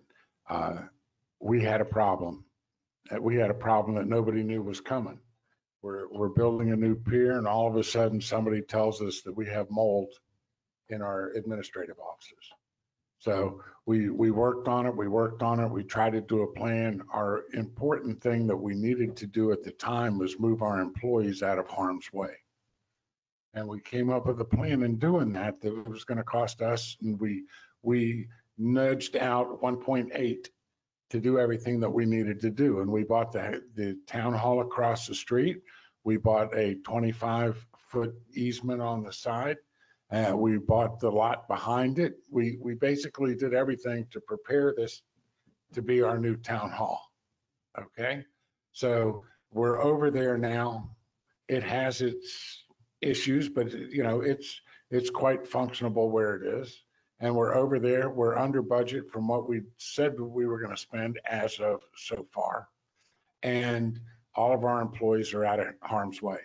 we had a problem. We had a problem that nobody knew was coming. We're building a new pier, and all of a sudden somebody tells us that we have mold in our administrative offices. So we worked on it. We tried to do a plan. Our important thing that we needed to do at the time was move our employees out of harm's way. And we came up with a plan in doing that that was going to cost us, and we nudged out 1.8 to do everything that we needed to do. And we bought the town hall across the street. We bought a 25-foot easement on the side. We bought the lot behind it. We basically did everything to prepare this to be our new town hall. Okay, so we're over there now. It has its issues, but you know, it's quite functionable where it is. And we're over there. We're under budget from what we said we were going to spend as of so far. And all of our employees are out of harm's way.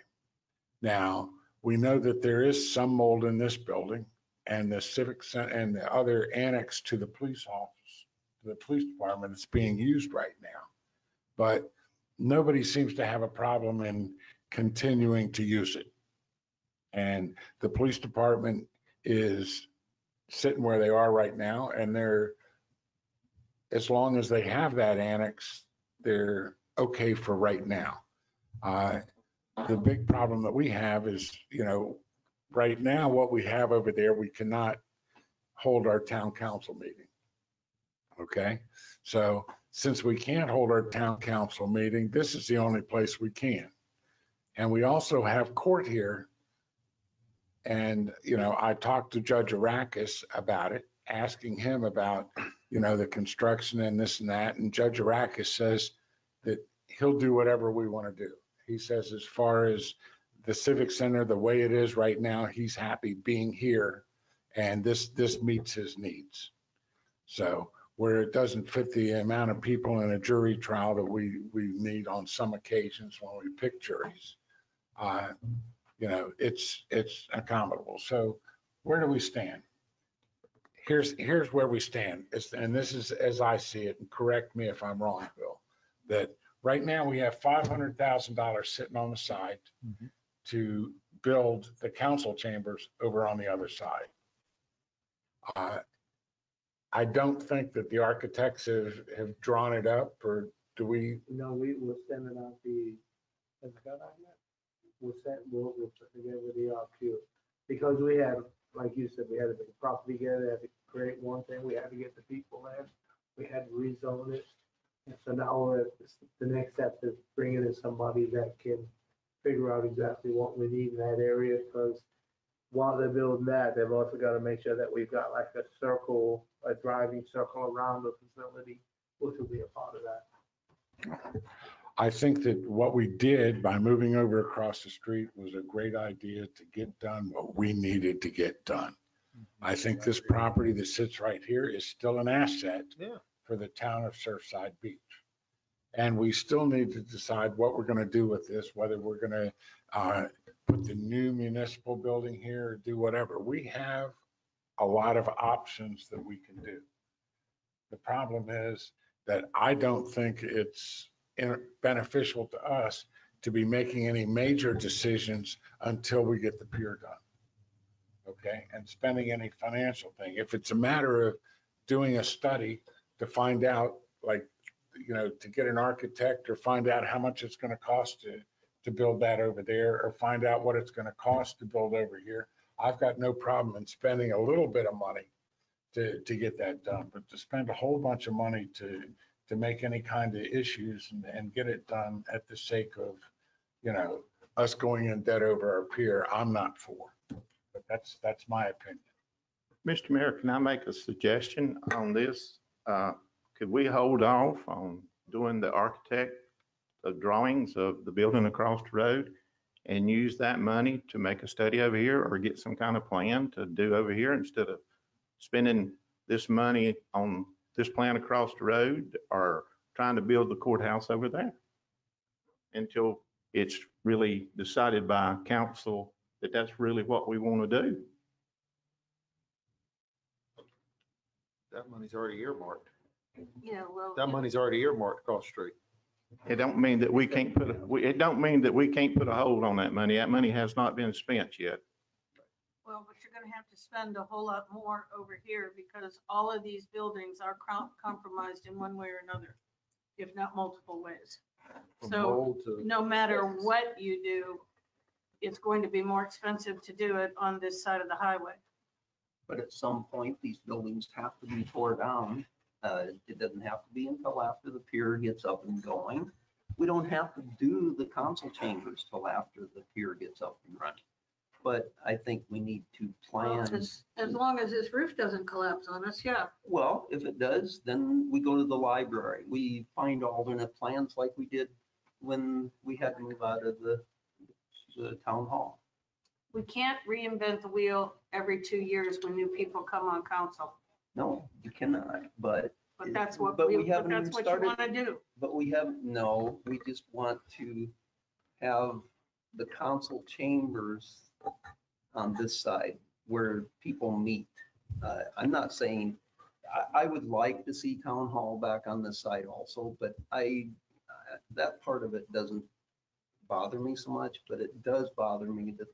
Now, we know that there is some mold in this building and the civic center and the other annex to the police office, the police department is being used right now. But nobody seems to have a problem in continuing to use it. And the police department is sitting where they are right now, and they're, as long as they have that annex, they're okay for right now. The big problem that we have is, you know, right now what we have over there, we cannot hold our town council meeting. Okay, so since we can't hold our town council meeting, this is the only place we can. And we also have court here. And, you know, I talked to Judge Arakis about it, asking him about, the construction and this and that. And Judge Arakis says that he'll do whatever we want to do. He says as far as the Civic Center, the way it is right now, he's happy being here. And this meets his needs. So where it doesn't fit the amount of people in a jury trial that we need on some occasions when we pick juries, it's accommodable. So where do we stand? Here's where we stand. And this is as I see it, and correct me if I'm wrong, Bill, that right now we have $500,000 sitting on the side to build the council chambers over on the other side. I don't think that the architects have drawn it up, or do we? No, we will send it out we'll put together the RQ. Because we had, like you said, we had to put the property together, had to create one thing, we had to get the people in, we had to rezone it. And so now we're at the next step is bringing in somebody that can figure out exactly what we need in that area, because while they're building that, they've also got to make sure that we've got like a circle, a driving circle around the facility, which will be a part of that. I think that what we did by moving over across the street was a great idea to get done what we needed to get done. I think this property that sits right here is still an asset for the town of Surfside Beach. And we still need to decide what we're going to do with this, whether we're going to put the new municipal building here or do whatever. We have a lot of options that we can do. The problem is that I don't think it's beneficial to us to be making any major decisions until we get the pier done. Okay, and spending any financial thing. If it's a matter of doing a study to find out, like, to get an architect or find out how much it's going to cost to build that over there, or find out what it's going to cost to build over here, I've got no problem in spending a little bit of money to get that done. But to spend a whole bunch of money to make any kind of issues and get it done at the sake of, us going in debt over our pier, I'm not for. But that's my opinion. Mr. Mayor, can I make a suggestion on this? Could we hold off on doing the architect drawings of the building across the road and use that money to make a study over here, or get some kind of plan to do over here, instead of spending this money on this plan across the road or trying to build the courthouse over there until it's really decided by council that that's really what we want to do? That money's already earmarked. Yeah, well. That money's already earmarked across the street. It don't mean that we can't put a hold on that money. That money has not been spent yet. Well, but you're gonna have to spend a whole lot more over here, because all of these buildings are compromised in one way or another, if not multiple ways. So no matter what you do, it's going to be more expensive to do it on this side of the highway. But at some point, these buildings have to be tore down. It doesn't have to be until after the pier gets up and going. We don't have to do the council chambers till after the pier gets up and running. But I think we need to plan. As long as this roof doesn't collapse on us, yeah. Well, if it does, then we go to the library. We find alternate plans like we did when we had to move out of the town hall. We can't reinvent the wheel every 2 years when new people come on council. No, you cannot, but that's what but you haven't started. want to do. But we haven't, no, we just want to have the council chambers on this side where people meet. I'm not saying, I would like to see town hall back on this side also, but that part of it doesn't bother me so much, but it does bother me that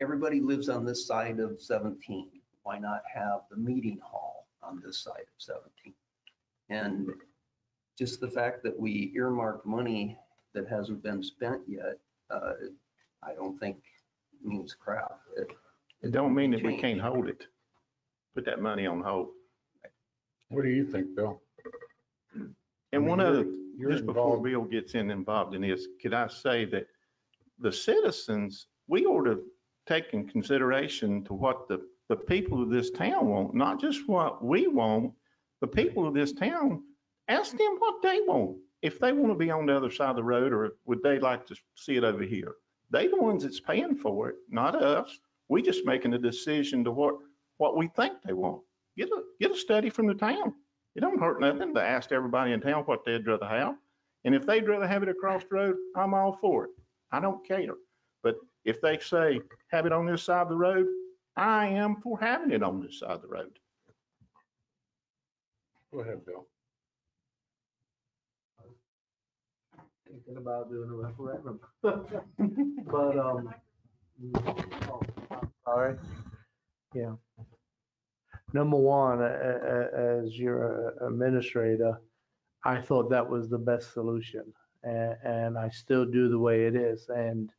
everybody lives on this side of 17. Why not have the meeting hall on this side of 17? And just the fact that we earmarked money that hasn't been spent yet, I don't think means crap. It don't mean that we can't hold it. Put that money on hold. What do you think, Bill? And one other, you're just before involved. Bill gets involved in this, could I say that the citizens, we ought to take in consideration to what the the people of this town want, not just what we want. The people of this town, ask them what they want. If they want to be on the other side of the road, or would they like to see it over here? They the ones that's paying for it, not us. We just making a decision to what we think they want. Get a study from the town. It don't hurt nothing to ask everybody in town what they'd rather have. And if they'd rather have it across the road, I'm all for it. I don't care. But if they say, have it on this side of the road, I am for having it on this side of the road. Go ahead, Bill. Thinking about doing a referendum. But, oh, I'm sorry. Yeah. Number one, as your administrator, I thought that was the best solution. And I still do the way it is. And,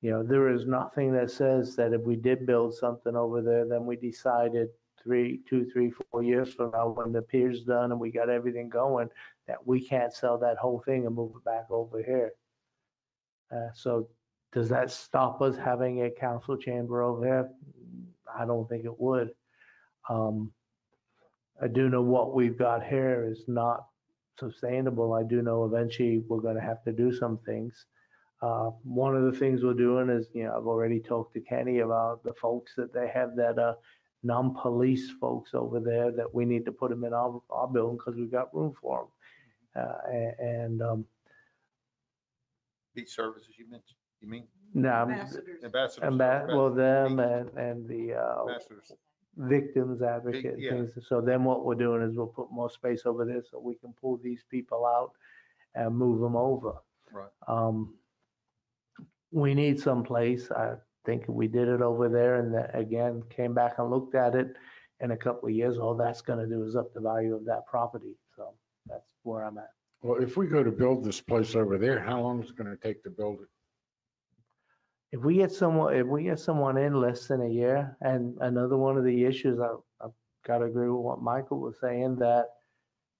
you know, there is nothing that says that if we did build something over there, then we decided 2, 3, 4 years from now, when the pier's done and we got everything going, that we can't sell that whole thing and move it back over here. So does that stop us having a council chamber over here? I don't think it would. I do know what we've got here is not sustainable. I do know eventually we're going to have to do some things. One of the things we're doing is, you know, I've already talked to Kenny about the folks that they have that non-police folks over there that we need to put them in our building because we've got room for them. Beach services you mentioned, you mean? Now, Ambassadors. well, them and the Ambassadors. victims advocate Yeah. things. So then what we're doing is we'll put more space over there so we can pull these people out and move them over. Right. We need some place. I think we did it over there and that, again, came back and looked at it in a couple of years. All that's going to do is up the value of that property. So that's where I'm at. Well, if we go to build this place over there, how long is it going to take to build it? If we get someone in less than a year, and another one of the issues, I've got to agree with what Michael was saying, that,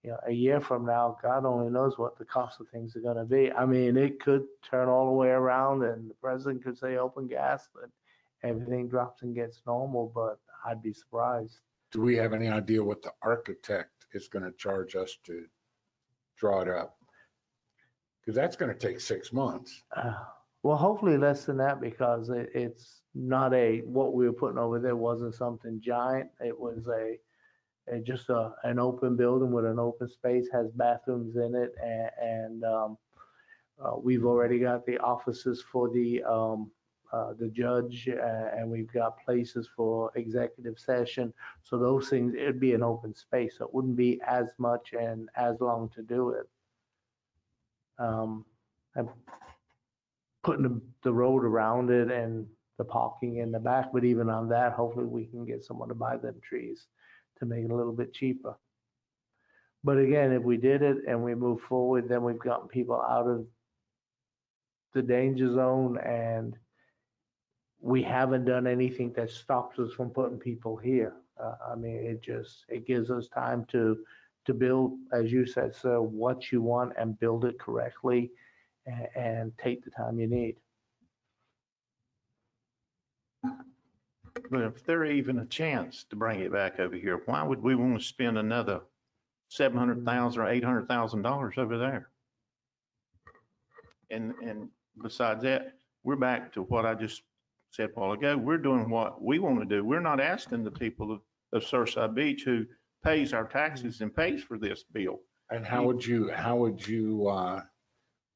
you know, a year from now, God only knows what the cost of things are going to be. I mean, it could turn all the way around and the president could say open gas, but everything drops and gets normal, but I'd be surprised. Do we have any idea what the architect is going to charge us to draw it up? Because that's going to take 6 months. Well, hopefully less than that, because it's not what we were putting over there wasn't something giant. It was just an open building with an open space, has bathrooms in it. And we've already got the offices for the judge, and we've got places for executive session. So those things, it'd be an open space. So it wouldn't be as much and as long to do it. And putting the road around it and the parking in the back, but even on that, hopefully we can get someone to buy them trees to make it a little bit cheaper. But again, if we did it and we move forward, then we've gotten people out of the danger zone, and we haven't done anything that stops us from putting people here. I mean, it gives us time to build, as you said, sir, what you want and build it correctly and take the time you need. But if there's even a chance to bring it back over here, why would we want to spend another $700,000 or $800,000 over there? And besides that, we're back to what I just said a while ago. We're doing what we want to do. We're not asking the people of Surfside Beach, who pays our taxes and pays for this bill. And how would you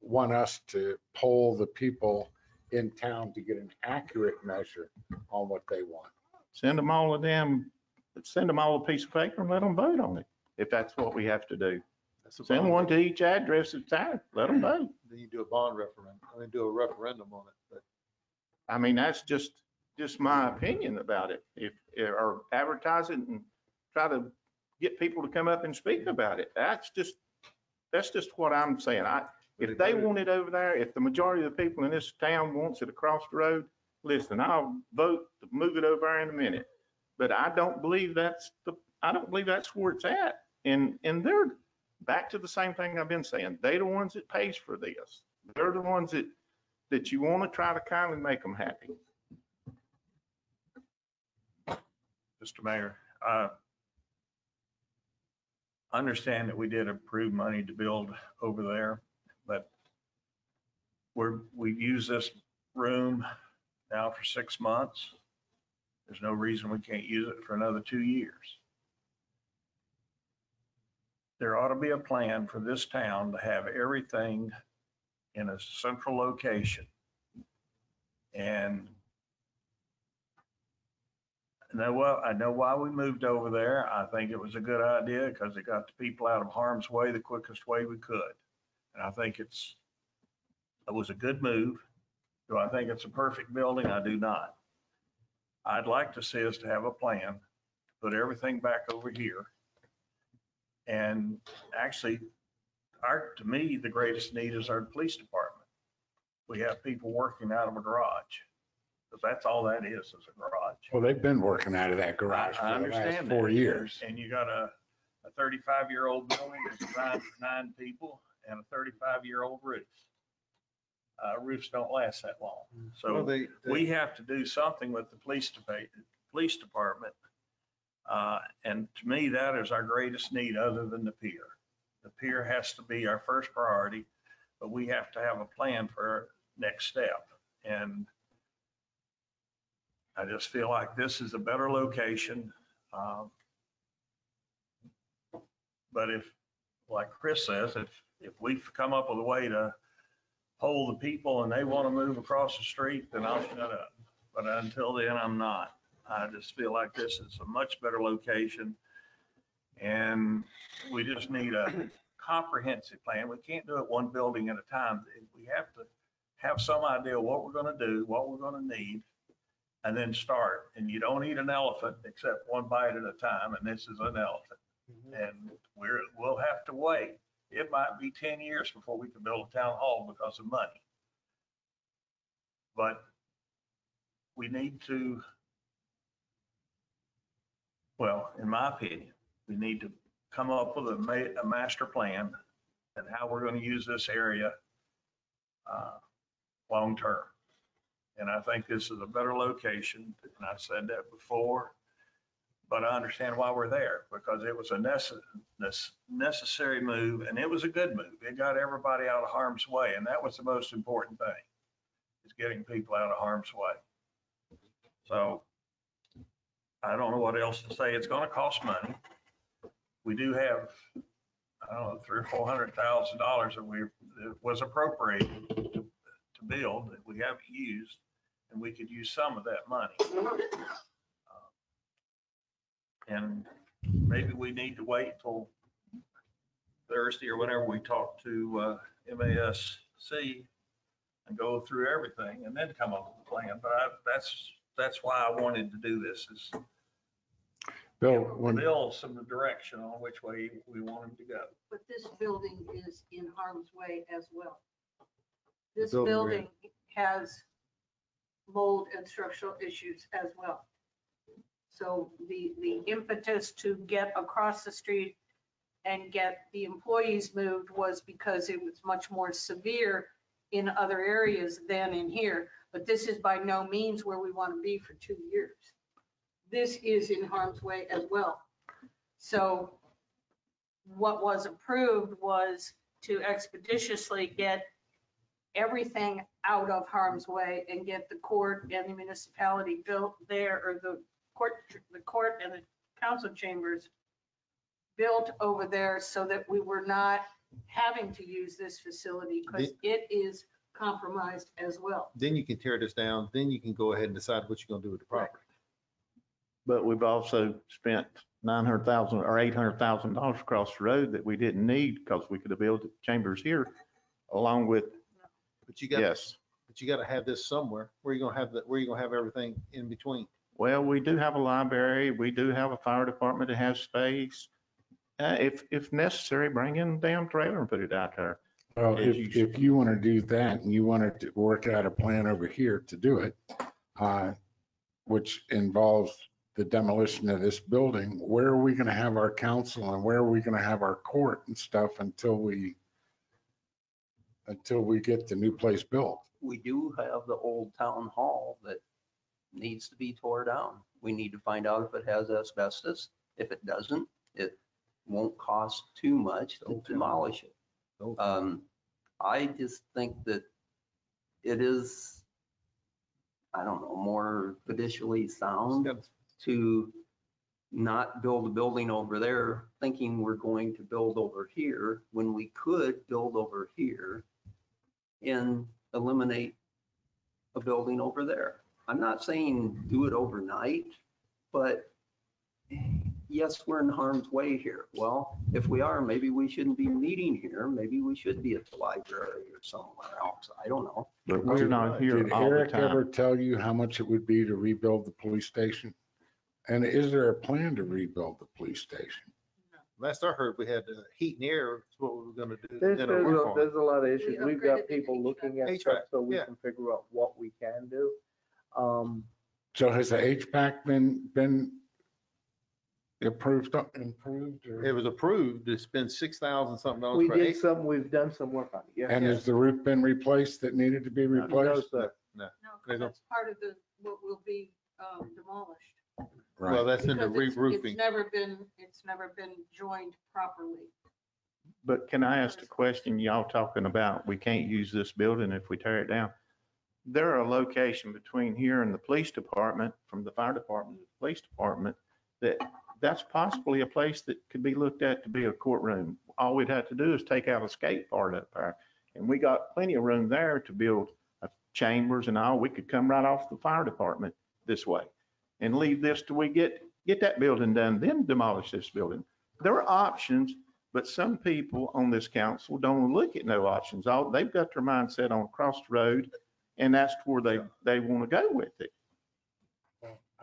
want us to poll the people in town to get an accurate measure on what they want? Send them all a piece of paper and let them vote on it, if that's what we have to do. Send one to each address at a time, let them vote. Then you do a bond referendum, do a referendum on it. But I mean, that's just my opinion about it. Or advertise it and try to get people to come up and speak about it. That's just what I'm saying. If they want it over there, if the majority of the people in this town wants it across the road, listen, I'll vote to move it over there in a minute. But I don't believe that's where it's at. And they're back to the same thing I've been saying. They're the ones that pays for this. They're the ones that you want to try to kindly make them happy. Mr. Mayor, I understand that we did approve money to build over there, but we've used this room now for 6 months. There's no reason we can't use it for another 2 years. There ought to be a plan for this town to have everything in a central location. And I know why we moved over there. I think it was a good idea because it got the people out of harm's way the quickest way we could. And I think it was a good move. Do I think it's a perfect building? I do not. I'd like to see us to have a plan, put everything back over here. And actually, to me, the greatest need is our police department. We have people working out of a garage. Because that's all that is a garage. Well, they've been working out of that garage I for the last understand 4 that. years. And you got a 35-year-old building that's designed for 9 people and a 35-year-old roof. Roofs don't last that long. Well, So we have to do something with the police department. And to me, that is our greatest need other than the pier. The pier has to be our first priority, but we have to have a plan for our next step. And I just feel like this is a better location. But if, like Chris says, if we come up with a way to hold the people and they want to move across the street, then I'll shut up. But until then, I'm not. I just feel like this is a much better location. And we just need a comprehensive plan. We can't do it one building at a time. We have to have some idea what we're going to do, what we're going to need, and then start. And you don't eat an elephant except one bite at a time, and this is an elephant. And we'll have to wait. It might be 10 years before we can build a town hall because of money. But we need to, well, in my opinion, we need to come up with a master plan and how we're going to use this area long term. And I think this is a better location. And I said that before, but I understand why we're there, because it was a necessary move, and it was a good move. It got everybody out of harm's way, and that was the most important thing, is getting people out of harm's way. So I don't know what else to say. It's going to cost money. We do have, I don't know, $300,000 or $400,000 that was appropriated to build that we haven't used, and we could use some of that money. And maybe we need to wait till Thursday or whenever we talk to MASC and go through everything and then come up with a plan. But that's why I wanted to do this, is Bill, Bill some direction on which way we want him to go. But this building is in harm's way as well. This building we're building has mold and structural issues as well. So the impetus to get across the street and get the employees moved was because it was much more severe in other areas than in here. But this is by no means where we want to be for 2 years. This is in harm's way as well. So what was approved was to expeditiously get everything out of harm's way and get the court and the municipality built there, or the court and the council chambers built over there, so that we were not having to use this facility, because it is compromised as well. Then you can tear this down, then you can go ahead and decide what you're going to do with the property. But we've also spent $900,000 or $800,000 across the road that we didn't need, because we could have built chambers here along with, But you got, yes. but you got to have this somewhere. Where are you going to have that? Where are you going to have everything in between? Well, we do have a library. We do have a fire department that has space. If necessary, bring in a damn trailer and put it out there. well, As if you want to do that and you want to work out a plan over here to do it, which involves the demolition of this building, where are we going to have our council and where are we going to have our court and stuff until we get the new place built? We do have the old town hall that needs to be tore down. We need to find out if it has asbestos. If it doesn't, it won't cost too much to demolish it. I just think that it is, I don't know, more judicially sound to not build a building over there thinking we're going to build over here when we could build over here and eliminate a building over there. I'm not saying do it overnight, but yes, we're in harm's way here. Well, if we are, maybe we shouldn't be meeting here. Maybe we should be at the library or somewhere else. I don't know. But we're not here Did all the Eric ever time. tell you how much it would be to rebuild the police station? And is there a plan to rebuild the police station? Last I heard, we had heat and air, that's what we were gonna do. There's, then there's, work a- on it. there's a lot of issues. We We've upgraded got the people HVAC. looking at HVAC, stuff so we yeah. can figure out what we can do. So has the HVAC been improved or? It was approved to spend $6,000 something We for did some, we've done some work on it, yeah. And has the roof been replaced that needed to be No, replaced? sir. No, They 'cause don't- that's part of the, what will be demolished. Well, Right. that's in the Because it's re-roofing. never been joined properly. But can I ask the question y'all talking about, we can't use this building if we tear it down? There are a location between here and the police department, from the fire department to the police department, that's possibly a place that could be looked at to be a courtroom. All we'd have to do is take out a skate part up there. And we got plenty of room there to build chambers and all. We could come right off the fire department this way and leave this till we get that building done, then demolish this building. There are options, but some people on this council don't look at no options. They've got their mindset on across the road, and that's where they want to go with it.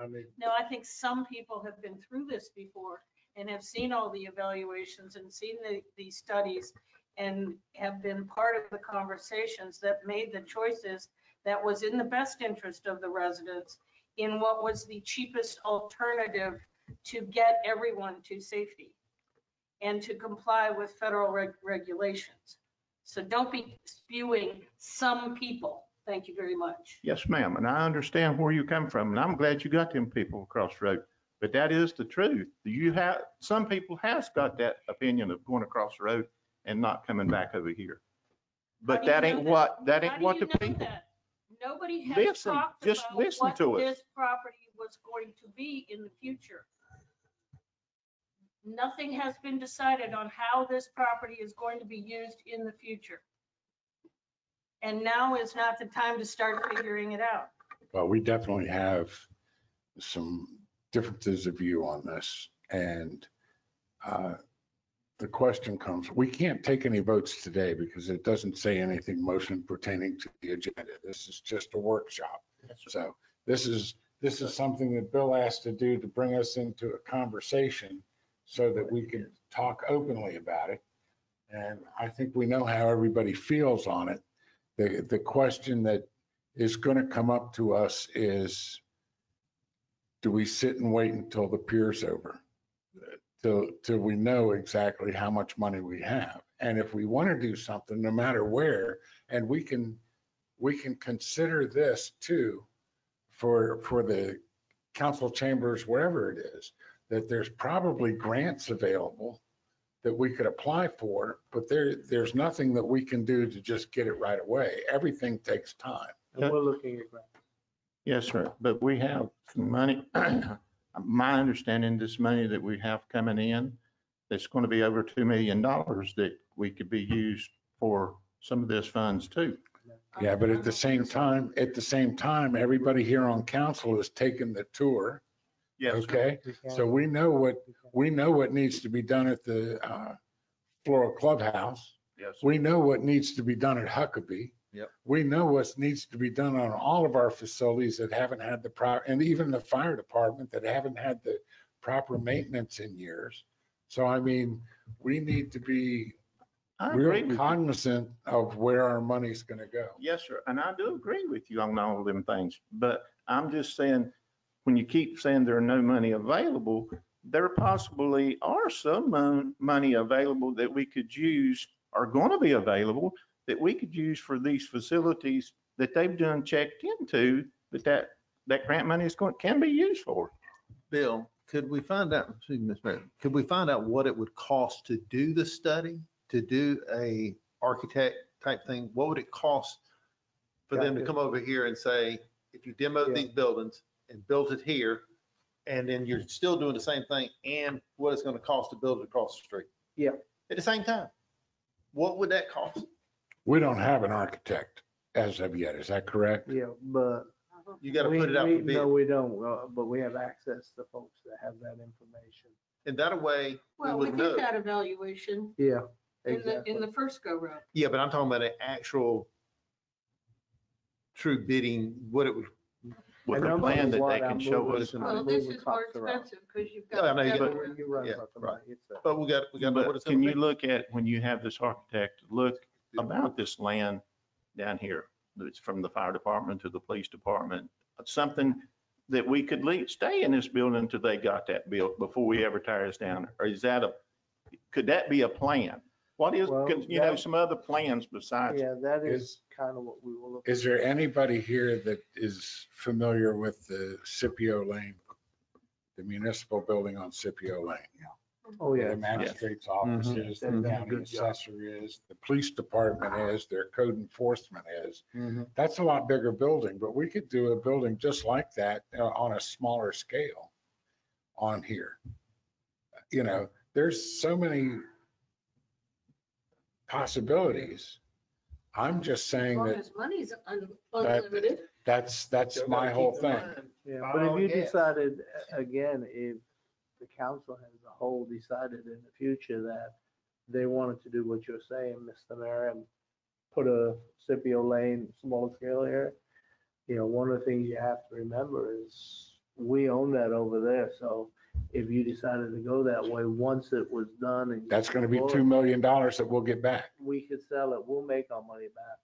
I mean, No, I think some people have been through this before and have seen all the evaluations and seen the studies and have been part of the conversations that made the choices that was in the best interest of the residents in what was the cheapest alternative to get everyone to safety and to comply with federal regulations. So don't be spewing some people. Thank you very much. Yes, ma'am. And I understand where you come from, and I'm glad you got them people across the road. But that is the truth. Some people has got that opinion of going across the road and not coming back over here. But that ain't what the people. Nobody has Listen, talked just about listen what to us. this property was going to be in the future. Nothing has been decided on how this property is going to be used in the future. And now is not the time to start figuring it out. well, we definitely have some differences of view on this. And the question comes, we can't take any votes today because it doesn't say anything motion pertaining to the agenda. This is just a workshop. So this is something that Bill asked to do to bring us into a conversation so that we can talk openly about it. And I think we know how everybody feels on it. The question that is going to come up to us is, do we sit and wait until the pier's over? Till we know exactly how much money we have. And if we want to do something, no matter where, and we can consider this too for the council chambers, wherever it is, that there's probably grants available that we could apply for, but there's nothing that we can do to just get it right away. Everything takes time. And we're looking at grants. Yes, sir. But we have some money. My understanding, this money that we have coming in, it's going to be over $2 million that we could be used for some of this funds too. Yeah, but at the same time, everybody here on council has taken the tour. Yes, sir. Okay, We can- so we know what needs to be done at the Floral Clubhouse. Yes. We know what needs to be done at Huckabee. Yep. We know what needs to be done on all of our facilities that haven't had and even the fire department that haven't had the proper maintenance in years. So I mean, we need to be I agree real with you. cognizant of where our money's going to go. Yes, sir. And I do agree with you on all of them things. But I'm just saying, when you keep saying there are no money available, there possibly are some money available that we could use, are going to be available, that we could use for these facilities that they've done checked into, but that grant money can be used for. Bill, could we find out, excuse me, Mr. Mayor, could we find out what it would cost to do the study, to do a architect type thing? What would it cost for them to come over here and say, if you demoed these buildings and built it here, and then you're still doing the same thing, and what it's gonna cost to build it across the street? Yeah. At the same time, what would that cost? We don't have an architect as of yet. Is that correct? Yeah, but. You gotta put it out for No, bid. we don't, but we have access to folks that have that information. And that way, we Well, we would did know. that evaluation Yeah, in exactly. the first go round. Yeah, but I'm talking about an actual true bidding, what it would. With And a no matter plan that what, they can I'm show moving- us. I'm Well, this moving is more costs around. expensive because you've Yeah, I got. know you to got- have- You run Yeah, about the right. money, it's a- But we got to know what But it's can gonna you be. look at, when you have this architect, look about this land down here, that's from the fire department to the police department, something that we could stay in this building until they got that built before we ever tear this down? Or is that could that be a plan? What is, Well, that- some other plans besides? Yeah, that is Is- kind of what we will look. Is there anybody here that is familiar with the Scipio Lane, the municipal building on Scipio Lane? Oh, Where yeah. the magistrate's office is, the They've done a county good job. assessor is, the police department is, their code enforcement is. Mhm. That's a lot bigger building, but we could do a building just like that on a smaller scale on here. You know, there's so many possibilities. I'm just As saying long that as money's unlimited. that's my whole thing. Yeah, Buy but if all you gas. decided, again, if the council as a whole decided in the future that they wanted to do what you're saying, Mr. Mayor, and put a Scipio Lane small scale here, you know, one of the things you have to remember is we own that over there. So if you decided to go that way, once it was done and That's going to be $2 million that we'll get back. we could sell it, we'll make our money back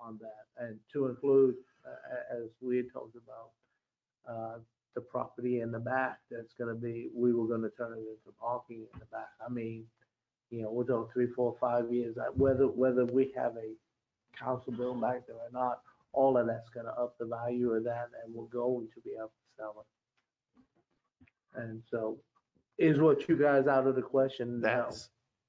on that. And to include, as we had talked about, the property in the back, that's gonna be, we were gonna turn it into parking in the back. I mean, you know, we're talking 3, 4, 5 years, whether we have a council bill back there or not, all of that's gonna up the value of that, and we're going to be able to sell it. And so, is what you guys out of the question? No.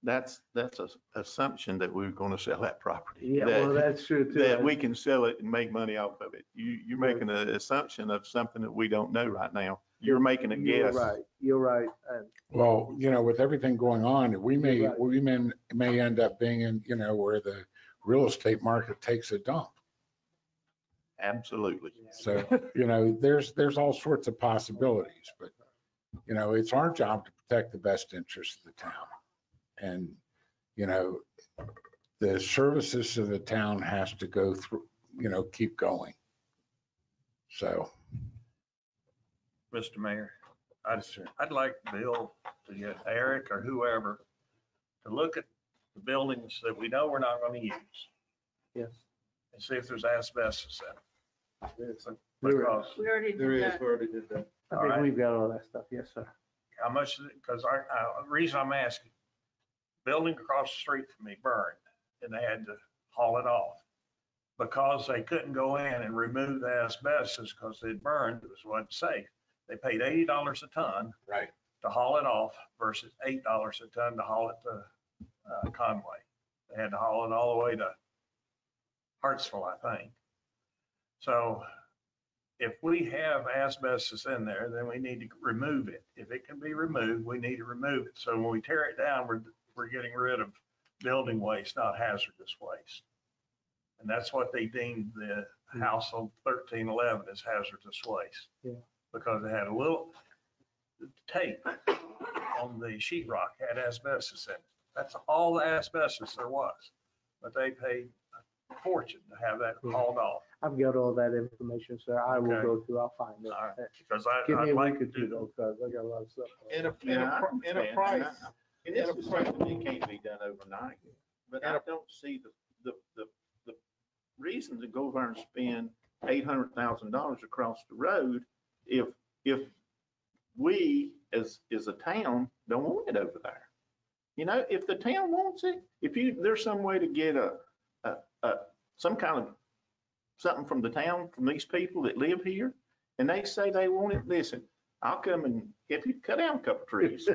That's a assumption that we're going to sell that property. Yeah, That- well, that's true too. that we can sell it and make money off of it. You're making an assumption of something that we don't know right now. You're making a You're guess. right, you're right. And Well, you know, with everything going on, we You're right. may end up being in, you know, where the real estate market takes a dump. Absolutely. So, you know, there's all sorts of possibilities, but, you know, it's our job to protect the best interests of the town. And, you know, the services of the town has to go through, you know, keep going. So, Mr. Mayor, I'd like Bill to get Eric or whoever to look at the buildings that we know we're not going to use yes, and see if there's asbestos in there is. them. Because We already There did is, that. we already did that. I All think right. we've got all that stuff. Yes, sir. how much, because the reason I'm asking, building across the street from me burned and they had to haul it off because they couldn't go in and remove the asbestos because it burned. It wasn't safe. They paid $80 a ton right. to haul it off versus $8 a ton to haul it to Conway. They had to haul it all the way to Hartsville, I think. So if we have asbestos in there, then we need to remove it. If it can be removed, we need to remove it. So when we tear it down, we're getting rid of building waste, not hazardous waste. And that's what they deemed the house on 1311 as hazardous waste. Yeah. Because it had a little tape on the sheetrock had asbestos in it. That's all the asbestos there was. But they paid a fortune to have that hauled off. I've got all that information, sir. I will Okay. go through, I'll find it. All right. Because Give me I'd a like week to or two do, though, cause I got a lot of stuff. In a Yeah, I in a understand. price, And this is something that can't be done overnight. But I don't see the reason to go over and spend $800,000 across the road if we as a town don't want it over there. You know, if the town wants it, there's some way to get some kind of something from the town, from these people that live here, and they say they want it, listen, I'll come and help you cut down a couple trees.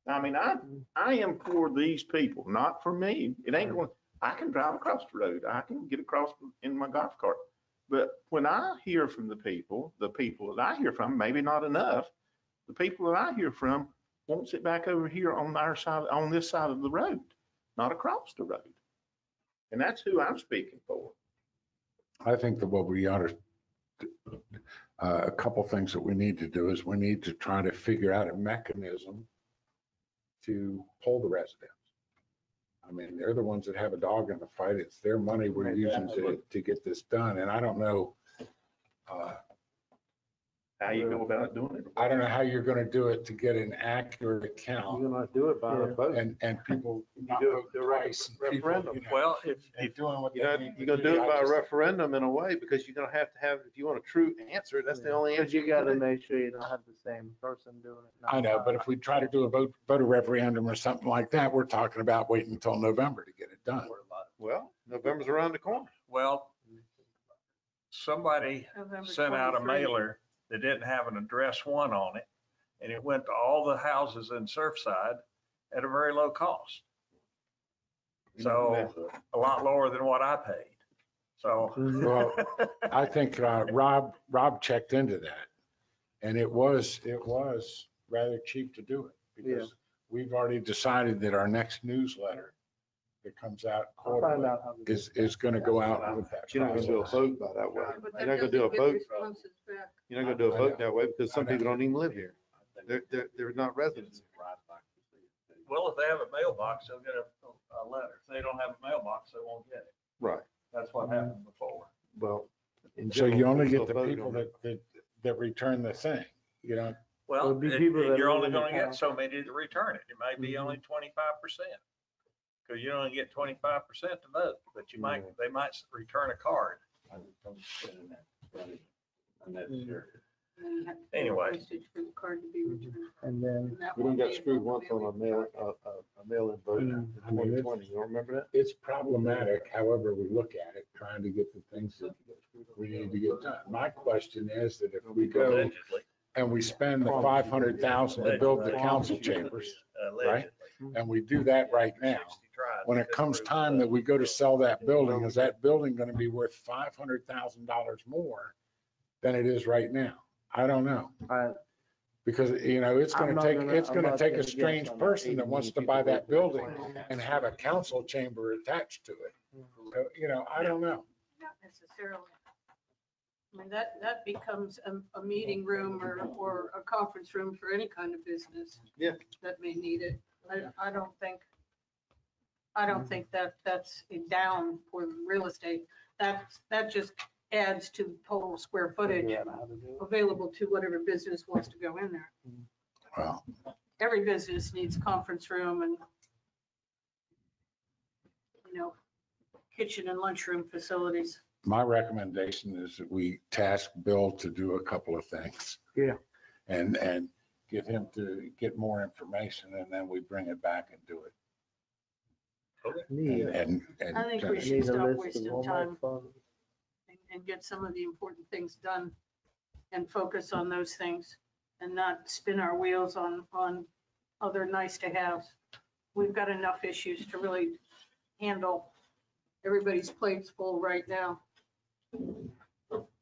I mean, I am for these people, not for me. It ain't going, I can drive across the road. I can get across in my golf cart. But when I hear from the people that I hear from, maybe not enough, the people that I hear from won't sit back over here on our side, on this side of the road, not across the road. And that's who I'm speaking for. I think that what we ought to, a couple things that we need to do is we need to try to figure out a mechanism to pull the residents. I mean, they're the ones that have a dog in the fight. It's their money we're using to get this done. And I don't know, How you go about doing it? I don't know how you're going to do it to get an accurate account You're gonna do it by the vote. and people not do it vote direct twice. and people, referendum. you know, Well, if and doing what You're they need to gonna do it I by a just- referendum in a way, because you're gonna have, if you want a true answer, that's the only But answer. you gotta make sure you don't have the same person doing it. I know, but if we try to do a voter referendum or something like that, we're talking about waiting until November to get it done. Well, November's around the corner. Well, somebody November sent out a 23. mailer that didn't have an address one on it, and it went to all the houses in Surfside at a very low cost. So a lot lower than what I paid. So. Well, I think Rob checked into that, and it was rather cheap to do it because we've already decided that our next newsletter that comes out I'll find quarterly out how to do it. is going to go out with that. You're not gonna do a process. vote by that way. But You're that not gonna do a doesn't get vote. responses back. You're not gonna do a vote that way because some people don't even live here. They're not residents. Well, if they have a mailbox, they'll get a letter. If they don't have a mailbox, they won't get it. Right. That's what happened before. Well. in So you general, only people get the vote people on it. that return the thing, you know? Well, It'll be people that you're live only in the gonna town. get so many to return it. It may be only 25%. Because you only get 25% to vote, but they might return a card. Anyway. Postage for the card to be returned. And then, And that We done won't got be screwed once on a mail. mail-in vote in I mean, 2020. You don't remember that? It's problematic, however we look at it, trying to get the things that we need to get done. My question is that if we go Allegedly. and we spend the 500,000 to build the council chambers, right? And we do that right now. When it comes time that we go to sell that building, is that building going to be worth $500,000 more than it is right now? I don't know. Because, you know, it's going I'm to not take, gonna- it's I'm going to not take gonna a guess strange on that. person that 80 wants to people buy live that there. building and have a council chamber attached to it. So, you know, I don't know. Not necessarily. I mean, that becomes a meeting room or a conference room for any kind of business. Yeah. That may need it. I don't think that that's a down for real estate. That just adds to total square footage available to whatever business wants to go in there. Well, Every business needs a conference room and, you know, kitchen and lunchroom facilities. my recommendation is that we task Bill to do a couple of things. Yeah. And get him to get more information and then we bring it back and do it. need, And I think we I should need a stop list of wasting all my time funds. and get some of the important things done and focus on those things and not spin our wheels on other nice to haves. We've got enough issues to really handle. Everybody's plate's full right now.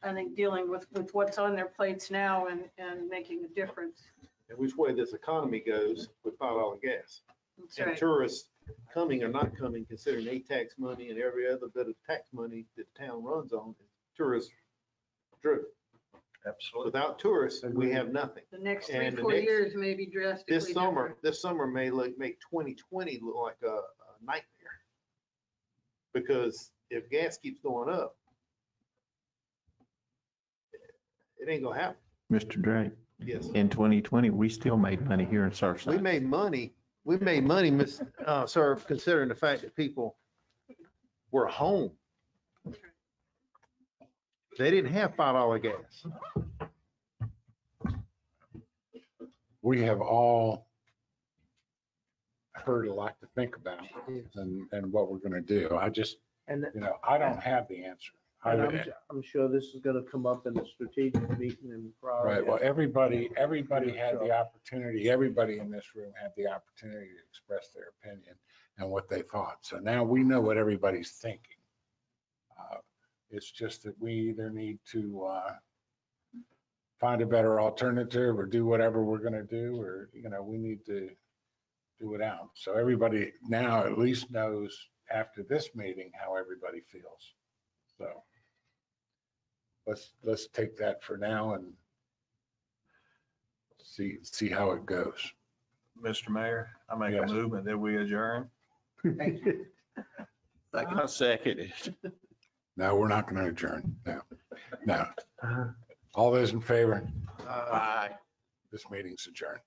I think dealing with what's on their plates now and making a difference. And which way this economy goes with $5 gas. That's And right. tourists coming or not coming, considering they tax money and every other bit of tax money that the town runs on, is tourist driven. Absolutely. Without tourists, we have nothing. The next And the 3-4 next- years may be drastically This different. summer may make 2020 look like a nightmare. Because if gas keeps going up, it ain't gonna happen. Mr. Drake, Yes. in 2020, we still made money here in Surfside. We made money, sir, considering the fact that people were home. They didn't have $5 gas. we have all heard a lot to think about and what we're going to do. I just, And you know, I don't have the answer. I And would- I'm sure this is gonna come up in the strategic meeting and Right, well, priority. everybody had the opportunity, everybody in this room had the opportunity to express their opinion and what they thought. So now we know what everybody's thinking. It's just that we either need to find a better alternative or do whatever we're gonna do, or, we need to do it out. So everybody now at least knows after this meeting how everybody feels. So let's take that for now and see how it goes. Mr. Mayor, I make a Yes. movement that we adjourn. I second it. No, we're not going to adjourn. No. All those in favor? Aye. This meeting's adjourned.